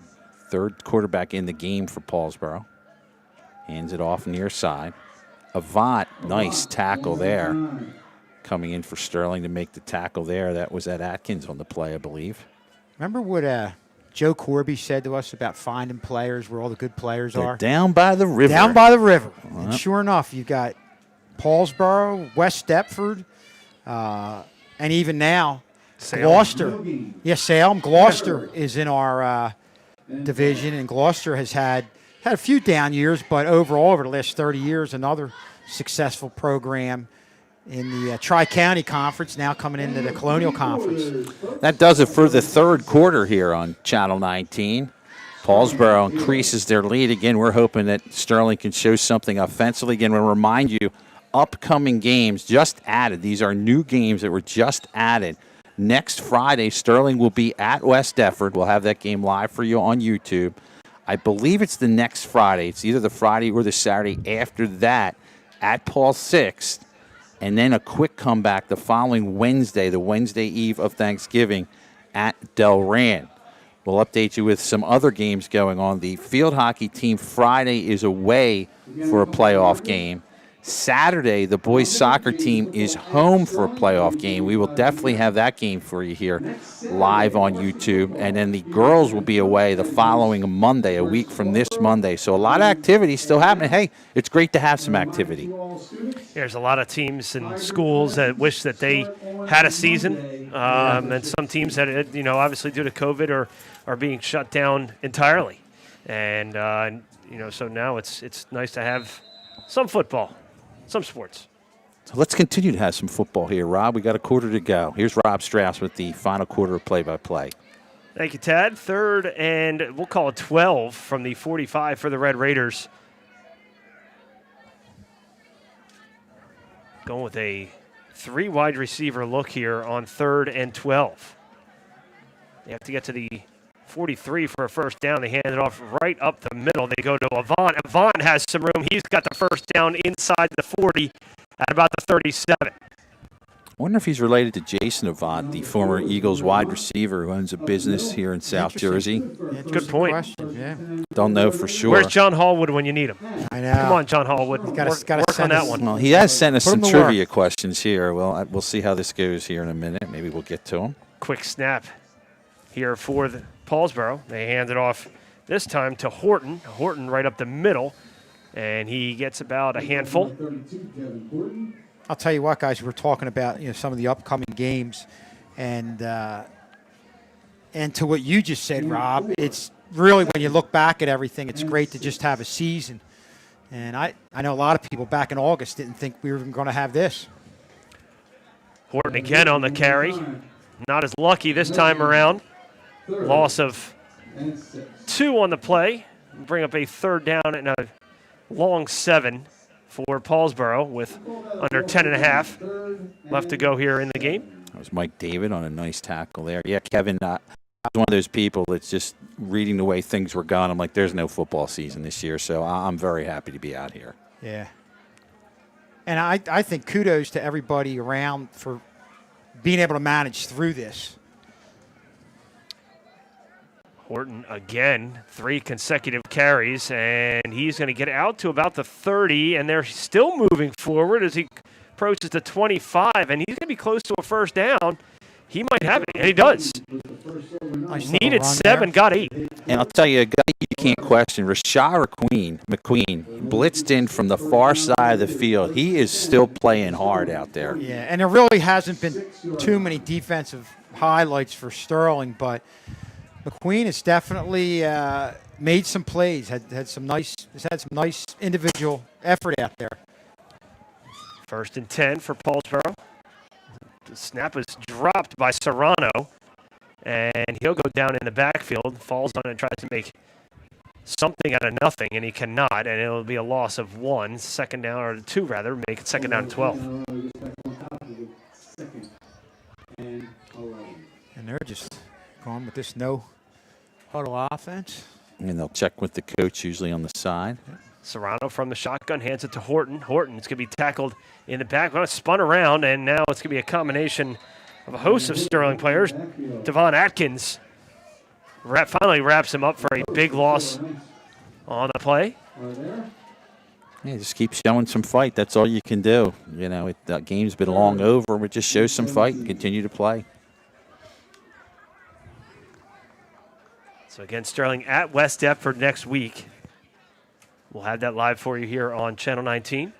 3rd quarterback in the game for Paulsboro. Hands it off near side. Avant, nice tackle there. Coming in for Sterling to make the tackle there. That was at Atkins on the play, I believe. Remember what Joe Corby said to us about finding players where all the good players They're are? Down by the river. Down by the river. And sure enough, you've got Paulsboro, West Deptford, and even now, Salem. Gloucester. Yes, Salem. Gloucester is in our division, and Gloucester has had a few down years, but overall, over the last 30 years, another successful program in the Tri-County Conference, now coming into the Colonial Conference. That does it for the third quarter here on Channel 19. Paulsboro increases their lead. Again, we're hoping that Sterling can show something offensively. Again, we'll remind you, upcoming games just added. These are new games that were just added. Next Friday, Sterling will be at West Deptford. We'll have that game live for you on YouTube. I believe it's the next Friday. It's either the Friday or the Saturday after that at Paul Sixth. And then a quick comeback the following Wednesday, the Wednesday eve of Thanksgiving at Delran. We'll update you with some other games going on. The field hockey team Friday is away for a playoff game. Saturday, the boys soccer team is home for a playoff game. We will definitely have that game for you here live on YouTube. And then the girls will be away the following Monday, a week from this Monday. So a lot of activity still happening. Hey, it's great to have some activity. There's a lot of teams and schools that wish that they had a season. And some teams that, obviously due to COVID are being shut down entirely. And, so now it's nice to have some football. Some sports. So let's continue to have some football here, Rob. We got a quarter to go. Here's Rob Strauss with the final quarter of play-by-play. Thank you, Tad. 3rd and we'll call it 12 from the 45 for the Red Raiders. Going with a Three wide receiver look here on 3rd and 12. They have to get to the 43 for a first down. They hand it off right up the middle. They go to Avant. Avant has some room. He's got the first down inside the 40 at about the 37. I wonder if he's related to Jason Avant, the former Eagles wide receiver who owns a business here in South Jersey. Good point. Question, Don't know for sure. Where's John Hallwood when you need him? I know. Come on, John Hallwood. Work on that one. Well, he has sent us Put some him to trivia work. questions here. Well, we'll see how this goes here in a minute. Maybe we'll get to them. Quick snap here for the Paulsboro. They hand it off this time to Horton. Horton right up the middle, and he gets about a handful. I'll tell you what, guys, we're talking about some of the upcoming games, and to what you just said, Rob, it's really, when you look back at everything, it's great to just have a season. And I know a lot of people back in August didn't think we were even going to have this. Horton again on the carry. Not as lucky this time around. Loss of 2 on the play. Bring up a 3rd down and a long 7 for Paulsboro with under 10.5 left to go here in the game. That was Mike David on a nice tackle there. Yeah, Kevin, I was one of those people that's just reading the way things were going. I'm like, there's no football season this year, so I'm very happy to be out here. Yeah. And I think kudos to everybody around for being able to manage through this. Horton again, 3 consecutive carries, and he's going to get out to about the 30, and they're still moving forward as he approaches the 25, and he's going to be close to a first down. He might have it, and he does. Needed 7, got 8. And I'll tell you, a guy you can't question, Rashad McQueen, blitzed in from the far side of the field. He is still playing hard out there. Yeah, and there really hasn't been too many defensive highlights for Sterling, but McQueen has definitely made some plays. Has had some nice individual effort out there. 1st and 10 for Paulsboro. The snap is dropped by Serrano, and he'll go down in the backfield, falls on it, and tries to make something out of nothing, and he cannot, and it'll be a loss of 1, 2nd down, or 2 rather, make it 2nd down and 12. And they're just going with this no huddle offense. And they'll check with the coach usually on the side. Serrano from the shotgun hands it to Horton. Horton's going to be tackled in the back. Well, it's spun around, and now it's going to be a combination of a host of Sterling players. Devon Atkins finally wraps him up for a big loss on the play. Yeah, just keep showing some fight. That's all you can do. The game's been long over, but just show some fight and continue to play. So again, Sterling at West Deptford next week. We'll have that live for you here on Channel 19.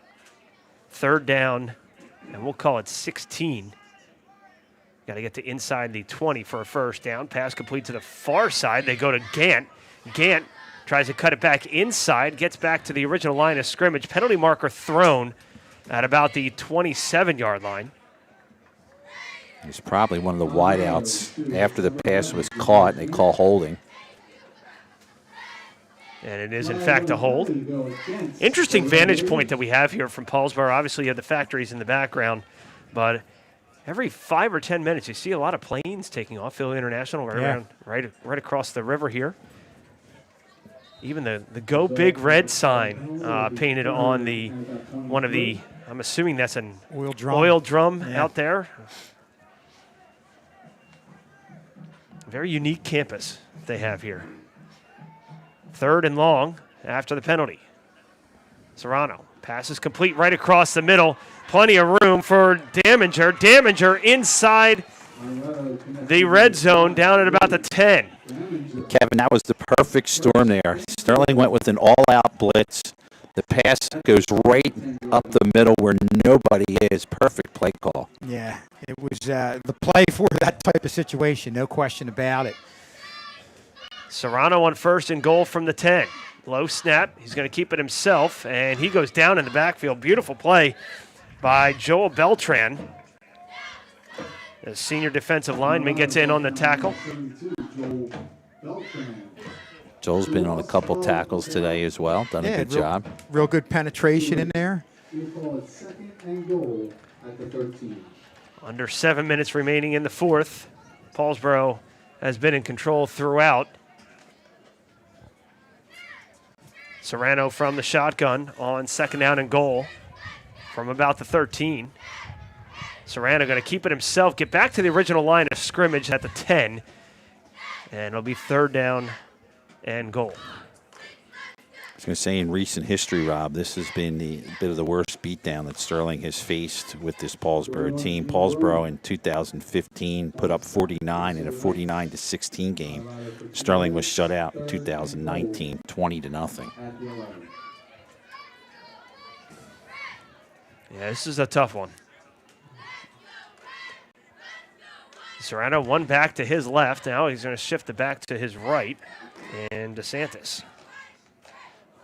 3rd down, and we'll call it 16. Got to get to inside the 20 for a first down. Pass complete to the far side. They go to Gant. Gant tries to cut it back inside, gets back to the original line of scrimmage. Penalty marker thrown at about the 27-yard line. He's probably one of the wideouts. After the pass was caught, they call holding. And it is, in fact, a hold. Interesting vantage point that we have here from Paulsboro. Obviously, you have the factories in the background, but every 5 or 10 minutes, you see a lot of planes taking off. Philly International right across the river here. Even the Go Big Red sign painted on one of the, I'm assuming that's an oil drum out there. Very unique campus they have here. 3rd and long after the penalty. Serrano, pass is complete right across the middle. Plenty of room for Daminger. Daminger inside the red zone down at about the 10. Kevin, that was the perfect storm there. Sterling went with an all-out blitz. The pass goes right up the middle where nobody is. Perfect play call. Yeah, it was the play for that type of situation, no question about it. Serrano on 1st and goal from the 10. Low snap. He's going to keep it himself, and he goes down in the backfield. Beautiful play by Joel Beltran. The senior defensive lineman gets in on the tackle. Joel's been on a couple tackles today as well. Done a good job. Real good penetration in there. at the 13. Under 7 minutes remaining in the fourth. Paulsboro has been in control throughout. Serrano from the shotgun on second down and goal from about the 13. Serrano going to keep it himself, get back to the original line of scrimmage at the 10, and it'll be third down and goal. I was going to say, in recent history, Rob, this has been a bit of the worst beatdown that Sterling has faced with this Paulsboro team. Paulsboro in 2015 put up 49 in a 49-16 game. Sterling was shut out in 2019, 20-0. Yeah, this is a tough one. Serrano one back to his left. Now he's going to shift it back to his right. And DeSantis.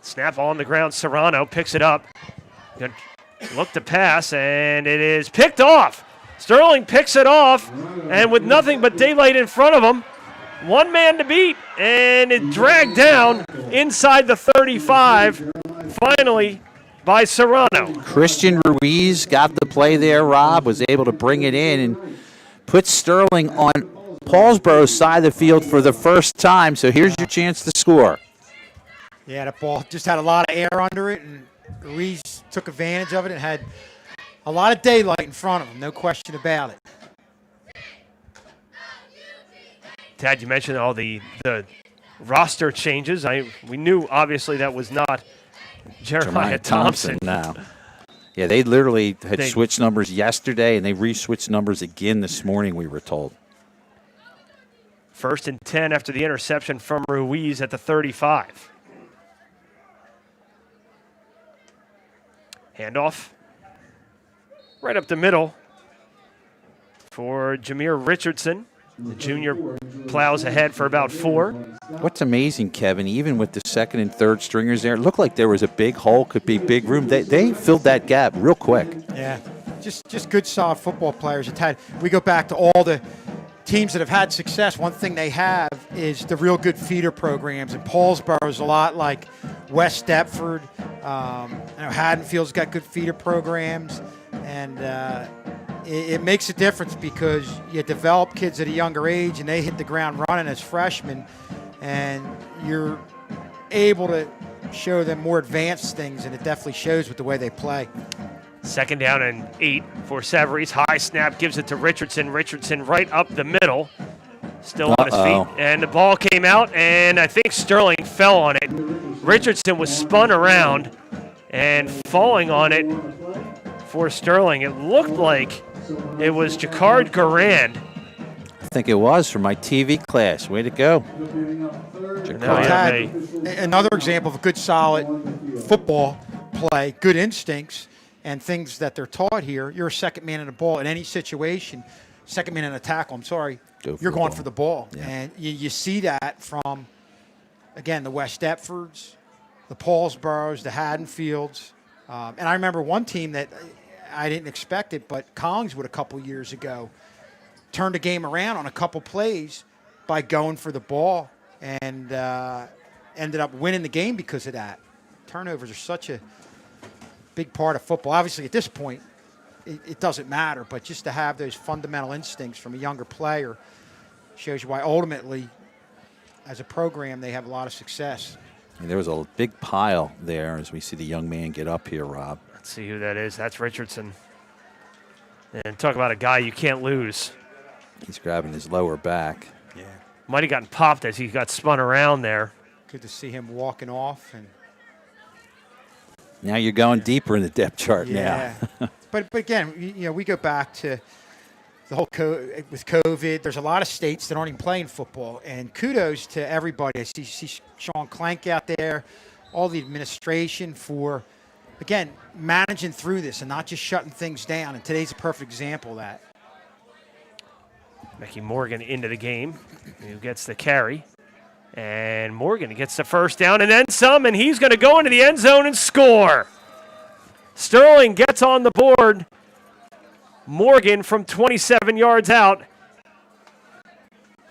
Snap on the ground. Serrano picks it up. Gonna look to pass, and it is picked off. Sterling picks it off, and with nothing but daylight in front of him, one man to beat, and it dragged down inside the 35, finally by Serrano. Christian Ruiz got the play there, Rob, was able to bring it in and put Sterling on Paulsboro's side of the field for the first time, so here's your chance to score. Yeah, that ball just had a lot of air under it, and Ruiz took advantage of it and had a lot of daylight in front of him, no question about it. Tad, you mentioned all the roster changes. We knew, obviously, that was not Jeremiah Thompson. No. Yeah, they literally had switched numbers yesterday, and they re-switched numbers again this morning, we were told. 1st and 10 after the interception from Ruiz at the 35. Handoff right up the middle for Jameer Richardson. The junior plows ahead for about 4. What's amazing, Kevin, even with the second and third stringers there, it looked like there was a big hole, could be big room. They filled that gap real quick. Yeah, just good, solid football players. We go back to all the teams that have had success. One thing they have is the real good feeder programs, and Paulsboro is a lot like West Deptford. Haddonfield's got good feeder programs, and it makes a difference because you develop kids at a younger age, and they hit the ground running as freshmen, and you're able to show them more advanced things, and it definitely shows with the way they play. 2nd down and 8 for Savarese. High snap gives it to Richardson. Richardson right up the middle. Still on his feet. And the ball came out, and I think Sterling fell on it. Richardson was spun around and falling on it for Sterling. It looked like it was Jacquard Garand. I think it was from my TV class. Way to go. Another example of a good, solid football play, good instincts, and things that they're taught here. You're a second man in the ball in any situation, second man in a tackle, you're going for the ball. Yeah. And you see that from, again, the West Deptfords, the Paulsboros, the Haddonfields. And I remember one team that I didn't expect it, but Collingswood a couple years ago turned the game around on a couple plays by going for the ball and ended up winning the game because of that. Turnovers are such a big part of football. Obviously, at this point, it doesn't matter, but just to have those fundamental instincts from a younger player shows you why ultimately, as a program, they have a lot of success. And there was a big pile there as we see the young man get up here, Rob. Let's see who that is. That's Richardson. And talk about a guy you can't lose. He's grabbing his lower back. Yeah. Might have gotten popped as he got spun around there. Good to see him walking off. And now you're going deeper in the depth chart now. But again, we go back to the whole with COVID. There's a lot of states that aren't even playing football, and kudos to everybody. I see Sean Clank out there, all the administration for, again, managing through this and not just shutting things down. And today's a perfect example of that. Mickey Morgan into the game, who gets the carry. And Morgan gets the first down and then some, and he's going to go into the end zone and score. Sterling gets on the board. Morgan from 27 yards out.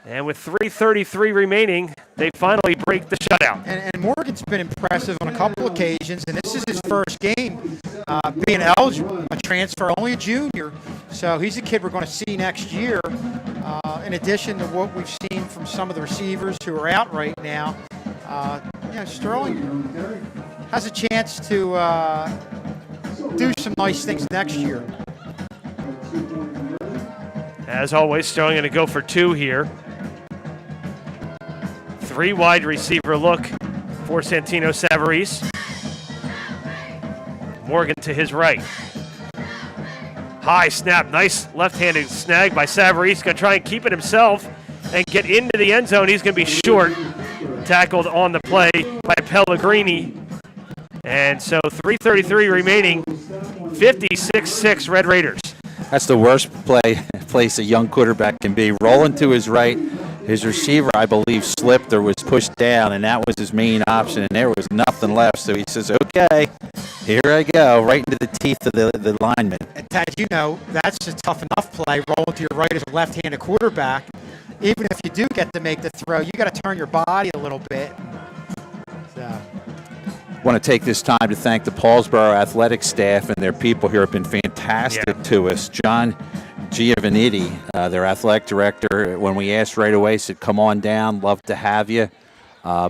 And with 3:33 remaining, they finally break the shutout. And Morgan's been impressive on a couple occasions, and this is his first game being eligible, a transfer, only a junior. So he's a kid we're going to see next year, in addition to what we've seen from some of the receivers who are out right now. Sterling has a chance to do some nice things next year. As always, Sterling going to go for 2 here. 3 wide receiver look for Santino Savarese. Morgan to his right. High snap, nice left-handed snag by Savarese. Going to try and keep it himself and get into the end zone. He's going to be short. Tackled on the play by Pellegrini. And so 3:33 remaining, 56-6 Red Raiders. That's the worst place a young quarterback can be. Rolling to his right, his receiver, I believe, slipped or was pushed down, and that was his main option, and there was nothing left. So he says, okay, here I go, right into the teeth of the lineman. And Tad, that's a tough enough play, rolling to your right as a left-handed quarterback. Even if you do get to make the throw, you got to turn your body a little bit. So. Want to take this time to thank the Paulsboro athletic staff and their people here have been fantastic to us. John Giovannitti, their athletic director, when we asked right away, said, come on down, love to have you.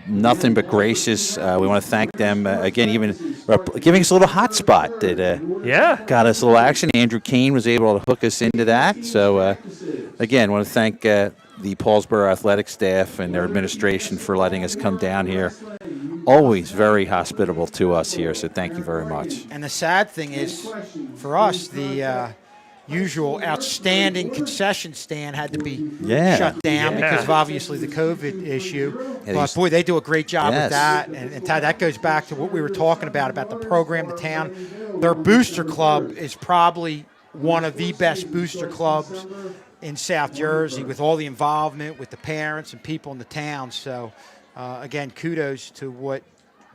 Nothing but gracious. We want to thank them, again, even giving us a little hot spot that got us a little action. Andrew Kane was able to hook us into that. So, again, want to thank the Paulsboro athletic staff and their administration for letting us come down here. Always very hospitable to us here, so thank you very much. And the sad thing is, for us, the usual outstanding concession stand had to be shut down because of obviously the COVID issue. But boy, they do a great job with that. And Tad, that goes back to what we were talking about the program, the town. Their booster club is probably one of the best booster clubs in South Jersey, with all the involvement with the parents and people in the town. So, again, kudos to what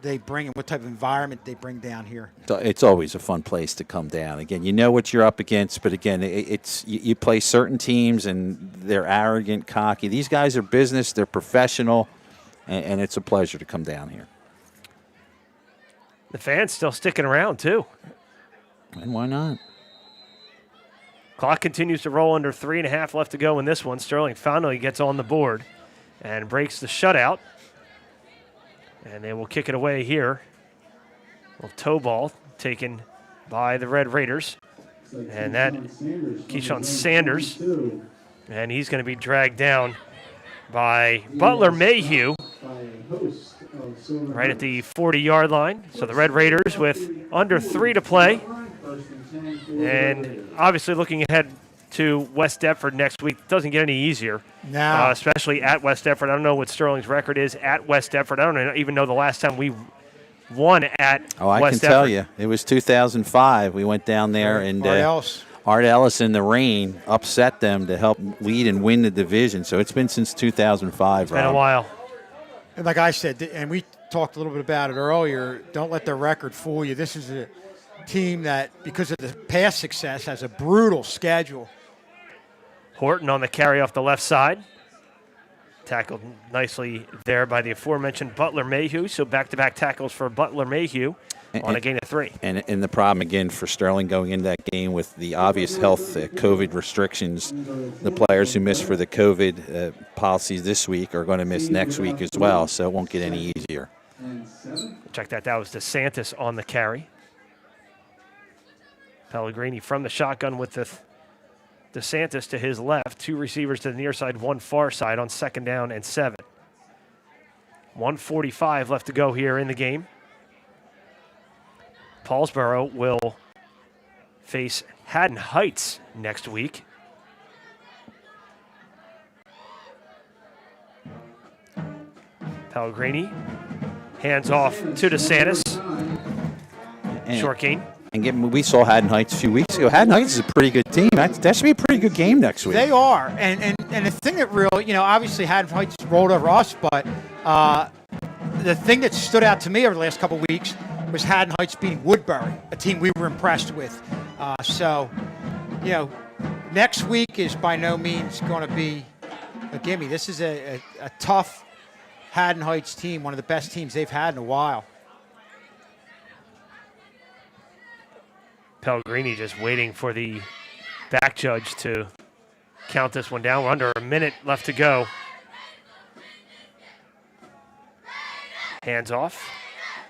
they bring and what type of environment they bring down here. It's always a fun place to come down. Again, you know what you're up against, but again, it's you play certain teams and they're arrogant, cocky. These guys are business, they're professional, and it's a pleasure to come down here. The fans still sticking around, too. And why not? Clock continues to roll, under 3.5 left to go in this one. Sterling finally gets on the board and breaks the shutout. And they will kick it away here. A little toe ball taken by the Red Raiders. And that, Keyshawn Sanders. And he's going to be dragged down by Butler Mayhew right at the 40-yard line. So the Red Raiders with under 3 to play. And obviously looking ahead to West Deptford next week. Doesn't get any easier, especially at West Deptford. I don't know what Sterling's record is at West Deptford. I don't even know the last time we won at West Deptford. Oh, I can tell you. It was 2005. We went down there, and Art Ellis in the rain upset them to help lead and win the division. So it's been since 2005. It's been a while. And like I said, and we talked a little bit about it earlier, don't let their record fool you. This is a team that, because of the past success, has a brutal schedule. Horton on the carry off the left side. Tackled nicely there by the aforementioned Butler Mayhew. So back-to-back tackles for Butler Mayhew on a gain of 3. And the problem, again, for Sterling going into that game with the obvious health COVID restrictions, the players who missed for the COVID policies this week are going to miss next week as well, so it won't get any easier. Check that. That was DeSantis on the carry. Pellegrini from the shotgun with the DeSantis to his left. 2 receivers to the near side, 1 far side on 2nd down and 7. 1:45 left to go here in the game. Paulsboro will face Haddon Heights next week. Pellegrini hands off to DeSantis. Short gain. And we saw Haddon Heights a few weeks ago. Haddon Heights is a pretty good team. That should be a pretty good game next week. They are. And the thing that really, obviously Haddon Heights rolled over us, but the thing that stood out to me over the last couple of weeks was Haddon Heights beating Woodbury, a team we were impressed with. Next week is by no means going to be a gimme. This is a tough Haddon Heights team, one of the best teams they've had in a while. Pellegrini just waiting for the back judge to count this one down. We're under a minute left to go. Hands off.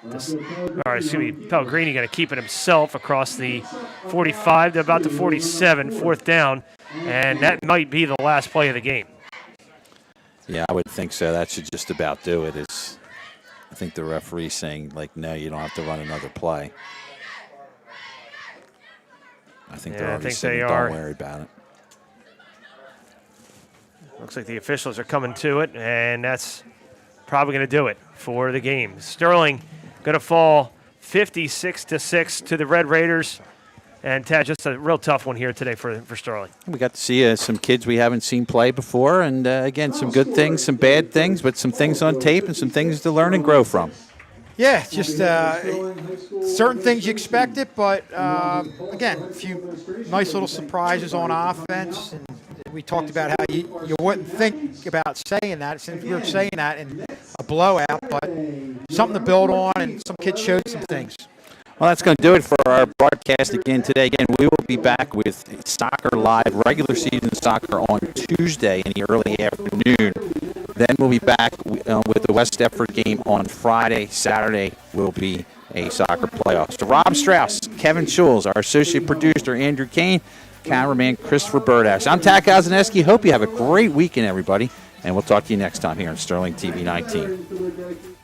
Pellegrini going to keep it himself across the 45 to about the 47, fourth down, and that might be the last play of the game. Yeah, I would think so. That should just about do it. I think the referee's saying, like, no, you don't have to run another play. I think they're already saying, don't worry about it. Looks like the officials are coming to it, and that's probably going to do it for the game. Sterling going to fall 56-6 to the Red Raiders. And, Tad, just a real tough one here today for Sterling. We got to see some kids we haven't seen play before. And, again, some good things, some bad things, but some things on tape and some things to learn and grow from. Yeah, just certain things you expected, but, again, a few nice little surprises on offense. And we talked about how you wouldn't think about saying that since we were saying that in a blowout, but something to build on, and some kids showed some things. Well, that's going to do it for our broadcast again today. Again, we will be back with Soccer Live, regular season soccer on Tuesday in the early afternoon. Then we'll be back with the West Deptford game on Friday. Saturday will be a soccer playoff. So Rob Strauss, Kevin Schulz, our associate producer, Andrew Kane, cameraman Christopher Burdash. I'm Tad Kozaneski. Hope you have a great weekend, everybody. And we'll talk to you next time here on Sterling TV 19.